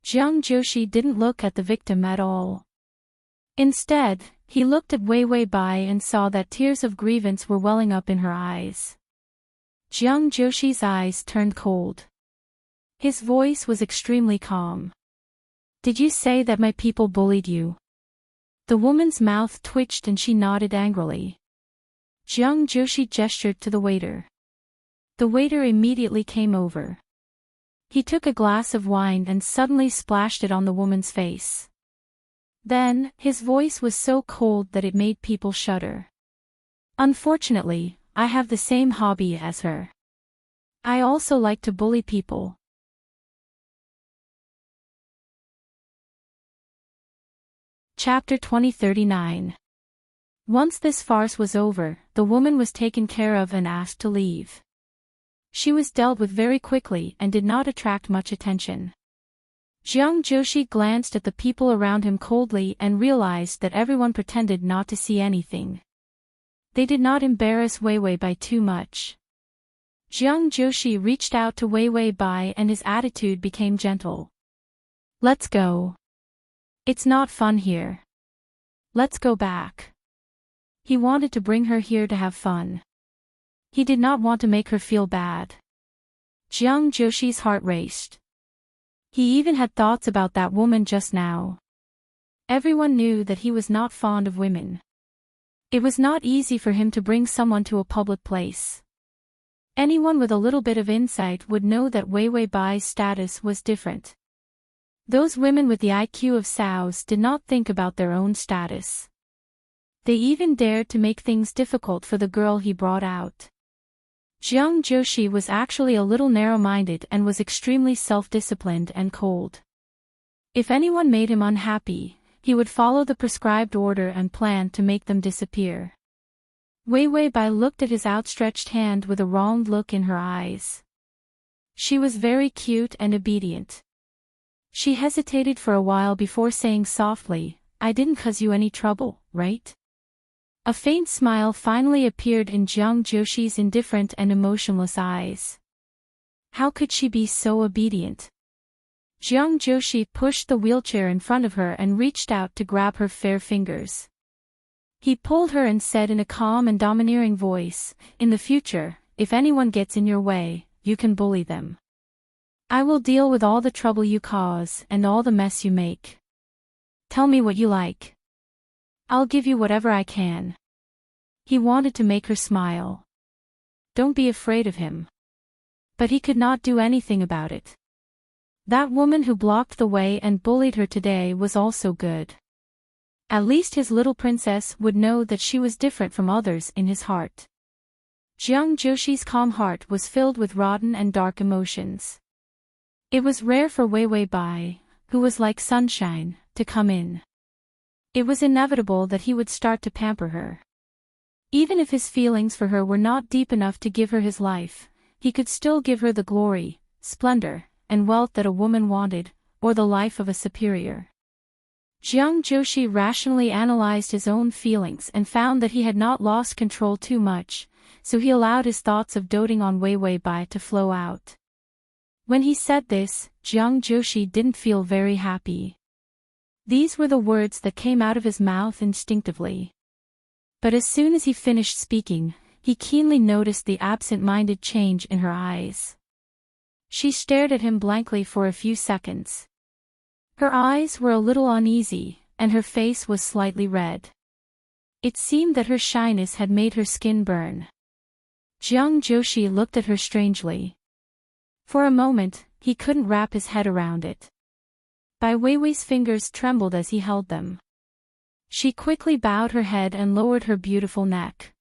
Jiang Joshi didn't look at the victim at all. Instead, he looked at Wei Wei Bai and saw that tears of grievance were welling up in her eyes. Jiang Joshi's eyes turned cold. His voice was extremely calm. "Did you say that my people bullied you?" The woman's mouth twitched and she nodded angrily. Jiang Joshi gestured to the waiter. The waiter immediately came over. He took a glass of wine and suddenly splashed it on the woman's face. Then, his voice was so cold that it made people shudder. "Unfortunately, I have the same hobby as her. I also like to bully people." Chapter 2039. Once this farce was over, the woman was taken care of and asked to leave. She was dealt with very quickly and did not attract much attention. Jiang Joshi glanced at the people around him coldly and realized that everyone pretended not to see anything. They did not embarrass Wei Wei Bai too much. Jiang Joshi reached out to Wei Wei Bai and his attitude became gentle. "Let's go. It's not fun here. Let's go back." He wanted to bring her here to have fun. He did not want to make her feel bad. Jiang Joshi's heart raced. He even had thoughts about that woman just now. Everyone knew that he was not fond of women. It was not easy for him to bring someone to a public place. Anyone with a little bit of insight would know that Wei Wei Bai's status was different. Those women with the IQ of sows did not think about their own status. They even dared to make things difficult for the girl he brought out. Jiang Joshi was actually a little narrow-minded and was extremely self-disciplined and cold. If anyone made him unhappy, he would follow the prescribed order and plan to make them disappear. Wei Wei Bai looked at his outstretched hand with a wronged look in her eyes. She was very cute and obedient. She hesitated for a while before saying softly, "I didn't cause you any trouble, right?" A faint smile finally appeared in Jiang Joshi's indifferent and emotionless eyes. How could she be so obedient? Jiang Joshi pushed the wheelchair in front of her and reached out to grab her fair fingers. He pulled her and said in a calm and domineering voice, "In the future, if anyone gets in your way, you can bully them. I will deal with all the trouble you cause and all the mess you make. Tell me what you like. I'll give you whatever I can." He wanted to make her smile. Don't be afraid of him. But he could not do anything about it. That woman who blocked the way and bullied her today was also good. At least his little princess would know that she was different from others in his heart. Jiang Joshi's calm heart was filled with rotten and dark emotions. It was rare for Wei Wei Bai, who was like sunshine, to come in. It was inevitable that he would start to pamper her. Even if his feelings for her were not deep enough to give her his life, he could still give her the glory, splendor, and wealth that a woman wanted, or the life of a superior. Jiang Joshi rationally analyzed his own feelings and found that he had not lost control too much, so he allowed his thoughts of doting on Wei Wei Bai to flow out. When he said this, Jiang Joshi didn't feel very happy. These were the words that came out of his mouth instinctively. But as soon as he finished speaking, he keenly noticed the absent-minded change in her eyes. She stared at him blankly for a few seconds. Her eyes were a little uneasy, and her face was slightly red. It seemed that her shyness had made her skin burn. Jiang Joshi looked at her strangely. For a moment, he couldn't wrap his head around it. Bai Weiwei's fingers trembled as he held them. She quickly bowed her head and lowered her beautiful neck.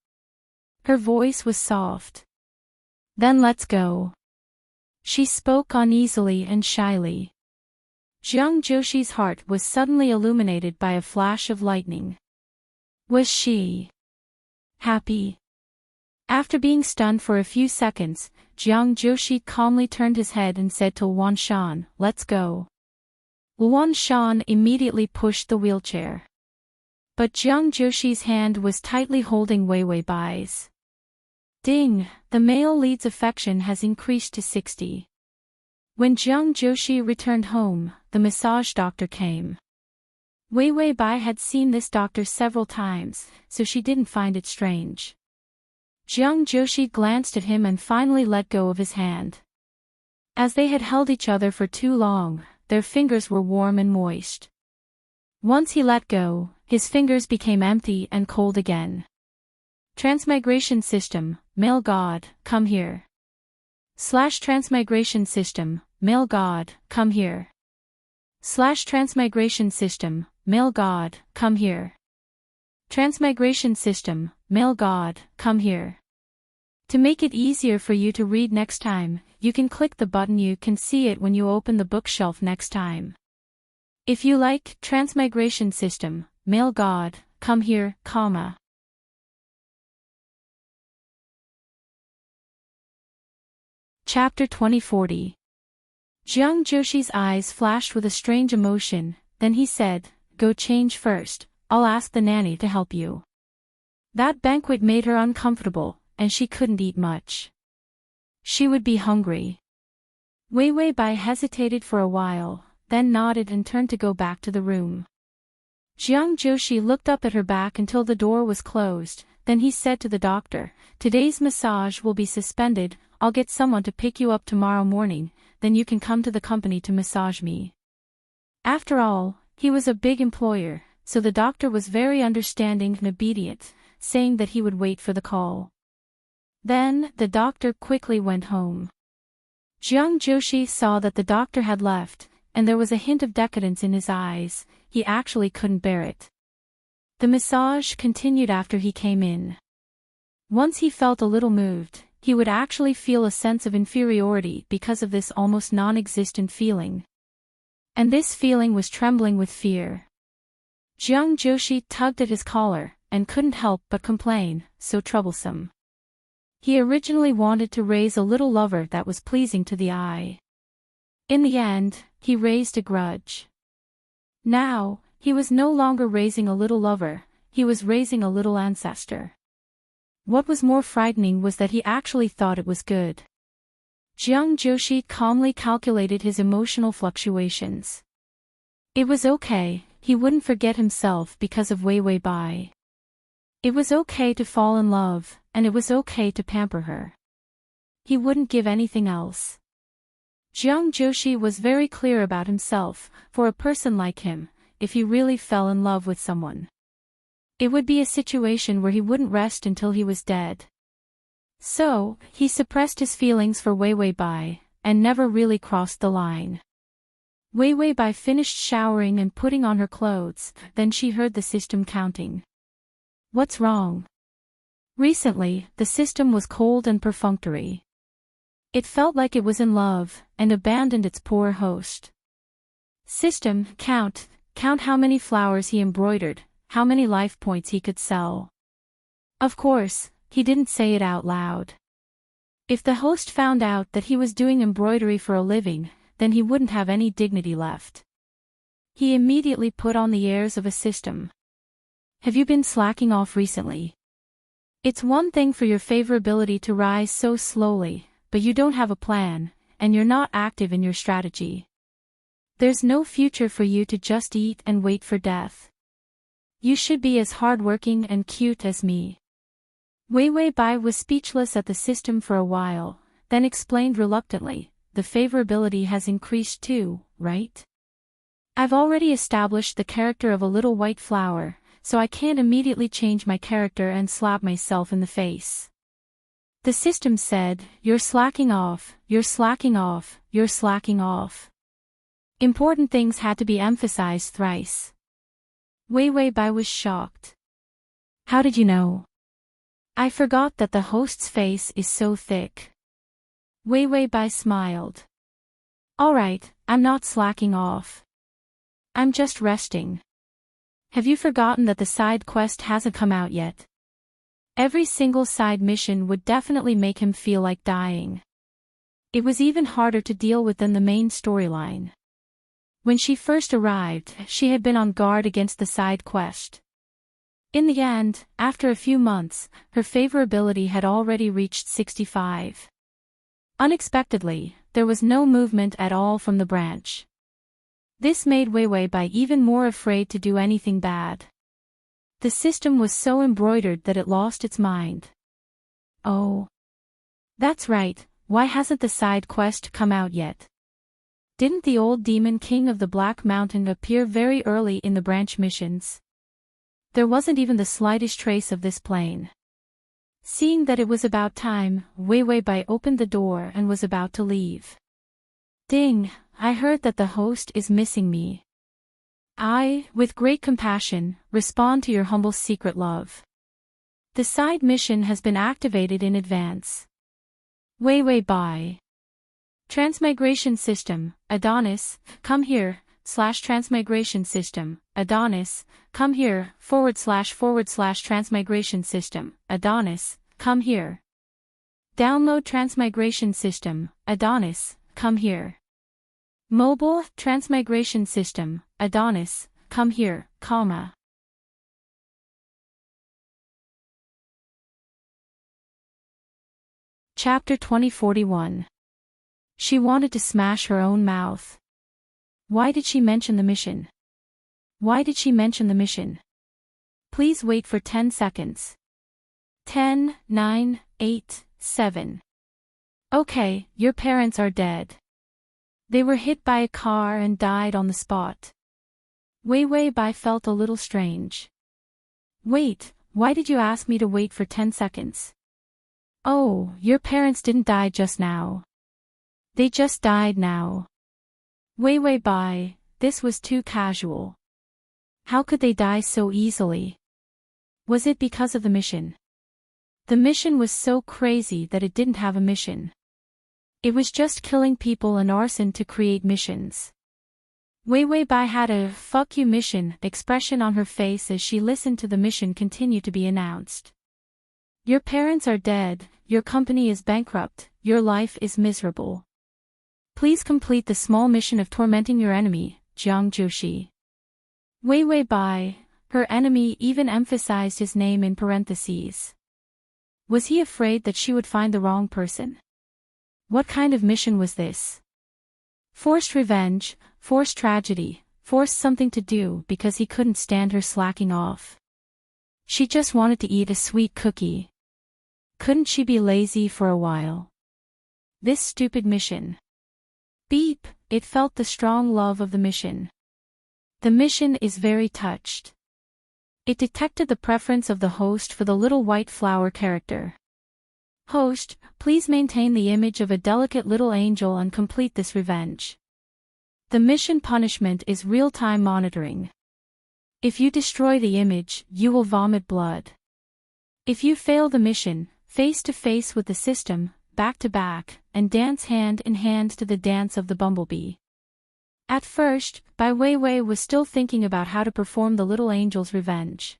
Her voice was soft. "Then let's go." She spoke uneasily and shyly. Jiang Joshi's heart was suddenly illuminated by a flash of lightning. Was she happy? After being stunned for a few seconds, Jiang Joshi calmly turned his head and said to Luan Shan, "Let's go." Luan Shan immediately pushed the wheelchair. But Jiang Joshi's hand was tightly holding Wei Wei Bai's. Ding, the male lead's affection has increased to 60. When Jiang Joshi returned home, the massage doctor came. Wei Wei Bai had seen this doctor several times, so she didn't find it strange. Jiang Joshi glanced at him and finally let go of his hand. As they had held each other for too long, their fingers were warm and moist. Once he let go, his fingers became empty and cold again. Transmigration system, male god, come here. Transmigration system, male god, come here. Transmigration system, male god, come here. Transmigration system, male god, come here. To make it easier for you to read next time, you can click the button. You can see it when you open the bookshelf next time. If you like Transmigration system, male god, come here, comma. Chapter 2040. Jiang Joshi's eyes flashed with a strange emotion, then he said, "Go change first, I'll ask the nanny to help you." That banquet made her uncomfortable, and she couldn't eat much. She would be hungry. Wei Wei Bai hesitated for a while, then nodded and turned to go back to the room. Jiang Joshi looked up at her back until the door was closed, then he said to the doctor, "Today's massage will be suspended. I'll get someone to pick you up tomorrow morning, then you can come to the company to massage me." After all, he was a big employer, so the doctor was very understanding and obedient, saying that he would wait for the call. Then, the doctor quickly went home. Jiang Joshi saw that the doctor had left, and there was a hint of decadence in his eyes. He actually couldn't bear it. The massage continued after he came in. Once he felt a little moved, he would actually feel a sense of inferiority because of this almost non-existent feeling. And this feeling was trembling with fear. Jiang Joshi tugged at his collar, and couldn't help but complain, so troublesome. He originally wanted to raise a little lover that was pleasing to the eye. In the end, he raised a grudge. Now, he was no longer raising a little lover, he was raising a little ancestor. What was more frightening was that he actually thought it was good. Jiang Joshi calmly calculated his emotional fluctuations. It was okay, he wouldn't forget himself because of Wei Wei Bai. It was okay to fall in love, and it was okay to pamper her. He wouldn't give anything else. Jiang Joshi was very clear about himself, for a person like him, if he really fell in love with someone, it would be a situation where he wouldn't rest until he was dead. So, he suppressed his feelings for Wei Wei Bai, and never really crossed the line. Wei Wei Bai finished showering and putting on her clothes, then she heard the system counting. What's wrong? Recently, the system was cold and perfunctory. It felt like it was in love, and abandoned its poor host. System, count how many flowers he embroidered, how many life points he could sell. Of course, he didn't say it out loud. If the host found out that he was doing embroidery for a living, then he wouldn't have any dignity left. He immediately put on the airs of a system. Have you been slacking off recently? It's one thing for your favorability to rise so slowly, but you don't have a plan, and you're not active in your strategy. There's no future for you to just eat and wait for death. You should be as hardworking and cute as me. Wei Wei Bai was speechless at the system for a while, then explained reluctantly, the favorability has increased too, right? I've already established the character of a little white flower, so I can't immediately change my character and slap myself in the face. The system said, you're slacking off, you're slacking off, you're slacking off. Important things had to be emphasized thrice. Wei Wei Bai was shocked. How did you know? I forgot that the host's face is so thick. Wei Wei Bai smiled. Alright, I'm not slacking off. I'm just resting. Have you forgotten that the side quest hasn't come out yet? Every single side mission would definitely make him feel like dying. It was even harder to deal with than the main storyline. When she first arrived, she had been on guard against the side quest. In the end, after a few months, her favorability had already reached 65. Unexpectedly, there was no movement at all from the branch. This made Wei Wei Bai even more afraid to do anything bad. The system was so embroidered that it lost its mind. Oh. That's right, why hasn't the side quest come out yet? Didn't the old demon king of the Black Mountain appear very early in the branch missions? There wasn't even the slightest trace of this plane. Seeing that it was about time, Wei Wei Bai opened the door and was about to leave. Ding, I heard that the host is missing me. I, with great compassion, respond to your humble secret love. The side mission has been activated in advance. Wei Wei Bai. Transmigration system, Adonis, come here, /transmigration system, Adonis, come here, / transmigration system, Adonis, come here. Download transmigration system, Adonis, come here. Mobile, transmigration system, Adonis, come here, comma. Chapter 2041. She wanted to smash her own mouth. Why did she mention the mission? Why did she mention the mission? Please wait for 10 seconds. 10, 9, 8, 7. Okay, your parents are dead. They were hit by a car and died on the spot. Wei Wei Bai felt a little strange. Wait, why did you ask me to wait for 10 seconds? Oh, your parents didn't die just now. They just died now. Wei Wei Bai, this was too casual. How could they die so easily? Was it because of the mission? The mission was so crazy that it didn't have a mission. It was just killing people and arson to create missions. Wei Wei Bai had a "fuck you" mission expression on her face as she listened to the mission continue to be announced. Your parents are dead, your company is bankrupt, your life is miserable. Please complete the small mission of tormenting your enemy, Jiang Joshi. Wei Wei Bai, her enemy, even emphasized his name in parentheses. Was he afraid that she would find the wrong person? What kind of mission was this? Forced revenge, forced tragedy, forced something to do because he couldn't stand her slacking off. She just wanted to eat a sweet cookie. Couldn't she be lazy for a while? This stupid mission. Beep, it felt the strong love of the mission. The mission is very touched. It detected the preference of the host for the little white flower character. Host, please maintain the image of a delicate little angel and complete this revenge. The mission punishment is real-time monitoring. If you destroy the image, you will vomit blood. If you fail the mission, face to face with the system, back to back, and dance hand in hand to the dance of the bumblebee. At first, Bai Weiwei was still thinking about how to perform the little angel's revenge.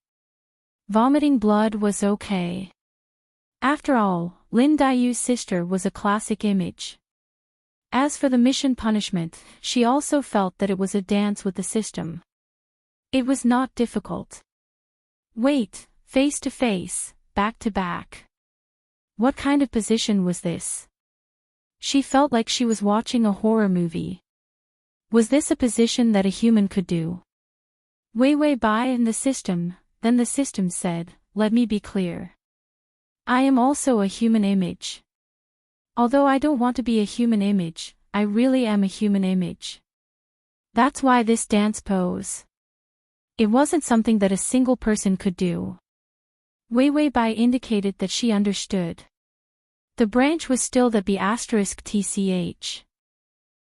Vomiting blood was okay. After all, Lin Daiyu's sister was a classic image. As for the mission punishment, she also felt that it was a dance with the system. It was not difficult. Wait, face to face, back to back. What kind of position was this? She felt like she was watching a horror movie. Was this a position that a human could do? Wei Wei Bai and the system, then the system said, "Let me be clear. I am also a human image. Although I don't want to be a human image, I really am a human image. That's why this dance pose. It wasn't something that a single person could do." Wei Wei Bai indicated that she understood. The branch was still the B*TCH.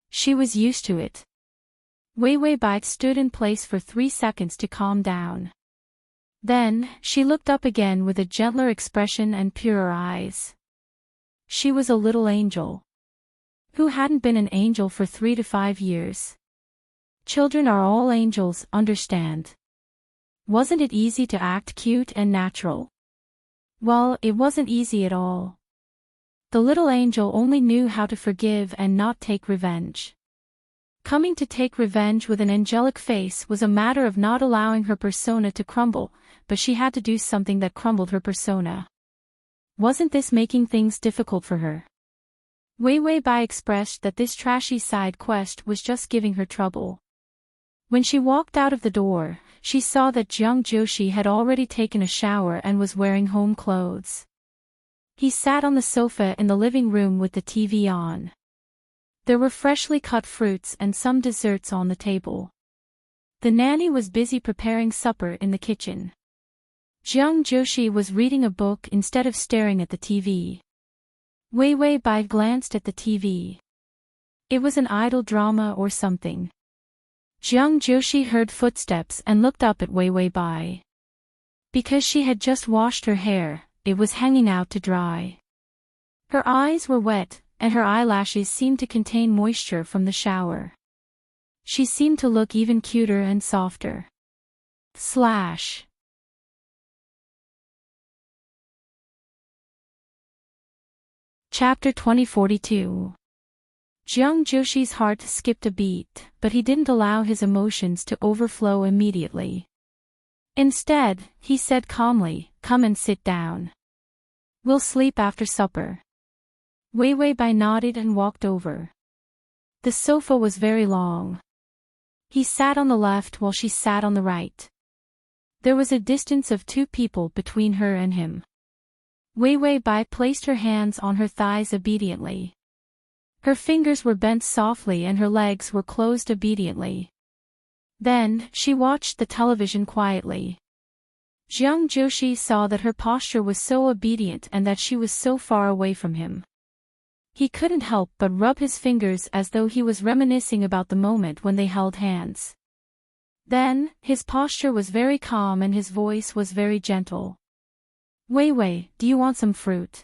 She was used to it. Wei Wei Bai stood in place for 3 seconds to calm down. Then, she looked up again with a gentler expression and purer eyes. She was a little angel. Who hadn't been an angel for 3 to 5 years? Children are all angels, understand? Wasn't it easy to act cute and natural? Well, it wasn't easy at all. The little angel only knew how to forgive and not take revenge. Coming to take revenge with an angelic face was a matter of not allowing her persona to crumble, but she had to do something that crumbled her persona. Wasn't this making things difficult for her? Wei Wei Bai expressed that this trashy side quest was just giving her trouble. When she walked out of the door, she saw that Jiang Joshi had already taken a shower and was wearing home clothes. He sat on the sofa in the living room with the TV on. There were freshly cut fruits and some desserts on the table. The nanny was busy preparing supper in the kitchen. Jiang Joshi was reading a book instead of staring at the TV. Wei Wei Bai glanced at the TV. It was an idol drama or something. Jiang Joshi heard footsteps and looked up at Wei Wei Bai. Because she had just washed her hair, it was hanging out to dry. Her eyes were wet, and her eyelashes seemed to contain moisture from the shower. She seemed to look even cuter and softer. Chapter 2042. Jiang Joshi's heart skipped a beat, but he didn't allow his emotions to overflow immediately. Instead, he said calmly, "Come and sit down. We'll sleep after supper." Wei Wei Bai nodded and walked over. The sofa was very long. He sat on the left while she sat on the right. There was a distance of 2 people between her and him. Wei Wei Bai placed her hands on her thighs obediently. Her fingers were bent softly and her legs were closed obediently. Then, she watched the television quietly. Jiang Joshi saw that her posture was so obedient and that she was so far away from him. He couldn't help but rub his fingers as though he was reminiscing about the moment when they held hands. Then, his posture was very calm and his voice was very gentle. Wei Wei, do you want some fruit?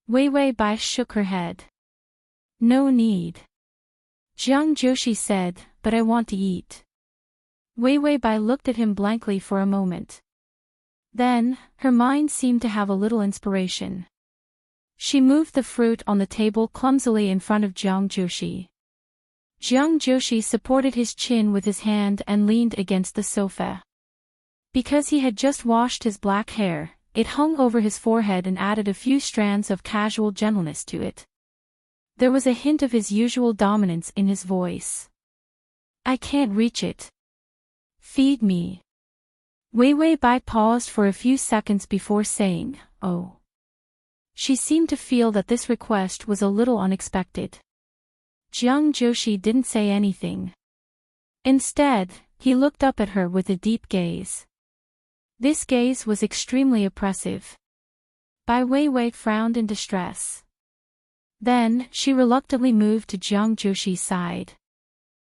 Wei Wei Bai shook her head. No need. Jiang Joshi said, but I want to eat. Wei Wei Bai looked at him blankly for a moment. Then, her mind seemed to have a little inspiration. She moved the fruit on the table clumsily in front of Jiang Joshi. Jiang Joshi supported his chin with his hand and leaned against the sofa. Because he had just washed his black hair, it hung over his forehead and added a few strands of casual gentleness to it. There was a hint of his usual dominance in his voice. I can't reach it. Feed me. Wei Wei Bai paused for a few seconds before saying, oh. She seemed to feel that this request was a little unexpected. Jiang Joshi didn't say anything. Instead, he looked up at her with a deep gaze. This gaze was extremely oppressive. Bai Weiwei frowned in distress. Then, she reluctantly moved to Jiang Joshi's side.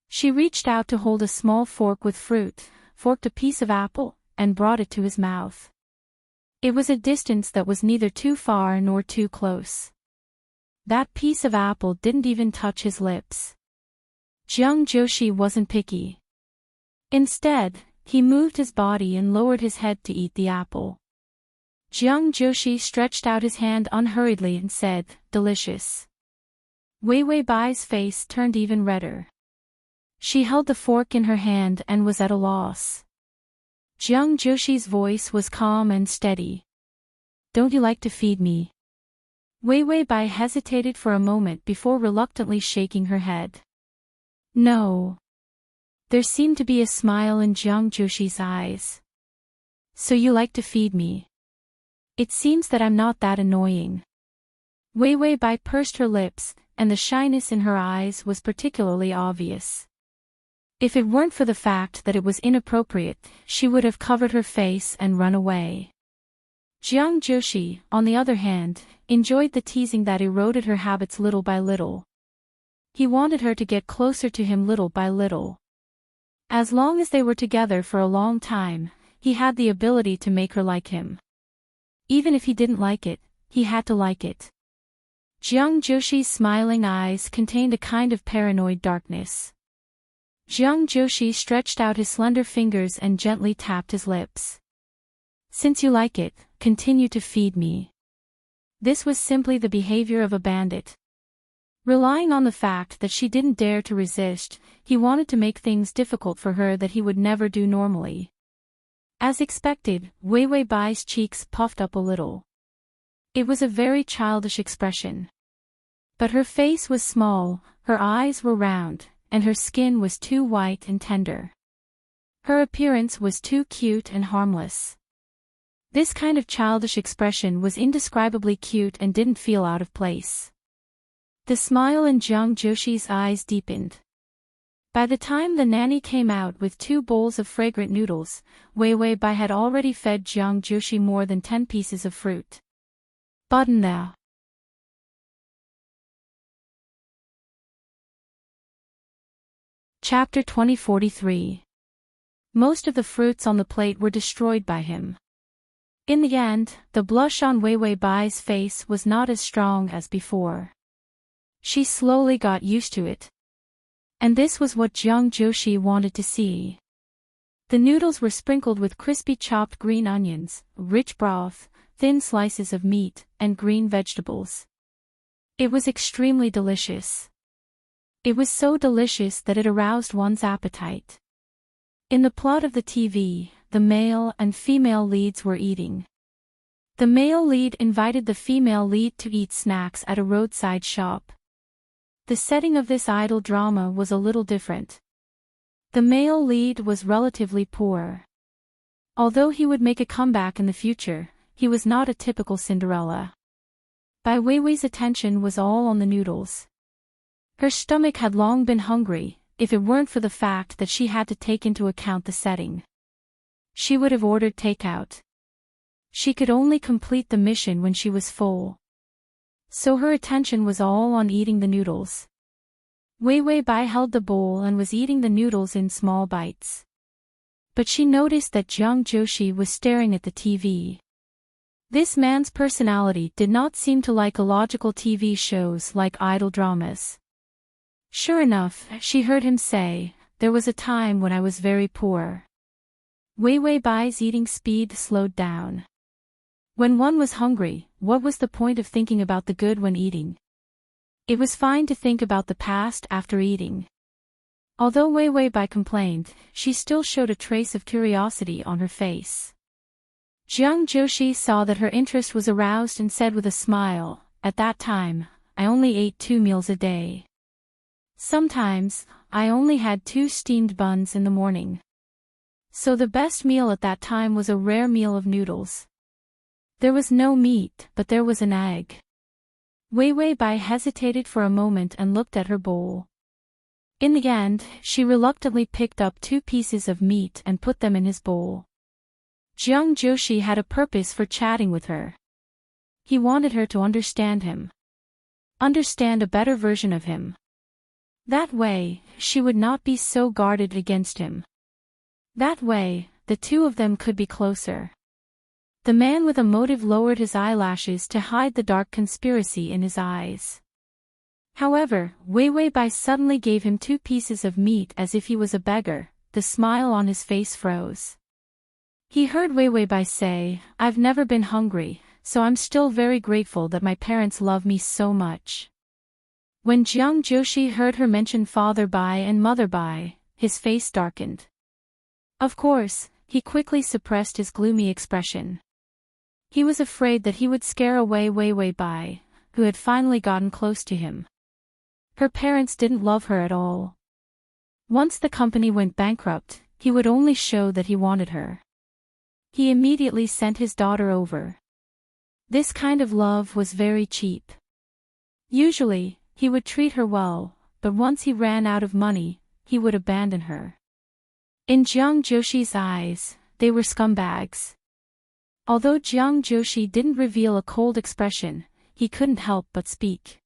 She reached out to hold a small fork with fruit, forked a piece of apple, and brought it to his mouth. It was a distance that was neither too far nor too close. That piece of apple didn't even touch his lips. Jiang Joshi wasn't picky. Instead, he moved his body and lowered his head to eat the apple. Jiang Joshi stretched out his hand unhurriedly and said, delicious. Wei Wei Bai's face turned even redder. She held the fork in her hand and was at a loss. Jiang Joshi's voice was calm and steady. Don't you like to feed me? Wei Wei Bai hesitated for a moment before reluctantly shaking her head. No. There seemed to be a smile in Jiang Joshi's eyes. So you like to feed me? It seems that I'm not that annoying. Wei Wei Bai pursed her lips, and the shyness in her eyes was particularly obvious. If it weren't for the fact that it was inappropriate, she would have covered her face and run away. Jiang Joshi, on the other hand, enjoyed the teasing that eroded her habits little by little. He wanted her to get closer to him little by little. As long as they were together for a long time, he had the ability to make her like him. Even if he didn't like it, he had to like it. Jiang Joshi's smiling eyes contained a kind of paranoid darkness. Jiang Joshi stretched out his slender fingers and gently tapped his lips. Since you like it, continue to feed me. This was simply the behavior of a bandit. Relying on the fact that she didn't dare to resist, he wanted to make things difficult for her that he would never do normally. As expected, Wei Wei Bai's cheeks puffed up a little. It was a very childish expression. But her face was small, her eyes were round, and her skin was too white and tender. Her appearance was too cute and harmless. This kind of childish expression was indescribably cute and didn't feel out of place. The smile in Jiang Joshi's eyes deepened. By the time the nanny came out with 2 bowls of fragrant noodles, Wei Wei Bai had already fed Jiang Joshi more than 10 pieces of fruit. Button thou. Chapter 2043. Most of the fruits on the plate were destroyed by him. In the end, the blush on Wei Wei Bai's face was not as strong as before. She slowly got used to it. And this was what Jiang Joshi wanted to see. The noodles were sprinkled with crispy chopped green onions, rich broth, thin slices of meat, and green vegetables. It was extremely delicious. It was so delicious that it aroused one's appetite. In the plot of the TV, the male and female leads were eating. The male lead invited the female lead to eat snacks at a roadside shop. The setting of this idle drama was a little different. The male lead was relatively poor. Although he would make a comeback in the future, he was not a typical Cinderella. Bai Weiwei's attention was all on the noodles. Her stomach had long been hungry, if it weren't for the fact that she had to take into account the setting. She would have ordered takeout. She could only complete the mission when she was full. So her attention was all on eating the noodles. Wei Wei Bai held the bowl and was eating the noodles in small bites. But she noticed that Jiang Joshi was staring at the TV. This man's personality did not seem to like illogical TV shows like idol dramas. Sure enough, she heard him say, "There was a time when I was very poor." Wei Wei Bai's eating speed slowed down. When one was hungry, what was the point of thinking about the good when eating? It was fine to think about the past after eating. Although Wei Wei Bai complained, she still showed a trace of curiosity on her face. Jiang Joshi saw that her interest was aroused and said with a smile, "At that time, I only ate 2 meals a day. Sometimes, I only had 2 steamed buns in the morning. So the best meal at that time was a rare meal of noodles. There was no meat, but there was an egg." Wei Wei Bai hesitated for a moment and looked at her bowl. In the end, she reluctantly picked up 2 pieces of meat and put them in his bowl. Jiang Joshi had a purpose for chatting with her. He wanted her to understand him. Understand a better version of him. That way, she would not be so guarded against him. That way, the two of them could be closer. The man with a motive lowered his eyelashes to hide the dark conspiracy in his eyes. However, Wei Wei Bai suddenly gave him 2 pieces of meat as if he was a beggar. The smile on his face froze. He heard Wei Wei Bai say, "I've never been hungry, so I'm still very grateful that my parents love me so much." When Jiang Joshi heard her mention Father Bai and Mother Bai, his face darkened. Of course, he quickly suppressed his gloomy expression. He was afraid that he would scare away Wei Wei Bai, who had finally gotten close to him. Her parents didn't love her at all. Once the company went bankrupt, he would only show that he wanted her. He immediately sent his daughter over. This kind of love was very cheap. Usually, he would treat her well, but once he ran out of money, he would abandon her. In Jiang Joshi's eyes, they were scumbags. Although Jiang Joshi didn't reveal a cold expression, he couldn't help but speak.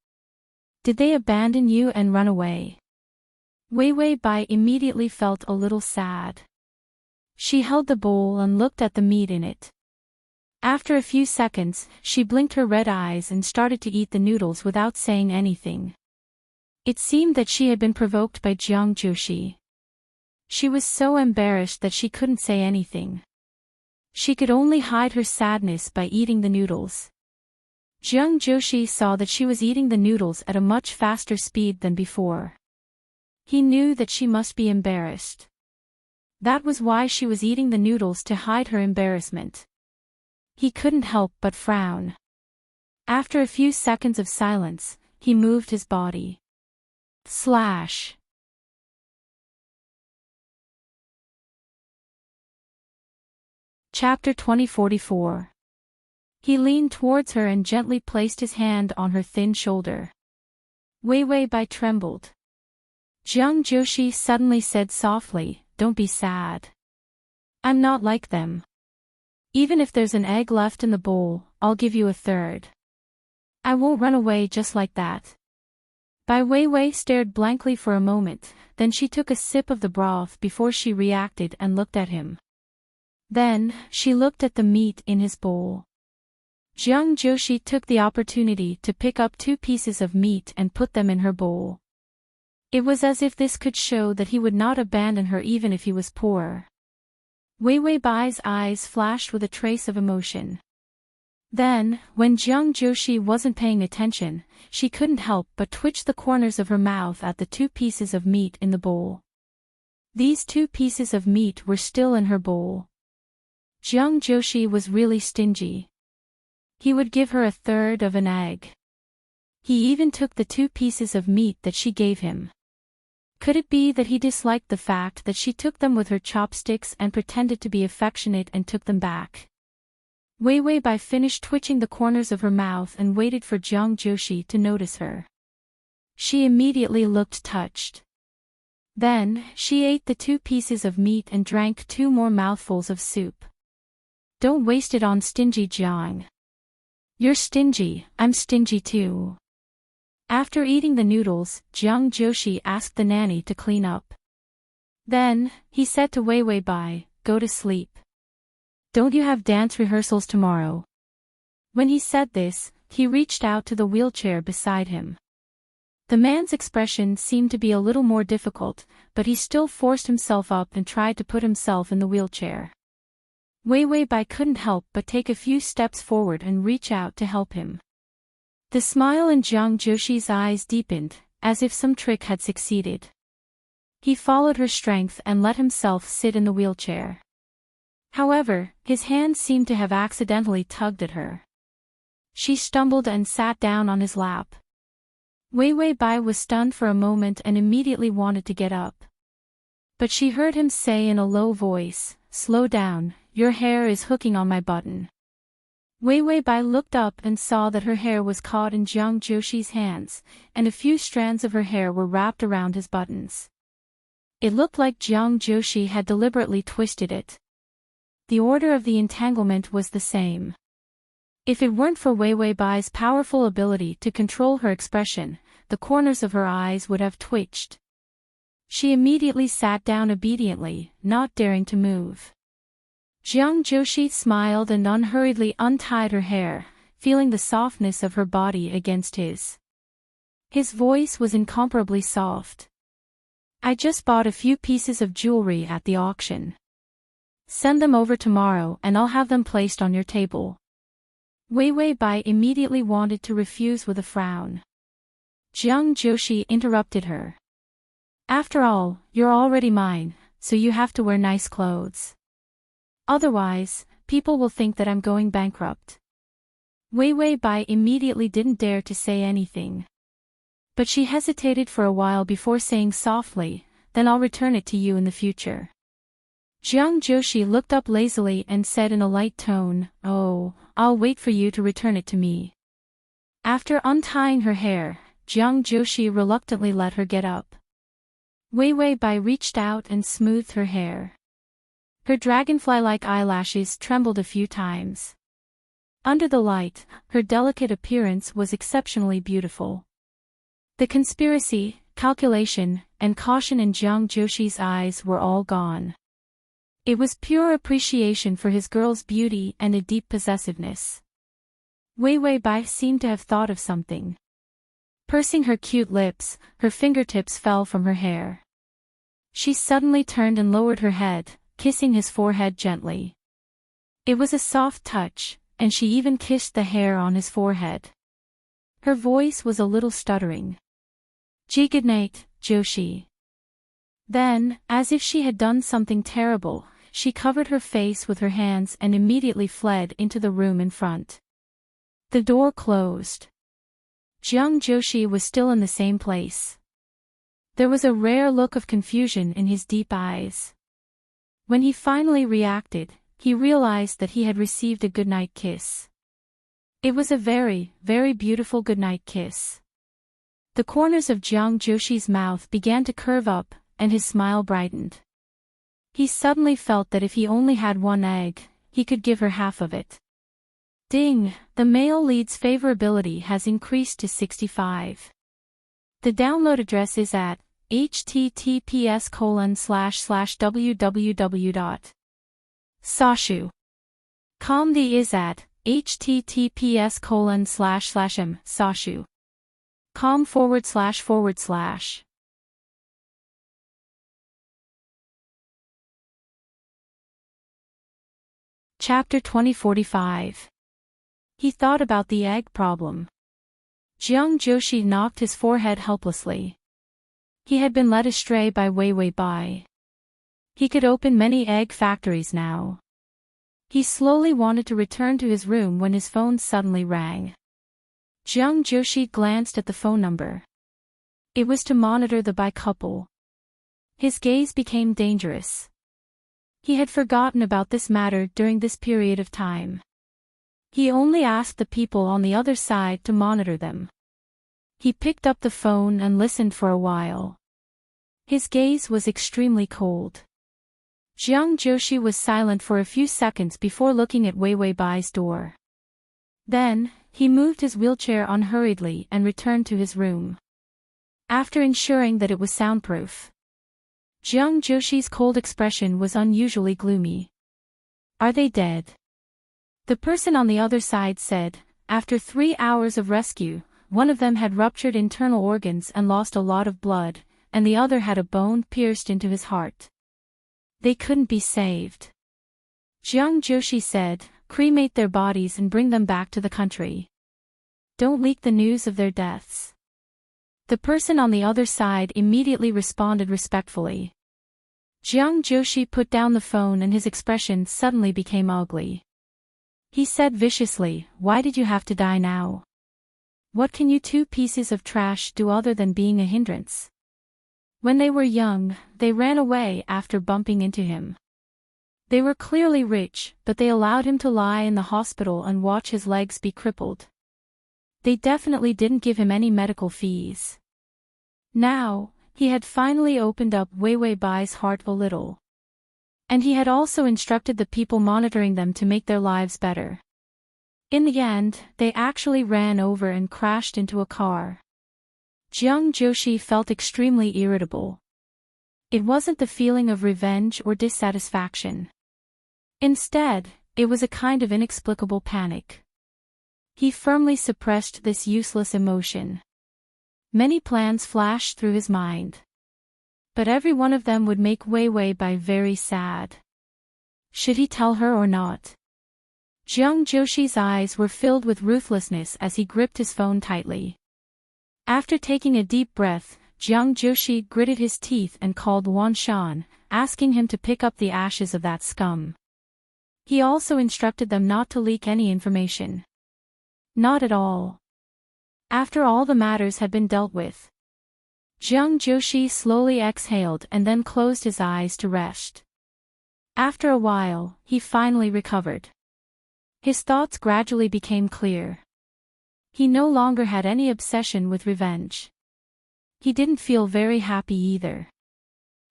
"Did they abandon you and run away?" Wei Wei Bai immediately felt a little sad. She held the bowl and looked at the meat in it. After a few seconds, she blinked her red eyes and started to eat the noodles without saying anything. It seemed that she had been provoked by Jiang Joshi. She was so embarrassed that she couldn't say anything. She could only hide her sadness by eating the noodles. Jiang Joshi saw that she was eating the noodles at a much faster speed than before. He knew that she must be embarrassed. That was why she was eating the noodles, to hide her embarrassment. He couldn't help but frown. After a few seconds of silence, he moved his body. Slash. Chapter 2044. He leaned towards her and gently placed his hand on her thin shoulder. Wei Wei Bai trembled. Jiang Joshi suddenly said softly, "Don't be sad. I'm not like them. Even if there's an egg left in the bowl, I'll give you a third. I won't run away just like that." Bai Wei Wei stared blankly for a moment, then she took a sip of the broth before she reacted and looked at him. Then, she looked at the meat in his bowl. Jiang Joshi took the opportunity to pick up 2 pieces of meat and put them in her bowl. It was as if this could show that he would not abandon her even if he was poor. Wei Wei Bai's eyes flashed with a trace of emotion. Then, when Jiang Joshi wasn't paying attention, she couldn't help but twitch the corners of her mouth at the 2 pieces of meat in the bowl. These 2 pieces of meat were still in her bowl. Jiang Joshi was really stingy. He would give her a third of an egg. He even took the 2 pieces of meat that she gave him. Could it be that he disliked the fact that she took them with her chopsticks and pretended to be affectionate and took them back? Wei Wei Bai finished twitching the corners of her mouth and waited for Jiang Joshi to notice her. She immediately looked touched. Then, she ate the 2 pieces of meat and drank 2 more mouthfuls of soup. "Don't waste it on stingy Jiang. You're stingy, I'm stingy too." After eating the noodles, Jiang Joshi asked the nanny to clean up. Then, he said to Wei Wei Bai, "Go to sleep. Don't you have dance rehearsals tomorrow?" When he said this, he reached out to the wheelchair beside him. The man's expression seemed to be a little more difficult, but he still forced himself up and tried to put himself in the wheelchair. Wei Wei Bai couldn't help but take a few steps forward and reach out to help him. The smile in Jiang Joshi's eyes deepened, as if some trick had succeeded. He followed her strength and let himself sit in the wheelchair. However, his hand seemed to have accidentally tugged at her. She stumbled and sat down on his lap. Wei Wei Bai was stunned for a moment and immediately wanted to get up. But she heard him say in a low voice, "Slow down, your hair is hooking on my button." Wei Wei Bai looked up and saw that her hair was caught in Jiang Joshi's hands, and a few strands of her hair were wrapped around his buttons. It looked like Jiang Joshi had deliberately twisted it. The order of the entanglement was the same. If it weren't for Wei Wei Bai's powerful ability to control her expression, the corners of her eyes would have twitched. She immediately sat down obediently, not daring to move. Jiang Joshi smiled and unhurriedly untied her hair, feeling the softness of her body against his. His voice was incomparably soft. "I just bought a few pieces of jewelry at the auction. Send them over tomorrow and I'll have them placed on your table." Wei Wei Bai immediately wanted to refuse with a frown. Jiang Joshi interrupted her. "After all, you're already mine, so you have to wear nice clothes. Otherwise, people will think that I'm going bankrupt." Wei Wei Bai immediately didn't dare to say anything. But she hesitated for a while before saying softly, "Then I'll return it to you in the future." Jiang Joshi looked up lazily and said in a light tone, "Oh, I'll wait for you to return it to me." After untying her hair, Jiang Joshi reluctantly let her get up. Wei Wei Bai reached out and smoothed her hair. Her dragonfly-like eyelashes trembled a few times. Under the light, her delicate appearance was exceptionally beautiful. The conspiracy, calculation, and caution in Jiang Joshi's eyes were all gone. It was pure appreciation for his girl's beauty and a deep possessiveness. Wei Wei Bai seemed to have thought of something. Pursing her cute lips, her fingertips fell from her hair. She suddenly turned and lowered her head, kissing his forehead gently. It was a soft touch, and she even kissed the hair on his forehead. Her voice was a little stuttering. "Good night, Joshi." Then, as if she had done something terrible, she covered her face with her hands and immediately fled into the room in front. The door closed. Jiang Joshi was still in the same place. There was a rare look of confusion in his deep eyes. When he finally reacted, he realized that he had received a goodnight kiss. It was a very, very beautiful goodnight kiss. The corners of Jiang Joshi's mouth began to curve up, and his smile brightened. He suddenly felt that if he only had one egg, he could give her half of it. Ding! The male lead's favorability has increased to 65. The download address is at https://www.sashu.com. The is at https://m.sashu.com//. Chapter 2045. He thought about the egg problem. Jiang Joshi knocked his forehead helplessly. He had been led astray by Wei Wei Bai. He could open many egg factories now. He slowly wanted to return to his room when his phone suddenly rang. Jiang Joshi glanced at the phone number. It was to monitor the Bai couple. His gaze became dangerous. He had forgotten about this matter during this period of time. He only asked the people on the other side to monitor them. He picked up the phone and listened for a while. His gaze was extremely cold. Jiang Joshi was silent for a few seconds before looking at Wei Wei Bai's door. Then, he moved his wheelchair unhurriedly and returned to his room. After ensuring that it was soundproof, Jiang Joshi's cold expression was unusually gloomy. "Are they dead?" The person on the other side said, after 3 hours of rescue, one of them had ruptured internal organs and lost a lot of blood, and the other had a bone pierced into his heart. They couldn't be saved. Jiang Joshi said, cremate their bodies and bring them back to the country. Don't leak the news of their deaths. The person on the other side immediately responded respectfully. Jiang Joshi put down the phone and his expression suddenly became ugly. He said viciously, why did you have to die now? What can you two pieces of trash do other than being a hindrance? When they were young, they ran away after bumping into him. They were clearly rich, but they allowed him to lie in the hospital and watch his legs be crippled. They definitely didn't give him any medical fees. Now, he had finally opened up Wei Bai's heart a little. And he had also instructed the people monitoring them to make their lives better. In the end, they actually ran over and crashed into a car. Jiang Joshi felt extremely irritable. It wasn't the feeling of revenge or dissatisfaction. Instead, it was a kind of inexplicable panic. He firmly suppressed this useless emotion. Many plans flashed through his mind. But every one of them would make Wei Bai very sad. Should he tell her or not? Jiang Joshi's eyes were filled with ruthlessness as he gripped his phone tightly. After taking a deep breath, Jiang Joshi gritted his teeth and called Wan Shan, asking him to pick up the ashes of that scum. He also instructed them not to leak any information. Not at all. After all the matters had been dealt with, Jiang Joshi slowly exhaled and then closed his eyes to rest. After a while, he finally recovered. His thoughts gradually became clear. He no longer had any obsession with revenge. He didn't feel very happy either.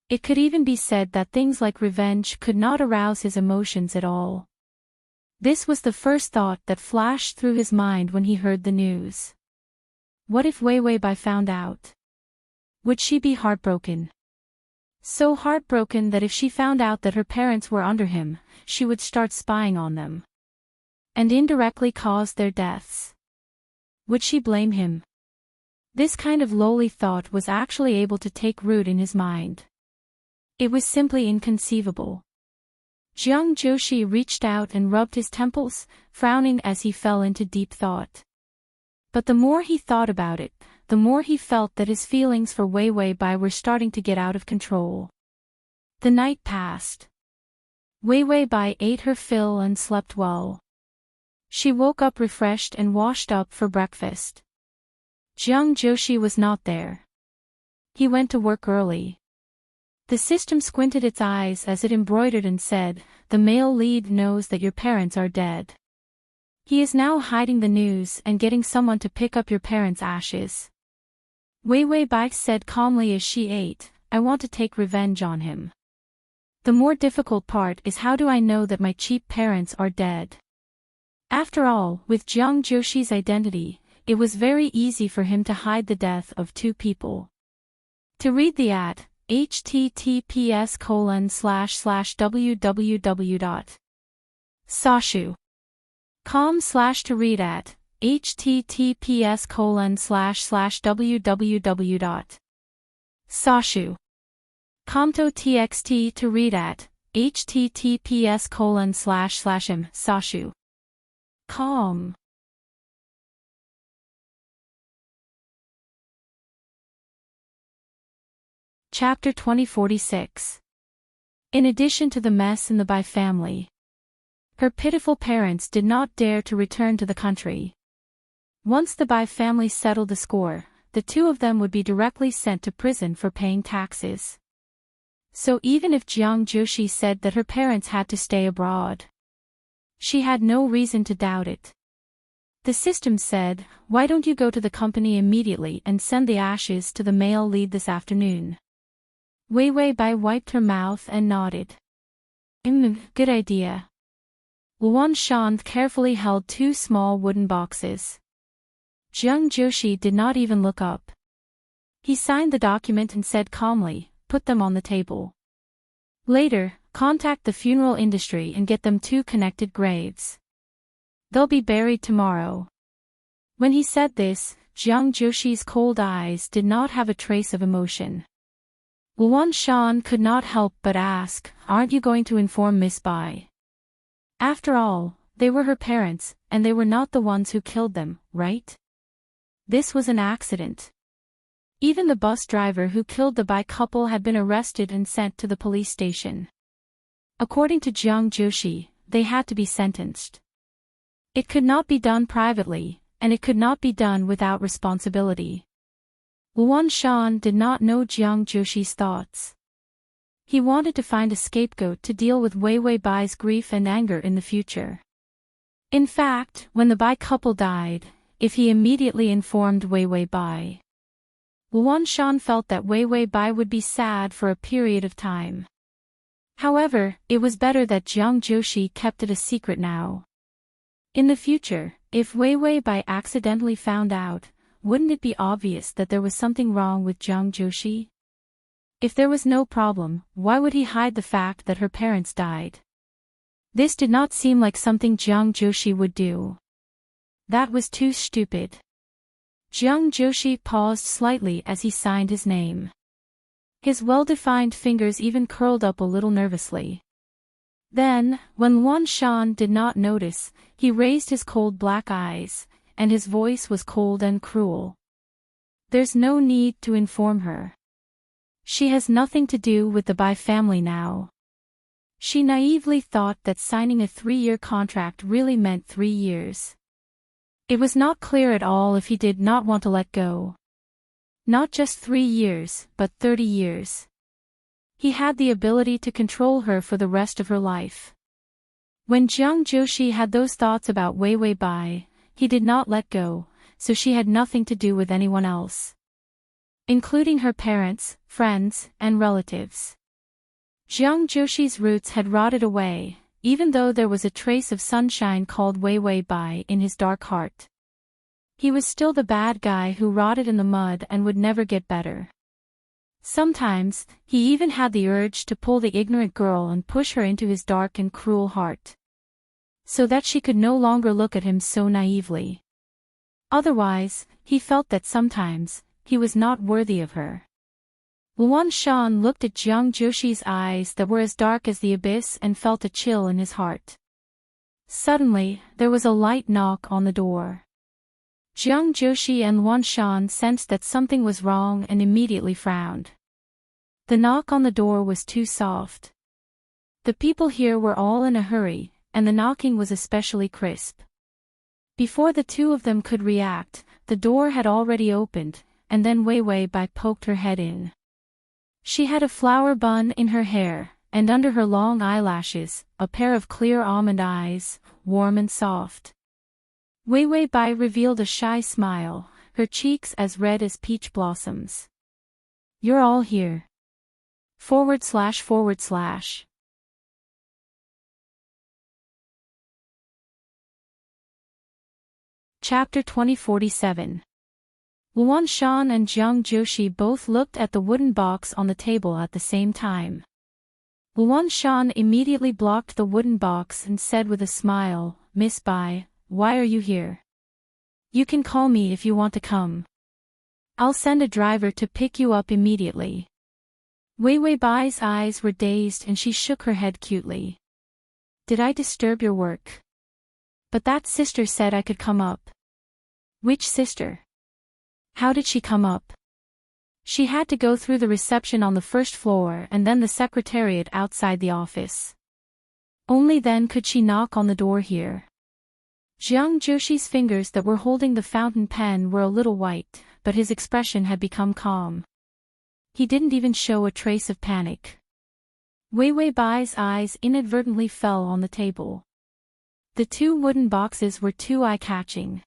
It could even be said that things like revenge could not arouse his emotions at all. This was the first thought that flashed through his mind when he heard the news. What if Wei Bai found out? Would she be heartbroken? So heartbroken that if she found out that her parents were under him, she would start spying on them. And indirectly cause their deaths. Would she blame him? This kind of lowly thought was actually able to take root in his mind. It was simply inconceivable. Jiang Joshi reached out and rubbed his temples, frowning as he fell into deep thought. But the more he thought about it, the more he felt that his feelings for Wei Bai were starting to get out of control. The night passed. Wei Bai ate her fill and slept well. She woke up refreshed and washed up for breakfast. Jiang Joshi was not there. He went to work early. The system squinted its eyes as it embroidered and said, "The male lead knows that your parents are dead. He is now hiding the news and getting someone to pick up your parents' ashes." Wei Bai said calmly as she ate, "I want to take revenge on him. The more difficult part is how do I know that my cheap parents are dead?" After all, with Jiang Joshi's identity, it was very easy for him to hide the death of two people. To read the ad, https://www.sashu.com/ to read at https://www.sashu.com to txt to read at https://m/sashu. Calm. Chapter 2046. In addition to the mess in the Bai family, her pitiful parents did not dare to return to the country. Once the Bai family settled the score, the two of them would be directly sent to prison for paying taxes. So even if Jiang Joshi said that her parents had to stay abroad, she had no reason to doubt it. The system said, "Why don't you go to the company immediately and send the ashes to the male lead this afternoon?" Wei Bai wiped her mouth and nodded. Good idea. Luan Shan carefully held two small wooden boxes. Jiang Joshi did not even look up. He signed the document and said calmly, "Put them on the table. Later, contact the funeral industry and get them two connected graves." They'll be buried tomorrow. When he said this, Jiang Joshi's cold eyes did not have a trace of emotion. Luan Shan could not help but ask, "Aren't you going to inform Miss Bai?" After all, they were her parents, and they were not the ones who killed them, right? This was an accident. Even the bus driver who killed the Bai couple had been arrested and sent to the police station. According to Jiang Joshi, they had to be sentenced. It could not be done privately, and it could not be done without responsibility. Luan Shan did not know Jiang Joshi's thoughts. He wanted to find a scapegoat to deal with Wei Wei Bai's grief and anger in the future. In fact, when the Bai couple died, if he immediately informed Wei Wei Bai, Luan Shan felt that Wei Wei Bai would be sad for a period of time. However, it was better that Jiang Joshi kept it a secret now. In the future, if Wei Wei Bai accidentally found out, wouldn't it be obvious that there was something wrong with Jiang Joshi? If there was no problem, why would he hide the fact that her parents died? This did not seem like something Jiang Joshi would do. That was too stupid. Jiang Joshi paused slightly as he signed his name. His well-defined fingers even curled up a little nervously. Then, when Luan Shan did not notice, he raised his cold black eyes, and his voice was cold and cruel. "There's no need to inform her. She has nothing to do with the Bai family now." She naively thought that signing a 3-year contract really meant 3 years. It was not clear at all if he did not want to let go. Not just 3 years, but 30 years. He had the ability to control her for the rest of her life. When Jiang Joshi had those thoughts about Wei Wei Bai, he did not let go, so she had nothing to do with anyone else, including her parents, friends, and relatives. Jiang Joshi's roots had rotted away, even though there was a trace of sunshine called Wei Wei Bai in his dark heart. He was still the bad guy who rotted in the mud and would never get better. Sometimes, he even had the urge to pull the ignorant girl and push her into his dark and cruel heart, so that she could no longer look at him so naively. Otherwise, he felt that sometimes, he was not worthy of her. Luan Shan looked at Jiang Joshi's eyes that were as dark as the abyss and felt a chill in his heart. Suddenly, there was a light knock on the door. Jiang Joshi and Luan Shan sensed that something was wrong and immediately frowned. The knock on the door was too soft. The people here were all in a hurry, and the knocking was especially crisp. Before the two of them could react, the door had already opened, and then Wei Wei Bai poked her head in. She had a flower bun in her hair, and under her long eyelashes, a pair of clear almond eyes, warm and soft. Wei Wei Bai revealed a shy smile, her cheeks as red as peach blossoms. "You're all here. //." Chapter 2047. Luan Shan and Jiang Joshi both looked at the wooden box on the table at the same time. Luan Shan immediately blocked the wooden box and said with a smile, "Miss Bai, why are you here? You can call me if you want to come. I'll send a driver to pick you up immediately." Wei Wei Bai's eyes were dazed and she shook her head cutely. "Did I disturb your work? But that sister said I could come up." "Which sister? How did she come up?" "She had to go through the reception on the first floor and then the secretariat outside the office. Only then could she knock on the door here." Jiang Joshi's fingers that were holding the fountain pen were a little white, but his expression had become calm. He didn't even show a trace of panic. Wei Wei Bai's eyes inadvertently fell on the table. The two wooden boxes were too eye-catching.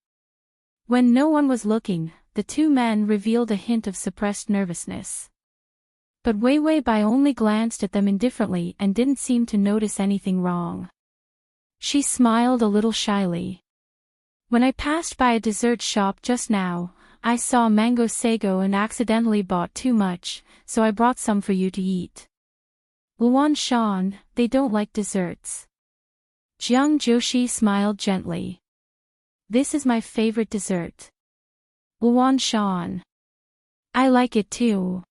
When no one was looking, the two men revealed a hint of suppressed nervousness. But Wei Wei Bai only glanced at them indifferently and didn't seem to notice anything wrong. She smiled a little shyly. "When I passed by a dessert shop just now, I saw mango sago and accidentally bought too much, so I brought some for you to eat." "Luan Shan, they don't like desserts." Jiang Joshi smiled gently. This is my favorite dessert. Wuan Shan. I like it too.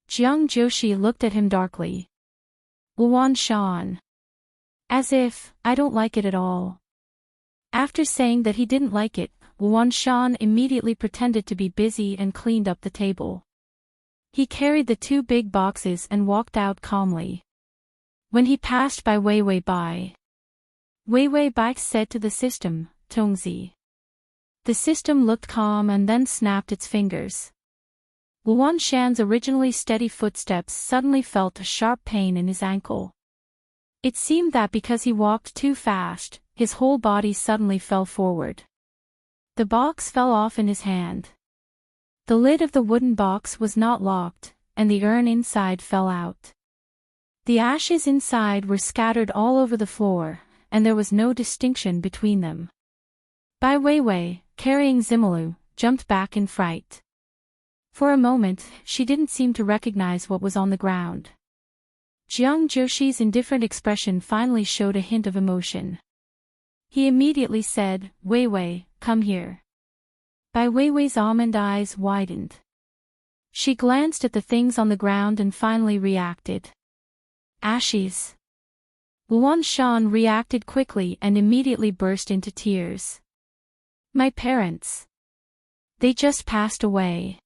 Jiang Joshi looked at him darkly. Wuan Shan. As if, I don't like it at all. After saying that he didn't like it, Wuan Shan immediately pretended to be busy and cleaned up the table. He carried the 2 big boxes and walked out calmly. When he passed by Wei Bai said to the system, Tongzi. The system looked calm and then snapped its fingers. Wuan Shan's originally steady footsteps suddenly felt a sharp pain in his ankle. It seemed that because he walked too fast, his whole body suddenly fell forward. The box fell off in his hand. The lid of the wooden box was not locked, and the urn inside fell out. The ashes inside were scattered all over the floor, and there was no distinction between them. Bai Weiwei, carrying Zimalu, jumped back in fright. For a moment, she didn't seem to recognize what was on the ground. Jiang Joshi's indifferent expression finally showed a hint of emotion. He immediately said, Weiwei, come here. Bai Weiwei's almond eyes widened. She glanced at the things on the ground and finally reacted. Ashes. Wuan Shan reacted quickly and immediately burst into tears. My parents. They just passed away.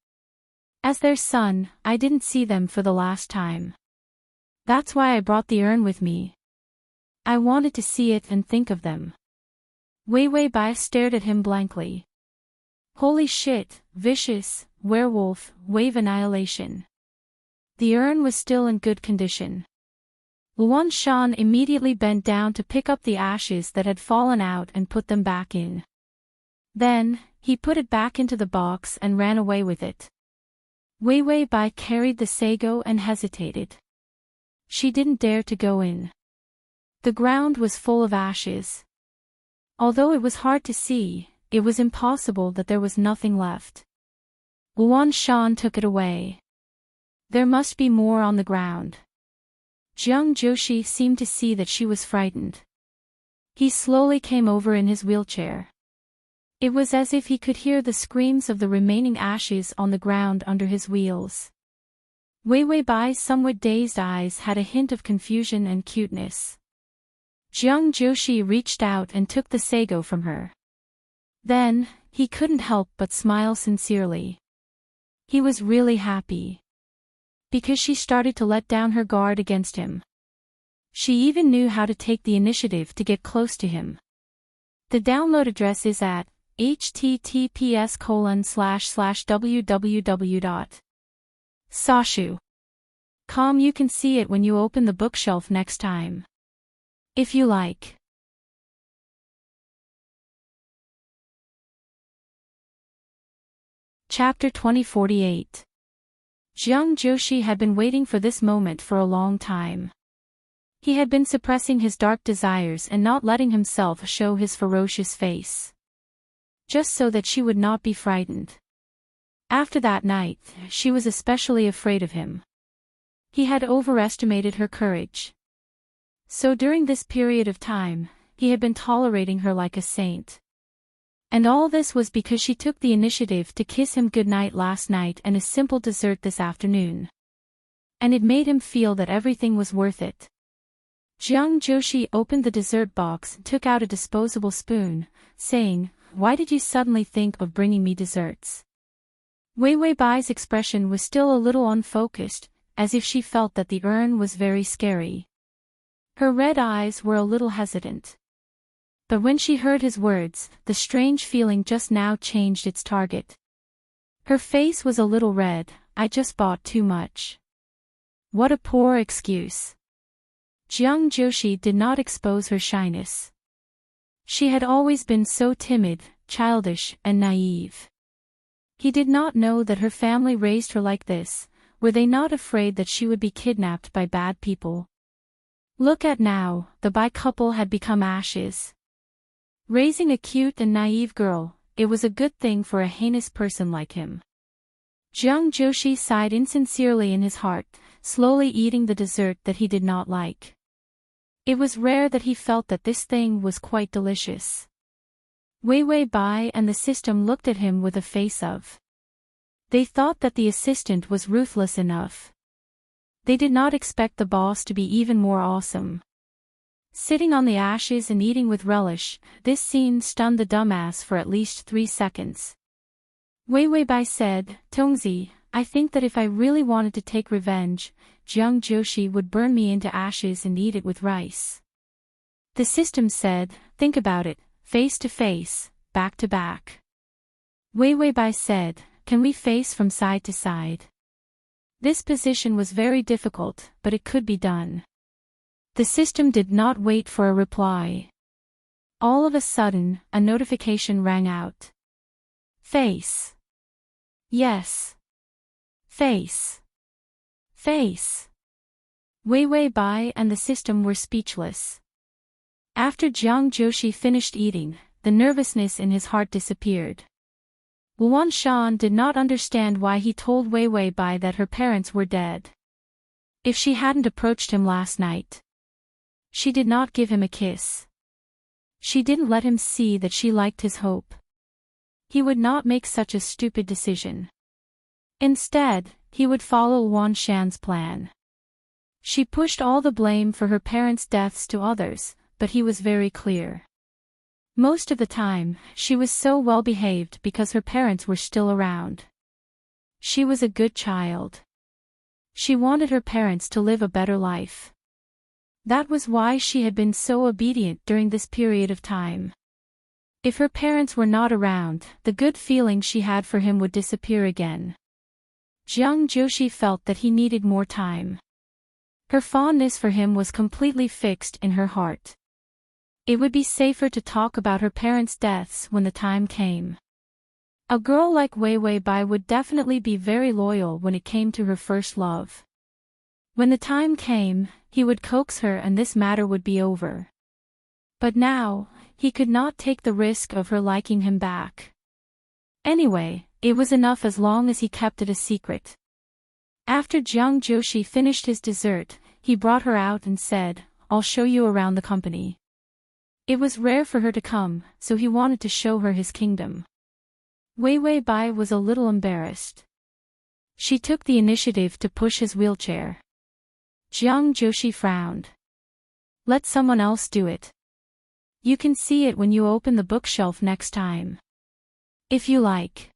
As their son, I didn't see them for the last time. That's why I brought the urn with me. I wanted to see it and think of them. Wei Bai stared at him blankly. Holy shit, vicious, werewolf, wave annihilation. The urn was still in good condition. Wuan Shan immediately bent down to pick up the ashes that had fallen out and put them back in. Then, he put it back into the box and ran away with it. Wei Bai carried the sago and hesitated. She didn't dare to go in. The ground was full of ashes. Although it was hard to see, it was impossible that there was nothing left. Wuan Shan took it away. There must be more on the ground. Jiang Joshi seemed to see that she was frightened. He slowly came over in his wheelchair. It was as if he could hear the screams of the remaining ashes on the ground under his wheels. Wei Bai's somewhat dazed eyes had a hint of confusion and cuteness. Jiang Joshi reached out and took the sago from her. Then, he couldn't help but smile sincerely. He was really happy. Because she started to let down her guard against him. She even knew how to take the initiative to get close to him. The download address is at https://www.sashu.com. You can see it when you open the bookshelf next time. If you like. Chapter 2048. Jiang Joshi had been waiting for this moment for a long time. He had been suppressing his dark desires and not letting himself show his ferocious face. Just so that she would not be frightened. After that night, she was especially afraid of him. He had overestimated her courage. So during this period of time, he had been tolerating her like a saint. And all this was because she took the initiative to kiss him goodnight last night and a simple dessert this afternoon. And it made him feel that everything was worth it. Jiang Joshi opened the dessert box and took out a disposable spoon, saying, Why did you suddenly think of bringing me desserts? Wei Bai's expression was still a little unfocused, as if she felt that the urn was very scary. Her red eyes were a little hesitant. But when she heard his words, the strange feeling just now changed its target. Her face was a little red. I just bought too much. What a poor excuse. Jiang Joshi did not expose her shyness. She had always been so timid, childish, and naive. He did not know that her family raised her like this. Were they not afraid that she would be kidnapped by bad people? Look at now, the Bai couple had become ashes. Raising a cute and naive girl, it was a good thing for a heinous person like him. Jiang Joshi sighed insincerely in his heart, slowly eating the dessert that he did not like. It was rare that he felt that this thing was quite delicious. Wei Wei Bai and the system looked at him with a face of. They thought that the assistant was ruthless enough. They did not expect the boss to be even more awesome. Sitting on the ashes and eating with relish, this scene stunned the dumbass for at least 3 seconds. Wei Wei Bai said, "Tongzi, I think that if I really wanted to take revenge, Jiang Joshi would burn me into ashes and eat it with rice." The system said, "Think about it, face to face, back to back." Wei Wei Bai said, "Can we face from side to side?" This position was very difficult, but it could be done. The system did not wait for a reply. All of a sudden, a notification rang out. Face. Yes. Face. Face. Wei Wei Bai and the system were speechless. After Jiang Joshi finished eating, the nervousness in his heart disappeared. Luan Shan did not understand why he told Wei Wei Bai that her parents were dead. If she hadn't approached him last night. She did not give him a kiss. She didn't let him see that she liked his hope. He would not make such a stupid decision. Instead, he would follow Luan Shan's plan. She pushed all the blame for her parents' deaths to others, but he was very clear. Most of the time, she was so well behaved because her parents were still around. She was a good child. She wanted her parents to live a better life. That was why she had been so obedient during this period of time. If her parents were not around, the good feeling she had for him would disappear again. Jiang Joshi felt that he needed more time. Her fondness for him was completely fixed in her heart. It would be safer to talk about her parents' deaths when the time came. A girl like Wei Wei Bai would definitely be very loyal when it came to her first love. When the time came, he would coax her and this matter would be over. But now, he could not take the risk of her liking him back. Anyway, it was enough as long as he kept it a secret. After Jiang Joshi finished his dessert, he brought her out and said, "I'll show you around the company." It was rare for her to come, so he wanted to show her his kingdom. Wei Wei Bai was a little embarrassed. She took the initiative to push his wheelchair. Jiang Joshi frowned. "Let someone else do it. You can see it when you open the bookshelf next time. If you like."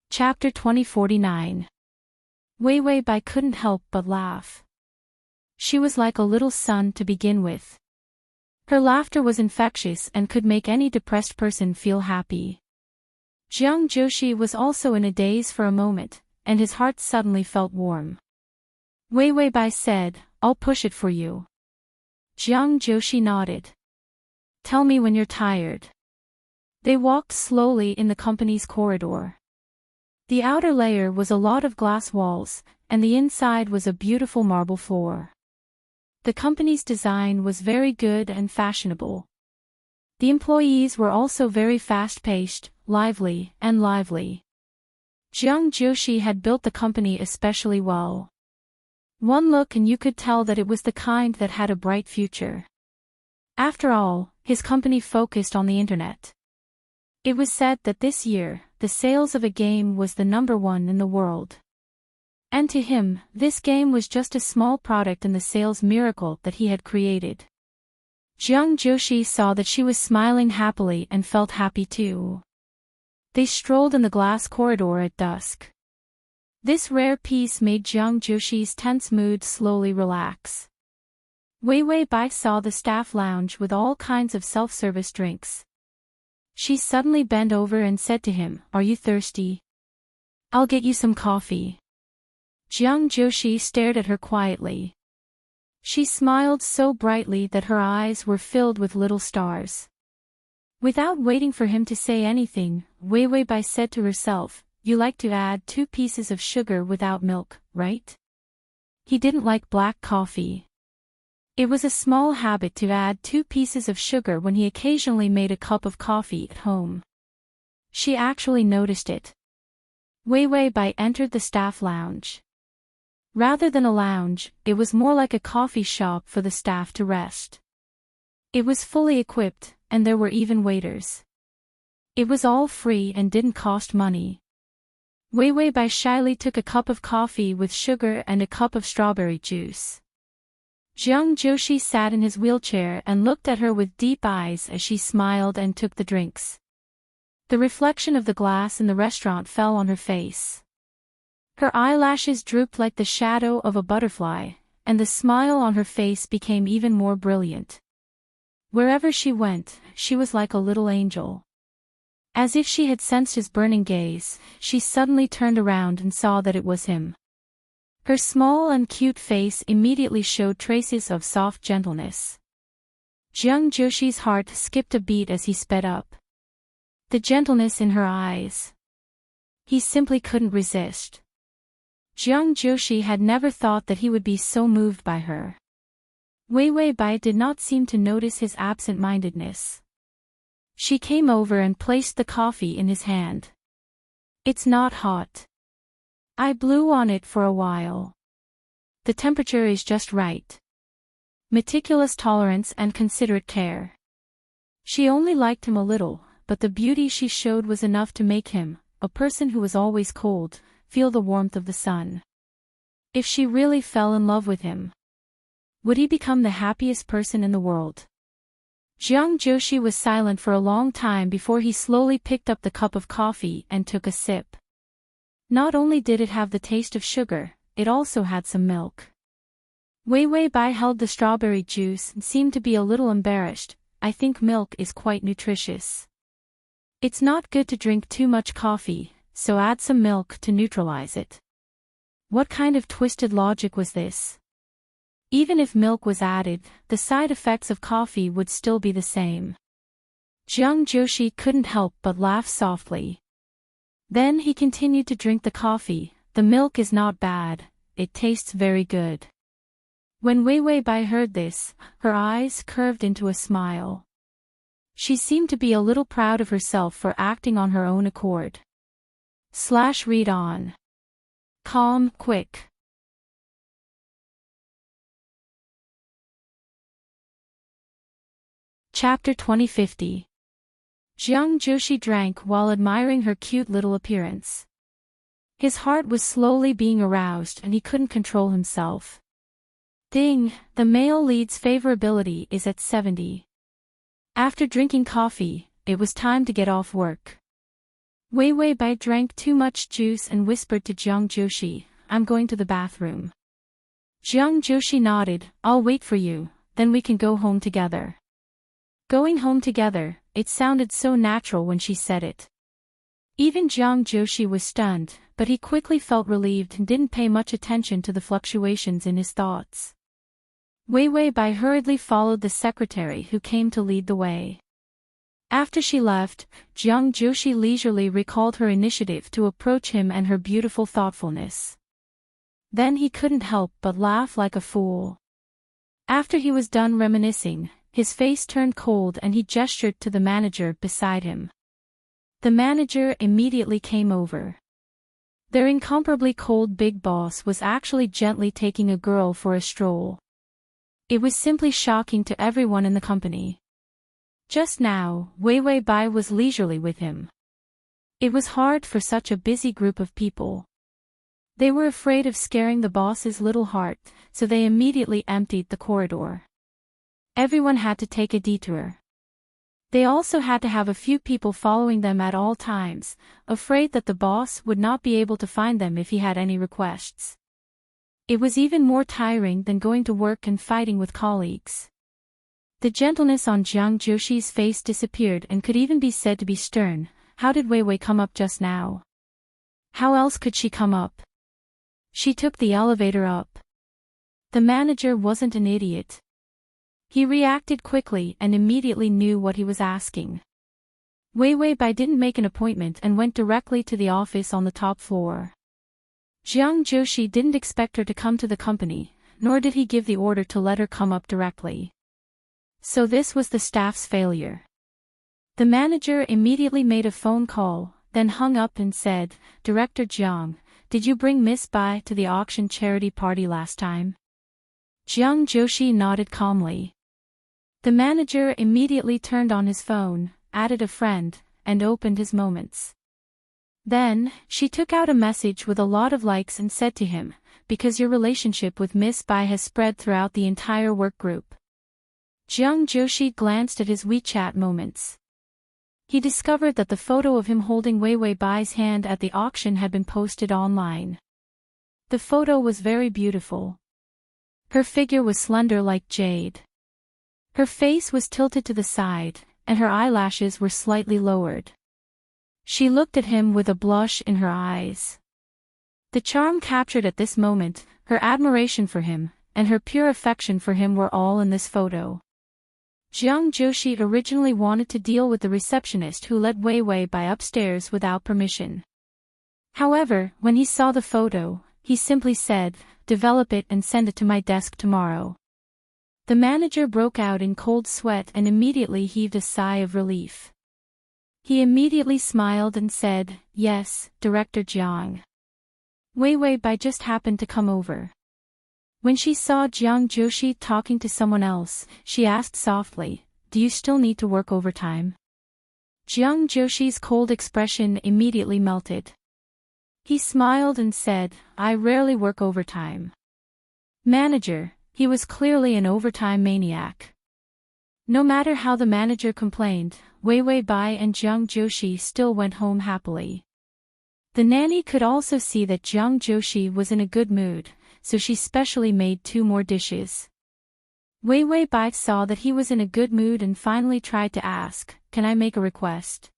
Chapter 2049. Wei Wei Bai couldn't help but laugh. She was like a little sun to begin with. Her laughter was infectious and could make any depressed person feel happy. Jiang Joshi was also in a daze for a moment, and his heart suddenly felt warm. Wei Wei Bai said, "I'll push it for you." Jiang Joshi nodded. "Tell me when you're tired." They walked slowly in the company's corridor. The outer layer was a lot of glass walls, and the inside was a beautiful marble floor. The company's design was very good and fashionable. The employees were also very fast-paced, lively. Jiang Joshi had built the company especially well. One look and you could tell that it was the kind that had a bright future. After all, his company focused on the internet. It was said that this year, the sales of a game was the #1 in the world. And to him, this game was just a small product in the sales miracle that he had created. Jiang Joshi saw that she was smiling happily and felt happy too. They strolled in the glass corridor at dusk. This rare peace made Jiang Joshi's tense mood slowly relax. Wei Wei Bai saw the staff lounge with all kinds of self-service drinks. She suddenly bent over and said to him, "Are you thirsty? I'll get you some coffee." Jiang Joshi stared at her quietly. She smiled so brightly that her eyes were filled with little stars. Without waiting for him to say anything, Wei Wei Bai said to herself, "You like to add 2 pieces of sugar without milk, right?" He didn't like black coffee. It was a small habit to add 2 pieces of sugar when he occasionally made a cup of coffee at home. She actually noticed it. Wei Wei Bai entered the staff lounge. Rather than a lounge, it was more like a coffee shop for the staff to rest. It was fully equipped, and there were even waiters. It was all free and didn't cost money. Wei Wei Bai shyly took a cup of coffee with sugar and a cup of strawberry juice. Jiang Joshi sat in his wheelchair and looked at her with deep eyes as she smiled and took the drinks. The reflection of the glass in the restaurant fell on her face. Her eyelashes drooped like the shadow of a butterfly, and the smile on her face became even more brilliant. Wherever she went, she was like a little angel. As if she had sensed his burning gaze, she suddenly turned around and saw that it was him. Her small and cute face immediately showed traces of soft gentleness. Jiang Joshi's heart skipped a beat as he sped up. The gentleness in her eyes. He simply couldn't resist. Jiang Joshi had never thought that he would be so moved by her. Wei Wei Bai did not seem to notice his absent-mindedness. She came over and placed the coffee in his hand. "It's not hot. I blew on it for a while. The temperature is just right." Meticulous tolerance and considerate care. She only liked him a little, but the beauty she showed was enough to make him, a person who was always cold, feel the warmth of the sun. If she really fell in love with him, would he become the happiest person in the world? Jiang Joshi was silent for a long time before he slowly picked up the cup of coffee and took a sip. Not only did it have the taste of sugar, it also had some milk. Wei Wei Bai held the strawberry juice and seemed to be a little embarrassed. "I think milk is quite nutritious. It's not good to drink too much coffee, so add some milk to neutralize it." What kind of twisted logic was this? Even if milk was added, the side effects of coffee would still be the same. Jiang Joshi couldn't help but laugh softly. Then he continued to drink the coffee. "The milk is not bad, it tastes very good." When Wei Wei Bai heard this, her eyes curved into a smile. She seemed to be a little proud of herself for acting on her own accord. Read on. Calm, quick. Chapter 2050. Jiang Joshi drank while admiring her cute little appearance. His heart was slowly being aroused and he couldn't control himself. Ding, the male lead's favorability is at 70. After drinking coffee, it was time to get off work. Wei Wei Bai drank too much juice and whispered to Jiang Joshi, "I'm going to the bathroom." Jiang Joshi nodded, "I'll wait for you, then we can go home together." Going home together, it sounded so natural when she said it. Even Jiang Joshi was stunned, but he quickly felt relieved and didn't pay much attention to the fluctuations in his thoughts. Wei Wei Bai hurriedly followed the secretary who came to lead the way. After she left, Jiang Joshi leisurely recalled her initiative to approach him and her beautiful thoughtfulness. Then he couldn't help but laugh like a fool. After he was done reminiscing, his face turned cold and he gestured to the manager beside him. The manager immediately came over. Their incomparably cold big boss was actually gently taking a girl for a stroll. It was simply shocking to everyone in the company. Just now, Wei Wei Bai was leisurely with him. It was hard for such a busy group of people. They were afraid of scaring the boss's little heart, so they immediately emptied the corridor. Everyone had to take a detour. They also had to have a few people following them at all times, afraid that the boss would not be able to find them if he had any requests. It was even more tiring than going to work and fighting with colleagues. The gentleness on Jiang Joshi's face disappeared and could even be said to be stern. How did Wei Wei come up just now? How else could she come up? She took the elevator up. The manager wasn't an idiot. He reacted quickly and immediately knew what he was asking. Wei Wei Bai didn't make an appointment and went directly to the office on the top floor. Jiang Joshi didn't expect her to come to the company, nor did he give the order to let her come up directly. So this was the staff's failure. The manager immediately made a phone call, then hung up and said, "Director Jiang, did you bring Miss Bai to the auction charity party last time? Jiang Joshi nodded calmly. The manager immediately turned on his phone, added a friend, and opened his moments. Then, she took out a message with a lot of likes and said to him, because your relationship with Miss Bai has spread throughout the entire work group. Jiang Joshi glanced at his WeChat moments. He discovered that the photo of him holding Weiwei Bai's hand at the auction had been posted online. The photo was very beautiful. Her figure was slender like jade. Her face was tilted to the side, and her eyelashes were slightly lowered. She looked at him with a blush in her eyes. The charm captured at this moment, her admiration for him, and her pure affection for him were all in this photo. Jiang Joshi originally wanted to deal with the receptionist who let Weiwei Bai upstairs without permission. However, when he saw the photo, he simply said, "Develop it and send it to my desk tomorrow." The manager broke out in cold sweat and immediately heaved a sigh of relief. He immediately smiled and said, "Yes, Director Jiang." Weiwei Bai just happened to come over. When she saw Jiang Joshi talking to someone else, she asked softly, "Do you still need to work overtime?" Jiang Joshi's cold expression immediately melted. He smiled and said, "I rarely work overtime." Manager, he was clearly an overtime maniac. No matter how the manager complained, Weiwei Bai and Jiang Joshi still went home happily. The nanny could also see that Jiang Joshi was in a good mood, so she specially made 2 more dishes. Weiwei Bai saw that he was in a good mood and finally tried to ask, "Can I make a request?"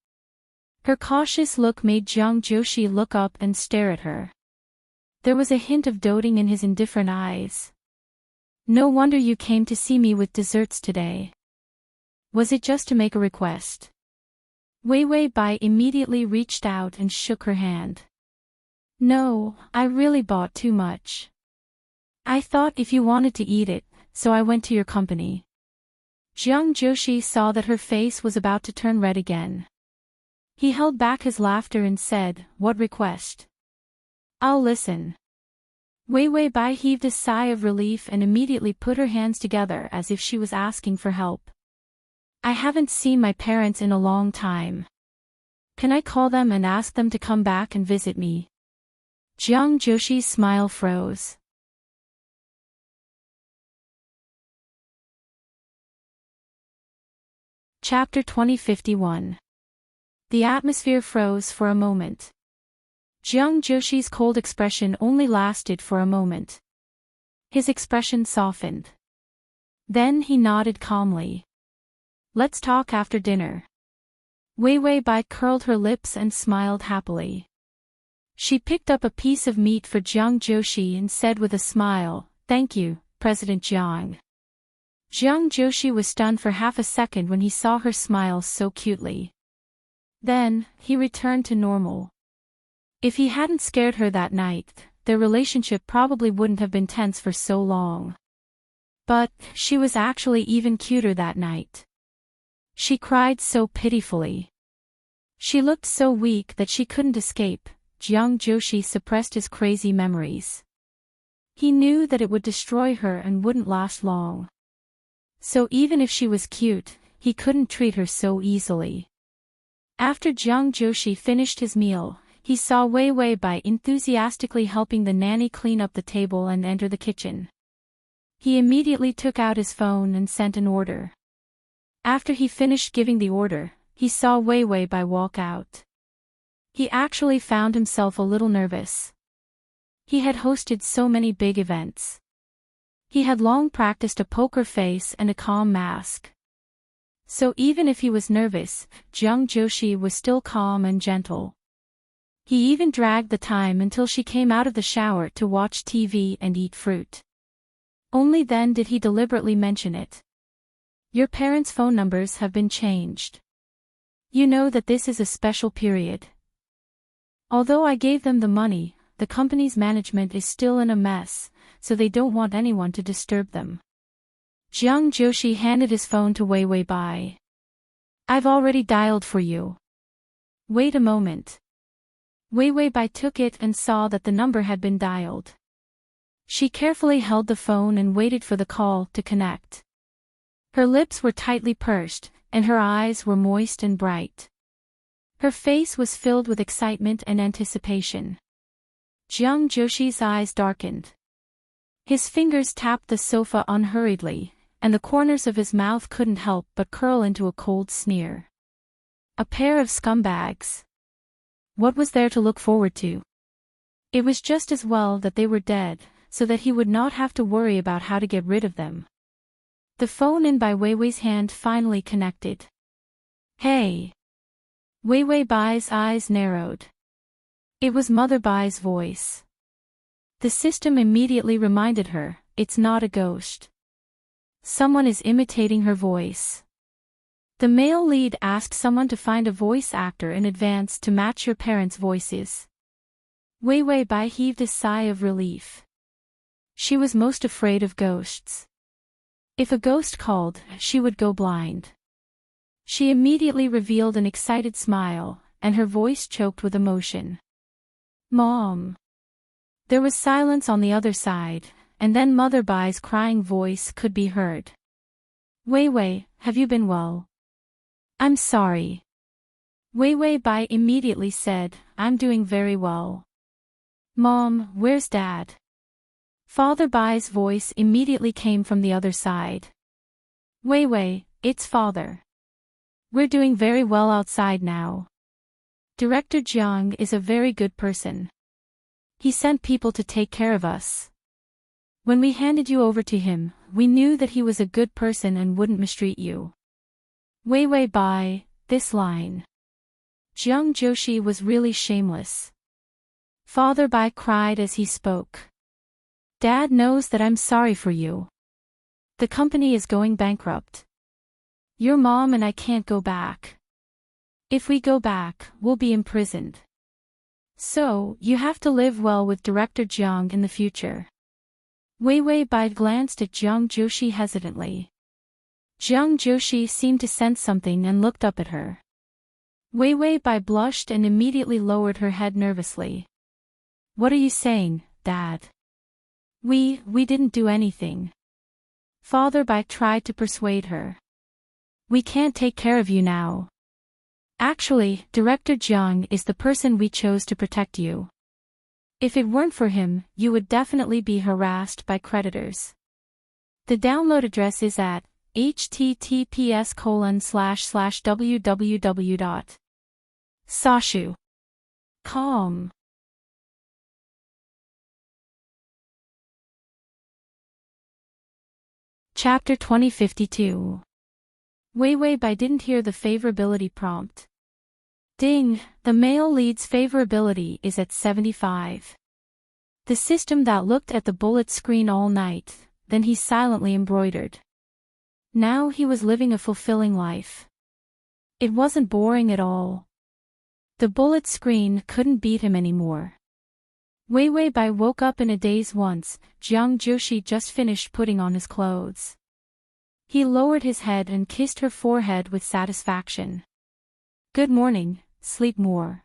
Her cautious look made Jiang Joshi look up and stare at her. There was a hint of doting in his indifferent eyes. "No wonder you came to see me with desserts today. Was it just to make a request?" Weiwei Bai immediately reached out and shook her hand. "No, I really bought too much. I thought if you wanted to eat it, so I went to your company." Jiang Joshi saw that her face was about to turn red again. He held back his laughter and said, "What request?" "I'll listen." Weiwei Bai heaved a sigh of relief and immediately put her hands together as if she was asking for help. "I haven't seen my parents in a long time. Can I call them and ask them to come back and visit me?" Jiang Joshi's smile froze. Chapter 2051. The atmosphere froze for a moment. Jiang Joshi's cold expression only lasted for a moment. His expression softened. Then he nodded calmly. "Let's talk after dinner." Weiwei Bai curled her lips and smiled happily. She picked up a piece of meat for Jiang Joshi and said with a smile, "Thank you, President Jiang." Jiang Joshi was stunned for half a second when he saw her smile so cutely. Then, he returned to normal. If he hadn't scared her that night, their relationship probably wouldn't have been tense for so long. But, she was actually even cuter that night. She cried so pitifully. She looked so weak that she couldn't escape. Jiang Joshi suppressed his crazy memories. He knew that it would destroy her and wouldn't last long. So even if she was cute, he couldn't treat her so easily. After Jiang Joshi finished his meal, he saw Weiwei Bai enthusiastically helping the nanny clean up the table and enter the kitchen. He immediately took out his phone and sent an order. After he finished giving the order, he saw Weiwei Bai walk out. He actually found himself a little nervous. He had hosted so many big events. He had long practiced a poker face and a calm mask. So even if he was nervous, Jiang Joshi was still calm and gentle. He even dragged the time until she came out of the shower to watch TV and eat fruit. Only then did he deliberately mention it. "Your parents' phone numbers have been changed. You know that this is a special period. Although I gave them the money, the company's management is still in a mess, so they don't want anyone to disturb them." Jiang Joshi handed his phone to Weiwei Bai. "I've already dialed for you. Wait a moment." Wei Wei Bai took it and saw that the number had been dialed. She carefully held the phone and waited for the call to connect. Her lips were tightly pursed, and her eyes were moist and bright. Her face was filled with excitement and anticipation. Jiang Joshi's eyes darkened. His fingers tapped the sofa unhurriedly, and the corners of his mouth couldn't help but curl into a cold sneer. A pair of scumbags. What was there to look forward to? It was just as well that they were dead, so that he would not have to worry about how to get rid of them. The phone in by Wei Wei's hand finally connected. Hey! Wei Wei Bai's eyes narrowed. It was Mother Bai's voice. The system immediately reminded her, it's not a ghost. Someone is imitating her voice. The male lead asked someone to find a voice actor in advance to match your parents' voices. Wei Wei Bai heaved a sigh of relief. She was most afraid of ghosts. If a ghost called, she would go blind. She immediately revealed an excited smile, and her voice choked with emotion. Mom. There was silence on the other side, and then Mother Bai's crying voice could be heard. Wei Wei, have you been well? I'm sorry. Wei Wei Bai immediately said, I'm doing very well. Mom, where's Dad? Father Bai's voice immediately came from the other side. Wei Wei, it's Father. We're doing very well outside now. Director Jiang is a very good person. He sent people to take care of us. When we handed you over to him, we knew that he was a good person and wouldn't mistreat you. Wei Wei Bai, this line. Jiang Joshi was really shameless. Father Bai cried as he spoke. Dad knows that I'm sorry for you. The company is going bankrupt. Your mom and I can't go back. If we go back, we'll be imprisoned. So, you have to live well with Director Jiang in the future. Wei Wei Bai glanced at Jiang Joshi hesitantly. Jiang Joshi seemed to sense something and looked up at her. Wei Wei Bai blushed and immediately lowered her head nervously. What are you saying, Dad? We didn't do anything. Father Bai tried to persuade her. We can't take care of you now. Actually, Director Jiang is the person we chose to protect you. If it weren't for him, you would definitely be harassed by creditors. The download address is at https://www.sashu.com. Chapter 2052. Wei Wei Bai didn't hear the favorability prompt. Ding, the male lead's favorability is at 75. The system that looked at the bullet screen all night, then he silently embroidered. Now he was living a fulfilling life. It wasn't boring at all. The bullet screen couldn't beat him anymore. Wei Wei Bai woke up in a daze once Jiang Joshi just finished putting on his clothes. He lowered his head and kissed her forehead with satisfaction. Good morning, sleep more.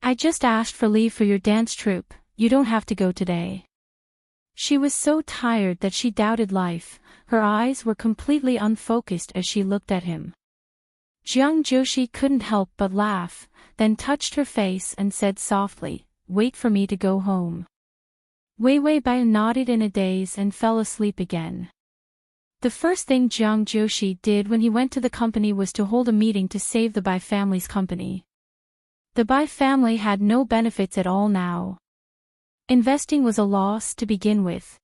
I just asked for leave for your dance troupe, you don't have to go today. She was so tired that she doubted life, her eyes were completely unfocused as she looked at him. Jiang Joshi couldn't help but laugh, then touched her face and said softly, wait for me to go home. Wei Wei Bai nodded in a daze and fell asleep again. The first thing Jiang Joshi did when he went to the company was to hold a meeting to save the Bai family's company. The Bai family had no benefits at all now. Investing was a loss to begin with.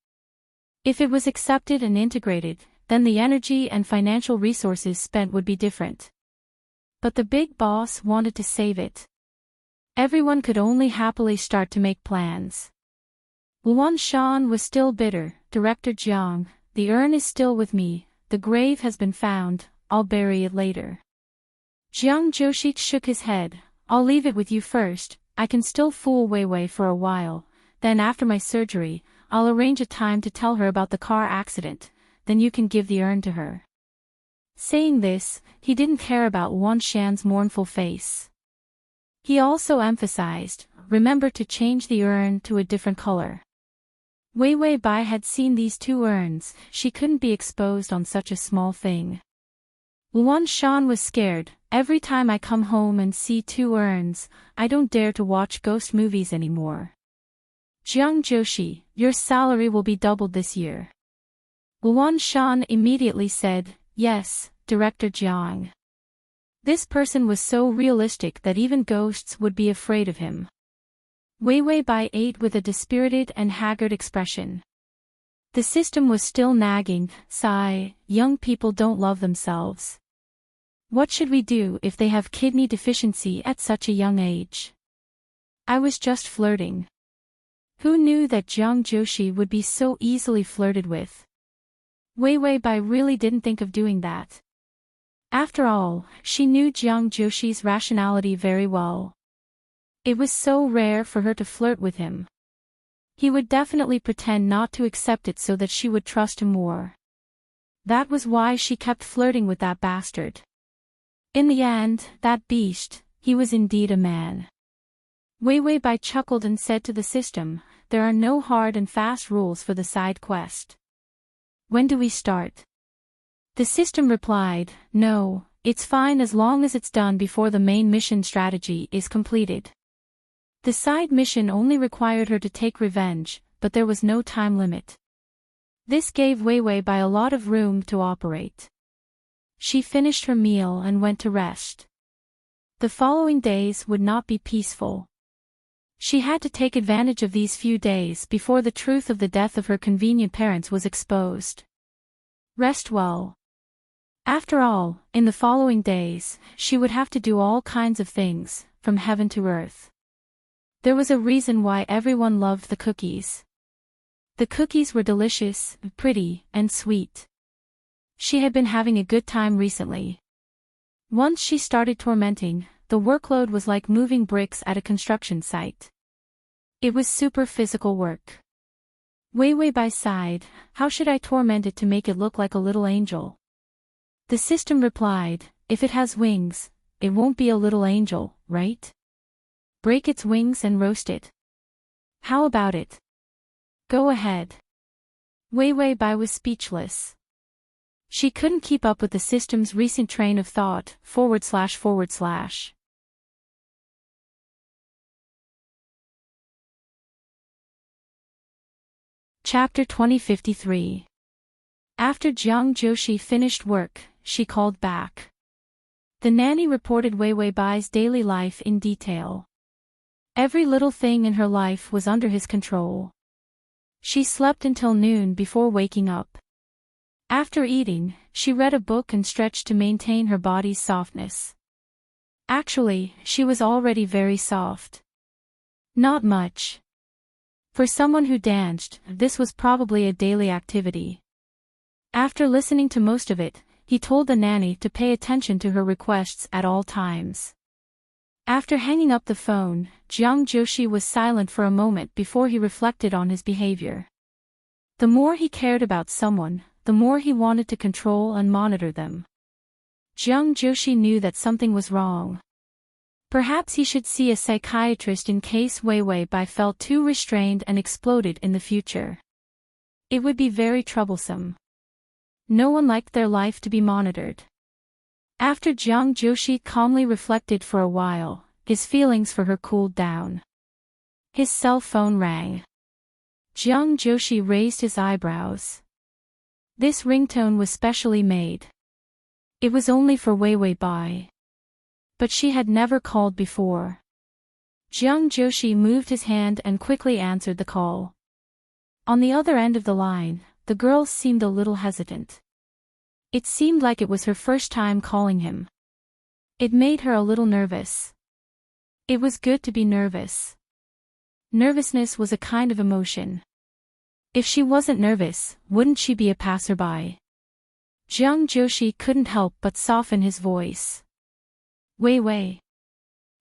If it was accepted and integrated, then the energy and financial resources spent would be different. But the big boss wanted to save it. Everyone could only happily start to make plans. Luan Shan was still bitter. Director Jiang, the urn is still with me, the grave has been found, I'll bury it later. Jiang Joshi shook his head, I'll leave it with you first, I can still fool Wei Wei for a while, then after my surgery, I'll arrange a time to tell her about the car accident, then you can give the urn to her. Saying this, he didn't care about Luan Shan's mournful face. He also emphasized, remember to change the urn to a different color. Wei Wei Bai had seen these two urns, she couldn't be exposed on such a small thing. Luan Shan was scared, every time I come home and see two urns, I don't dare to watch ghost movies anymore. Jiang Joshi, your salary will be doubled this year. Luan Shan immediately said, yes, Director Jiang. This person was so realistic that even ghosts would be afraid of him. Wei Wei Bai ate with a dispirited and haggard expression. The system was still nagging, sigh, young people don't love themselves. What should we do if they have kidney deficiency at such a young age? I was just flirting. Who knew that Jiang Joshi would be so easily flirted with? Wei Wei Bai really didn't think of doing that. After all, she knew Jiang Joshi's rationality very well. It was so rare for her to flirt with him. He would definitely pretend not to accept it so that she would trust him more. That was why she kept flirting with that bastard. In the end, that beast, he was indeed a man. Wei Wei Bai chuckled and said to the system, there are no hard and fast rules for the side quest. When do we start? The system replied, no, it's fine as long as it's done before the main mission strategy is completed. The side mission only required her to take revenge, but there was no time limit. This gave Wei Wei Bai a lot of room to operate. She finished her meal and went to rest. The following days would not be peaceful. She had to take advantage of these few days before the truth of the death of her convenient parents was exposed. Rest well. After all, in the following days, she would have to do all kinds of things, from heaven to earth. There was a reason why everyone loved the cookies. The cookies were delicious, pretty, and sweet. She had been having a good time recently. Once she started tormenting, the workload was like moving bricks at a construction site. It was super physical work. Wei Wei Bai sighed, how should I torment it to make it look like a little angel? The system replied, if it has wings, it won't be a little angel, right? Break its wings and roast it. How about it? Go ahead. Wei Wei Bai was speechless. She couldn't keep up with the system's recent train of thought, //. Chapter 2053. After Jiang Joshi finished work, she called back. The nanny reported Wei Wei Bai's daily life in detail. Every little thing in her life was under his control. She slept until noon before waking up. After eating, she read a book and stretched to maintain her body's softness. Actually, she was already very soft. Not much. For someone who danced, this was probably a daily activity. After listening to most of it, he told the nanny to pay attention to her requests at all times. After hanging up the phone, Jiang Joshi was silent for a moment before he reflected on his behavior. The more he cared about someone, the more he wanted to control and monitor them. Jiang Joshi knew that something was wrong. Perhaps he should see a psychiatrist in case Wei Wei Bai felt too restrained and exploded in the future. It would be very troublesome. No one liked their life to be monitored. After Jiang Joshi calmly reflected for a while, his feelings for her cooled down. His cell phone rang. Jiang Joshi raised his eyebrows. This ringtone was specially made. It was only for Wei Wei Bai. But she had never called before. Jiang Joshi moved his hand and quickly answered the call. On the other end of the line, the girl seemed a little hesitant. It seemed like it was her first time calling him. It made her a little nervous. It was good to be nervous. Nervousness was a kind of emotion. If she wasn't nervous, wouldn't she be a passerby? Jiang Joshi couldn't help but soften his voice. Wei Wei.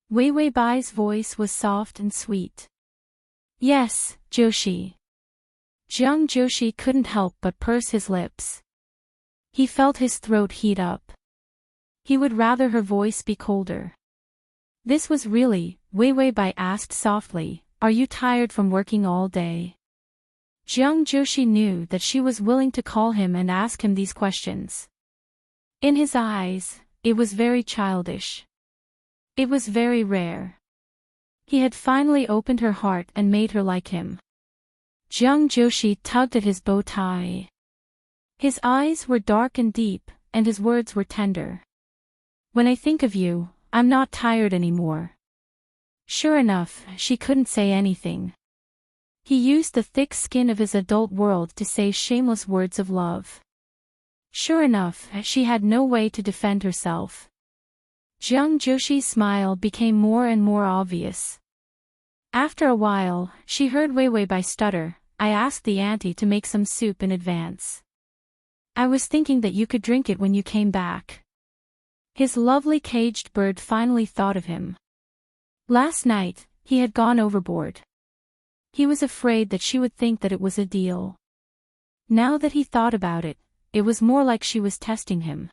Wei Wei Bai's voice was soft and sweet. Yes, Joshi. Jiang Joshi couldn't help but purse his lips. He felt his throat heat up. He would rather her voice be colder. This was really, Wei Wei Bai asked softly, are you tired from working all day? Jiang Joshi knew that she was willing to call him and ask him these questions. In his eyes, it was very childish. It was very rare. He had finally opened her heart and made her like him. Jiang Joshi tugged at his bow tie. His eyes were dark and deep, and his words were tender. When I think of you, I'm not tired anymore. Sure enough, she couldn't say anything. He used the thick skin of his adult world to say shameless words of love. Sure enough, she had no way to defend herself. Jiang Joshi's smile became more and more obvious. After a while, she heard Wei Wei Bai stutter, I asked the auntie to make some soup in advance. I was thinking that you could drink it when you came back. His lovely caged bird finally thought of him. Last night, he had gone overboard. He was afraid that she would think that it was a deal. Now that he thought about it, it was more like she was testing him.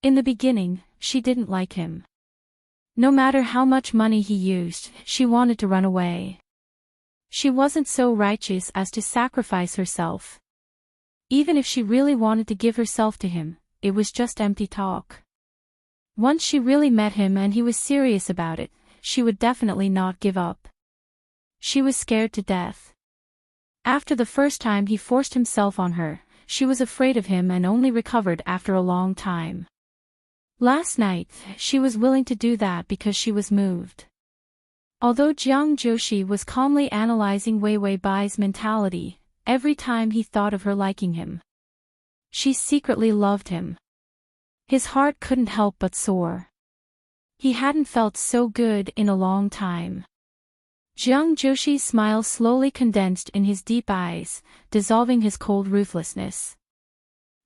In the beginning, she didn't like him. No matter how much money he used, she wanted to run away. She wasn't so righteous as to sacrifice herself. Even if she really wanted to give herself to him, it was just empty talk. Once she really met him and he was serious about it, she would definitely not give up. She was scared to death. After the first time he forced himself on her, she was afraid of him and only recovered after a long time. Last night, she was willing to do that because she was moved. Although Jiang Joshi was calmly analyzing Wei Wei Bai's mentality, every time he thought of her liking him, she secretly loved him. His heart couldn't help but soar. He hadn't felt so good in a long time. Jiang Joshi's smile slowly condensed in his deep eyes, dissolving his cold ruthlessness.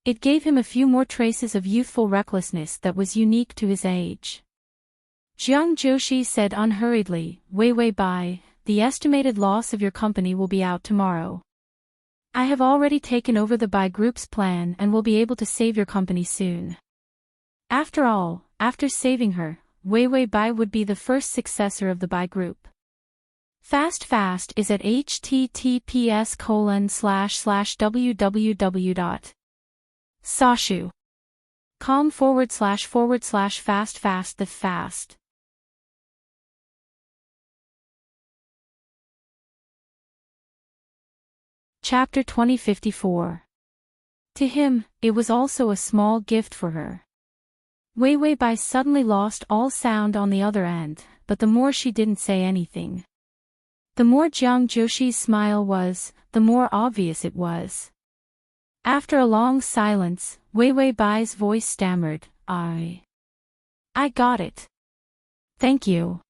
It gave him a few more traces of youthful recklessness that was unique to his age. Jiang Joshi said unhurriedly, Wei Wei Bai, the estimated loss of your company will be out tomorrow. I have already taken over the Bai Group's plan and will be able to save your company soon. After all, after saving her, Wei Wei Bai would be the first successor of the Bai Group. Fast is at https://www.sashu.com/fast the fast. Chapter 2054. To him, it was also a small gift for her. Wei Wei Bai suddenly lost all sound on the other end, but the more she didn't say anything, the more Jiang Joshi's smile was, the more obvious it was. After a long silence, Wei Wei Bai's voice stammered, I got it. Thank you.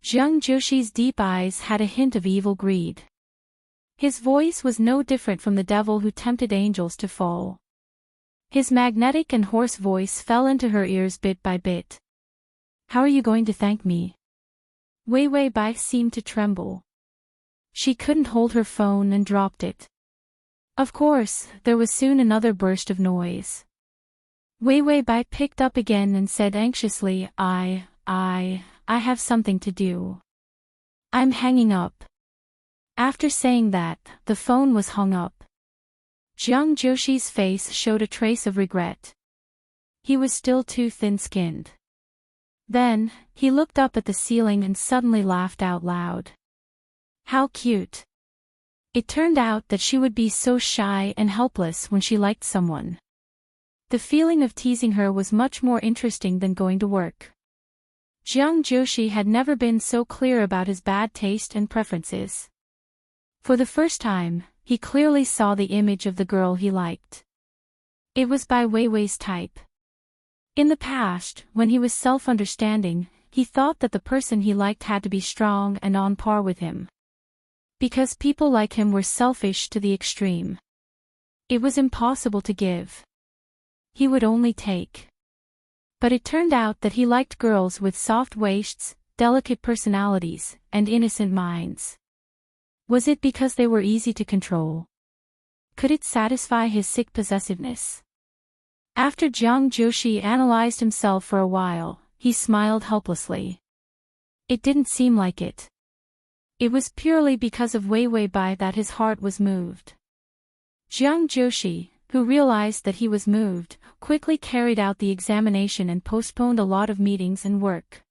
Jiang Joshi's deep eyes had a hint of evil greed. His voice was no different from the devil who tempted angels to fall. His magnetic and hoarse voice fell into her ears bit by bit. How are you going to thank me? Wei Wei Bai seemed to tremble. She couldn't hold her phone and dropped it. Of course, there was soon another burst of noise. Wei Wei Bai picked up again and said anxiously, I have something to do. I'm hanging up. After saying that, the phone was hung up. Jiang Joshi's face showed a trace of regret. He was still too thin-skinned. Then, he looked up at the ceiling and suddenly laughed out loud. How cute. It turned out that she would be so shy and helpless when she liked someone. The feeling of teasing her was much more interesting than going to work. Jiang Joshi had never been so clear about his bad taste and preferences. For the first time, he clearly saw the image of the girl he liked. It was Bai Weiwei's type. In the past, when he was self-understanding, he thought that the person he liked had to be strong and on par with him. Because people like him were selfish to the extreme. It was impossible to give. He would only take. But it turned out that he liked girls with soft waists, delicate personalities, and innocent minds. Was it because they were easy to control? Could it satisfy his sick possessiveness? After Jiang Joshi analyzed himself for a while, he smiled helplessly. It didn't seem like it. It was purely because of Wei Wei Bai that his heart was moved. Jiang Joshi, who realized that he was moved, quickly carried out the examination and postponed a lot of meetings and work.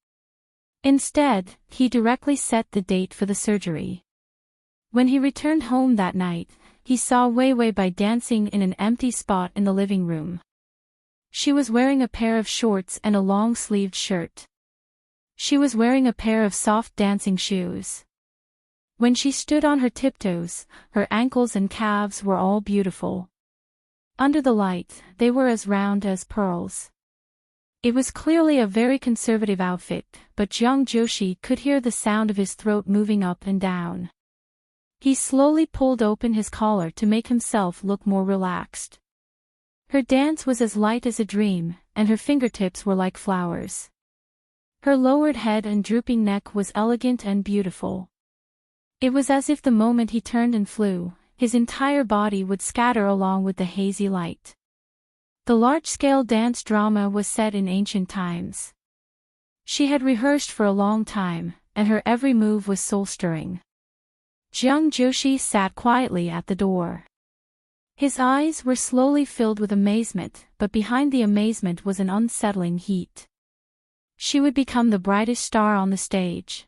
Instead, he directly set the date for the surgery. When he returned home that night, he saw Wei Wei Bai dancing in an empty spot in the living room. She was wearing a pair of shorts and a long-sleeved shirt. She was wearing a pair of soft dancing shoes. When she stood on her tiptoes, her ankles and calves were all beautiful. Under the light, they were as round as pearls. It was clearly a very conservative outfit, but Jiang Joshi could hear the sound of his throat moving up and down. He slowly pulled open his collar to make himself look more relaxed. Her dance was as light as a dream, and her fingertips were like flowers. Her lowered head and drooping neck was elegant and beautiful. It was as if the moment he turned and flew, his entire body would scatter along with the hazy light. The large-scale dance drama was set in ancient times. She had rehearsed for a long time, and her every move was soul-stirring. Jiang Joshi sat quietly at the door. His eyes were slowly filled with amazement, but behind the amazement was an unsettling heat. She would become the brightest star on the stage.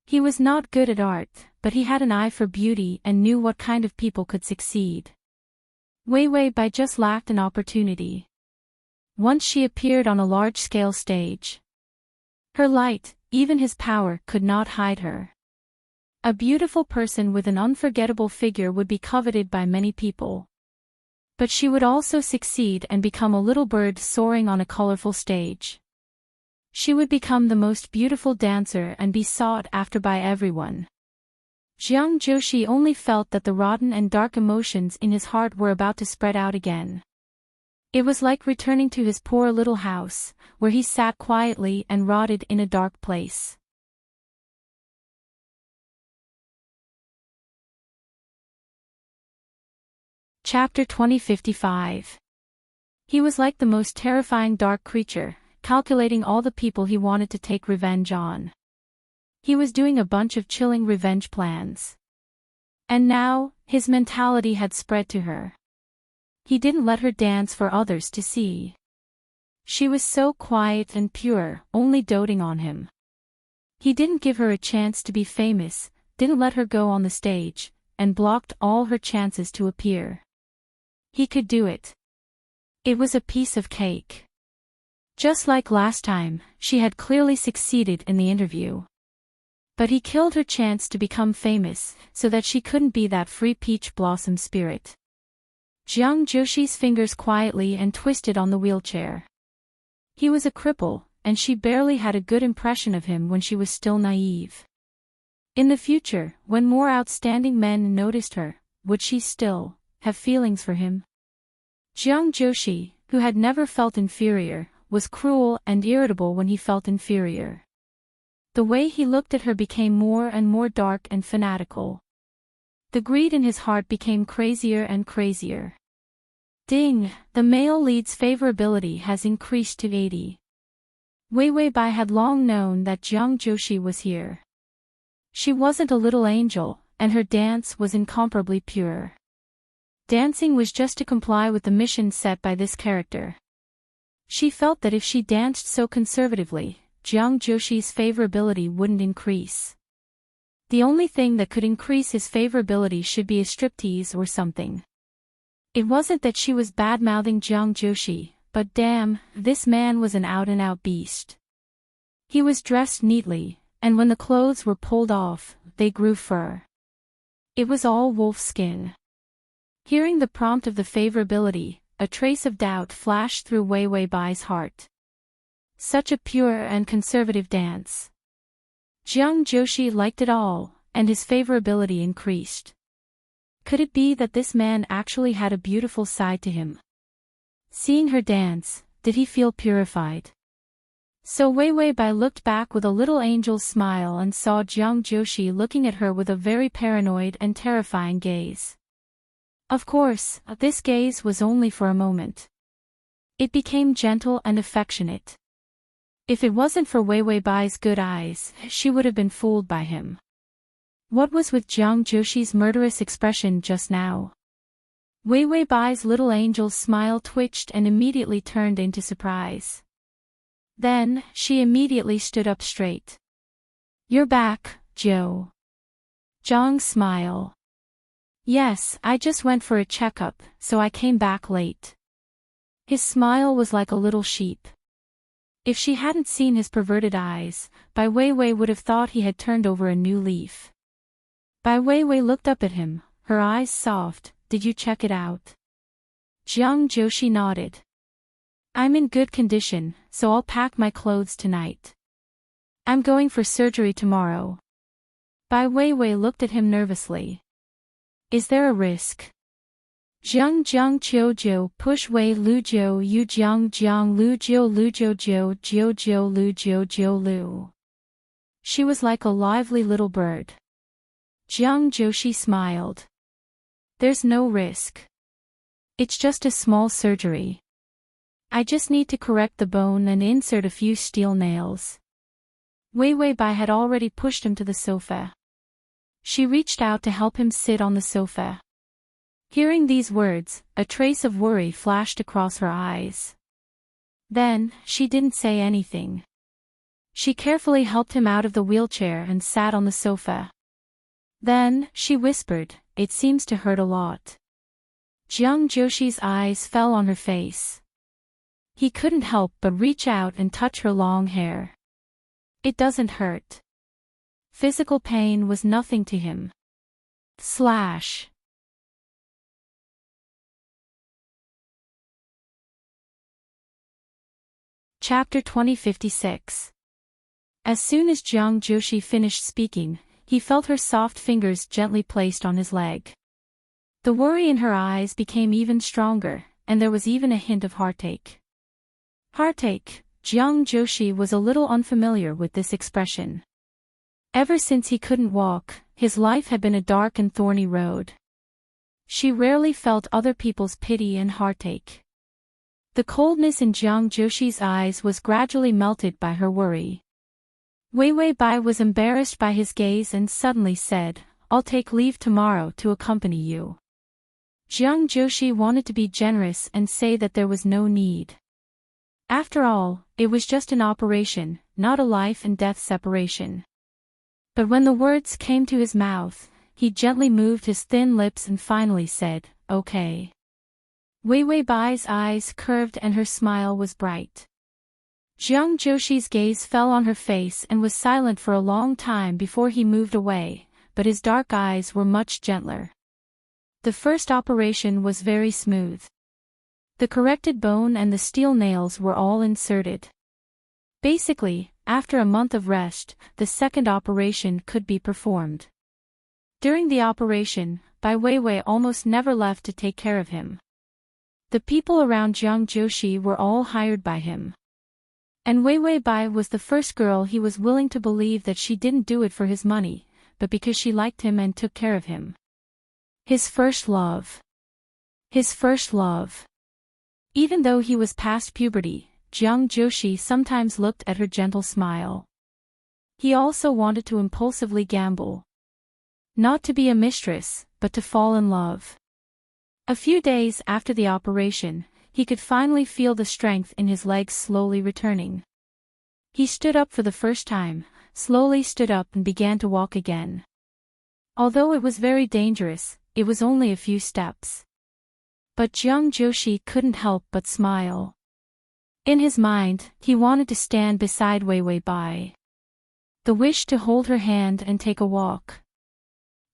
He was not good at art, but he had an eye for beauty and knew what kind of people could succeed. Wei Wei Bai just lacked an opportunity. Once she appeared on a large-scale stage. Her light, even his power, could not hide her. A beautiful person with an unforgettable figure would be coveted by many people. But she would also succeed and become a little bird soaring on a colorful stage. She would become the most beautiful dancer and be sought after by everyone. Jiang Joshi only felt that the rotten and dark emotions in his heart were about to spread out again. It was like returning to his poor little house, where he sat quietly and rotted in a dark place. Chapter 2055. He was like the most terrifying dark creature, calculating all the people he wanted to take revenge on. He was doing a bunch of chilling revenge plans. And now, his mentality had spread to her. He didn't let her dance for others to see. She was so quiet and pure, only doting on him. He didn't give her a chance to be famous, didn't let her go on the stage, and blocked all her chances to appear. He could do it. It was a piece of cake. Just like last time, she had clearly succeeded in the interview. But he killed her chance to become famous, so that she couldn't be that free peach blossom spirit. Jiang Joshi's fingers quietly and twisted on the wheelchair. He was a cripple, and she barely had a good impression of him when she was still naive. In the future, when more outstanding men noticed her, would she still have feelings for him? Jiang Joshi, who had never felt inferior, was cruel and irritable when he felt inferior. The way he looked at her became more and more dark and fanatical. The greed in his heart became crazier and crazier. Ding! The male lead's favorability has increased to 80. Wei Wei Bai had long known that Jiang Joshi was here. She wasn't a little angel, and her dance was incomparably pure. Dancing was just to comply with the mission set by this character. She felt that if she danced so conservatively, Jiang Joshi's favorability wouldn't increase. The only thing that could increase his favorability should be a striptease or something. It wasn't that she was bad-mouthing Jiang Joshi, but damn, this man was an out-and-out beast. He was dressed neatly, and when the clothes were pulled off, they grew fur. It was all wolf skin. Hearing the prompt of the favorability, a trace of doubt flashed through Wei Wei Bai's heart. Such a pure and conservative dance. Jiang Joshi liked it all, and his favorability increased. Could it be that this man actually had a beautiful side to him? Seeing her dance, did he feel purified? So Wei Wei Bai looked back with a little angel's smile and saw Jiang Joshi looking at her with a very paranoid and terrifying gaze. Of course, this gaze was only for a moment. It became gentle and affectionate. If it wasn't for Wei Wei Bai's good eyes, she would have been fooled by him. What was with Jiang Joshi's murderous expression just now? Wei Wei Bai's little angel's smile twitched and immediately turned into surprise. Then, she immediately stood up straight. "You're back, Joe." Jiang's smile. "Yes, I just went for a checkup, so I came back late." His smile was like a little sheep. If she hadn't seen his perverted eyes, Bai Weiwei would have thought he had turned over a new leaf. Bai Weiwei looked up at him, her eyes soft. "Did you check it out?" Jiang Joshi nodded. "I'm in good condition, so I'll pack my clothes tonight. I'm going for surgery tomorrow." Bai Weiwei looked at him nervously. "Is there a risk?" Jiang Jiang Qiu Jiu push Wei Lu Jiu Yu Jiang Jiang Lu Jiu Lu Jiu Jiu Jiu Jiu Lu Jiu Jiu Lu. She was like a lively little bird. Jiang Joshi smiled. "There's no risk. It's just a small surgery. I just need to correct the bone and insert a few steel nails." Wei Wei Bai had already pushed him to the sofa. She reached out to help him sit on the sofa. Hearing these words, a trace of worry flashed across her eyes. Then, she didn't say anything. She carefully helped him out of the wheelchair and sat on the sofa. Then, she whispered, "It seems to hurt a lot." Jiang Joshi's eyes fell on her face. He couldn't help but reach out and touch her long hair. "It doesn't hurt." Physical pain was nothing to him. Slash. Chapter 2056. As soon as Jiang Joshi finished speaking, he felt her soft fingers gently placed on his leg. The worry in her eyes became even stronger, and there was even a hint of heartache. Heartache. Jiang Joshi was a little unfamiliar with this expression. Ever since he couldn't walk, his life had been a dark and thorny road. She rarely felt other people's pity and heartache. The coldness in Jiang Joshi's eyes was gradually melted by her worry. Wei Wei Bai was embarrassed by his gaze and suddenly said, "I'll take leave tomorrow to accompany you." Jiang Joshi wanted to be generous and say that there was no need. After all, it was just an operation, not a life and death separation. But when the words came to his mouth, he gently moved his thin lips and finally said, "Okay." Wei Wei Bai's eyes curved and her smile was bright. Jiang Joshi's gaze fell on her face and was silent for a long time before he moved away, but his dark eyes were much gentler. The first operation was very smooth. The corrected bone and the steel nails were all inserted. Basically, after a month of rest, the second operation could be performed. During the operation, Bai Weiwei almost never left to take care of him. The people around Jiang Joshi were all hired by him. And Wei Wei Bai was the first girl he was willing to believe that she didn't do it for his money, but because she liked him and took care of him. His first love. His first love. Even though he was past puberty, Jiang Joshi sometimes looked at her gentle smile. He also wanted to impulsively gamble. Not to be a mistress, but to fall in love. A few days after the operation, he could finally feel the strength in his legs slowly returning. He stood up for the first time, slowly stood up and began to walk again. Although it was very dangerous, it was only a few steps. But Jiang Joshi couldn't help but smile. In his mind, he wanted to stand beside Wei Wei Bai. The wish to hold her hand and take a walk.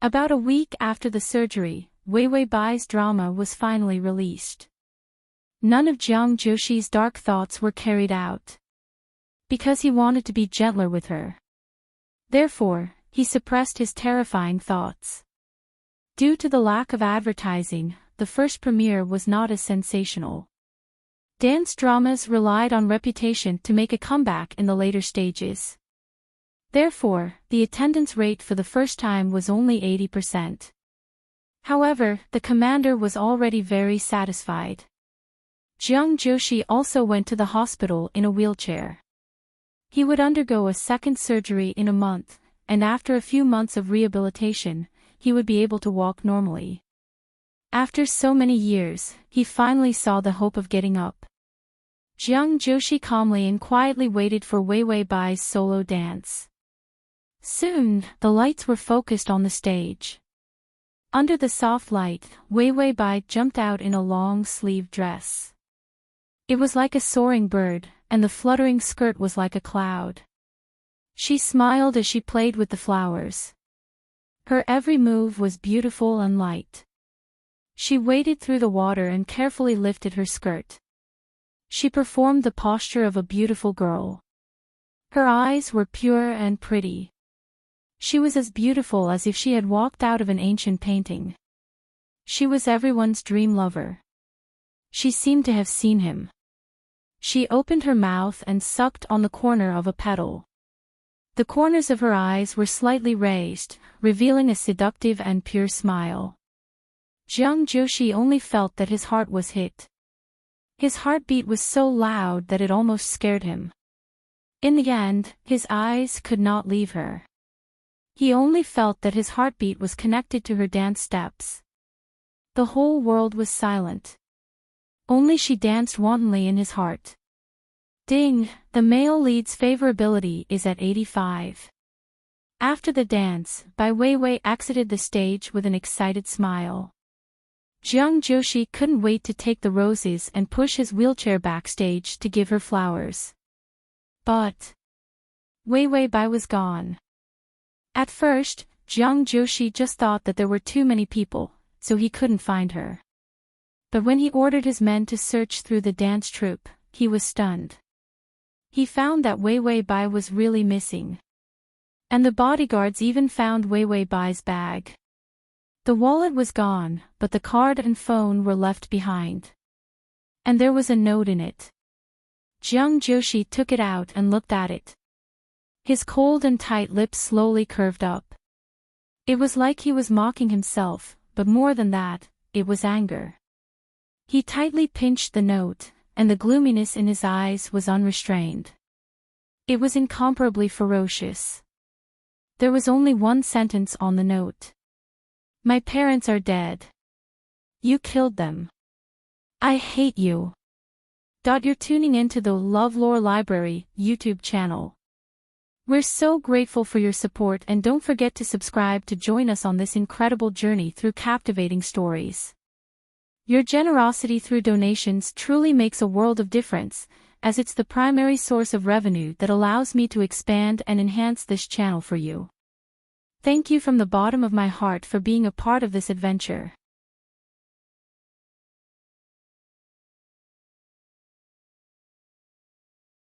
About a week after the surgery, Wei Wei Bai's drama was finally released. None of Jiang Joshi's dark thoughts were carried out. Because he wanted to be gentler with her. Therefore, he suppressed his terrifying thoughts. Due to the lack of advertising, the first premiere was not as sensational. Dance dramas relied on reputation to make a comeback in the later stages. Therefore, the attendance rate for the first time was only 80%. However, the commander was already very satisfied. Jiang Joshi also went to the hospital in a wheelchair. He would undergo a second surgery in a month, and after a few months of rehabilitation, he would be able to walk normally. After so many years, he finally saw the hope of getting up. Jiang Joshi calmly and quietly waited for Wei Wei Bai's solo dance. Soon, the lights were focused on the stage. Under the soft light, Wei Wei Bai jumped out in a long-sleeved dress. It was like a soaring bird, and the fluttering skirt was like a cloud. She smiled as she played with the flowers. Her every move was beautiful and light. She waded through the water and carefully lifted her skirt. She performed the posture of a beautiful girl. Her eyes were pure and pretty. She was as beautiful as if she had walked out of an ancient painting. She was everyone's dream lover. She seemed to have seen him. She opened her mouth and sucked on the corner of a petal. The corners of her eyes were slightly raised, revealing a seductive and pure smile. Jiang Joshi only felt that his heart was hit. His heartbeat was so loud that it almost scared him. In the end, his eyes could not leave her. He only felt that his heartbeat was connected to her dance steps. The whole world was silent. Only she danced wantonly in his heart. Ding, the male lead's favorability is at 85. After the dance, Bai Weiwei exited the stage with an excited smile. Jiang Joshi couldn't wait to take the roses and push his wheelchair backstage to give her flowers. But Weiwei Bai was gone. At first, Jiang Joshi just thought that there were too many people, so he couldn't find her. But when he ordered his men to search through the dance troupe, he was stunned. He found that Weiwei Bai was really missing. And the bodyguards even found Weiwei Bai's bag. The wallet was gone, but the card and phone were left behind. And there was a note in it. Jiang Joshi took it out and looked at it. His cold and tight lips slowly curved up. It was like he was mocking himself, but more than that, it was anger. He tightly pinched the note, and the gloominess in his eyes was unrestrained. It was incomparably ferocious. There was only one sentence on the note. My parents are dead. You killed them. I hate you. You're tuning into the LoveLore Library YouTube channel. We're so grateful for your support, and don't forget to subscribe to join us on this incredible journey through captivating stories. Your generosity through donations truly makes a world of difference, as it's the primary source of revenue that allows me to expand and enhance this channel for you. Thank you from the bottom of my heart for being a part of this adventure.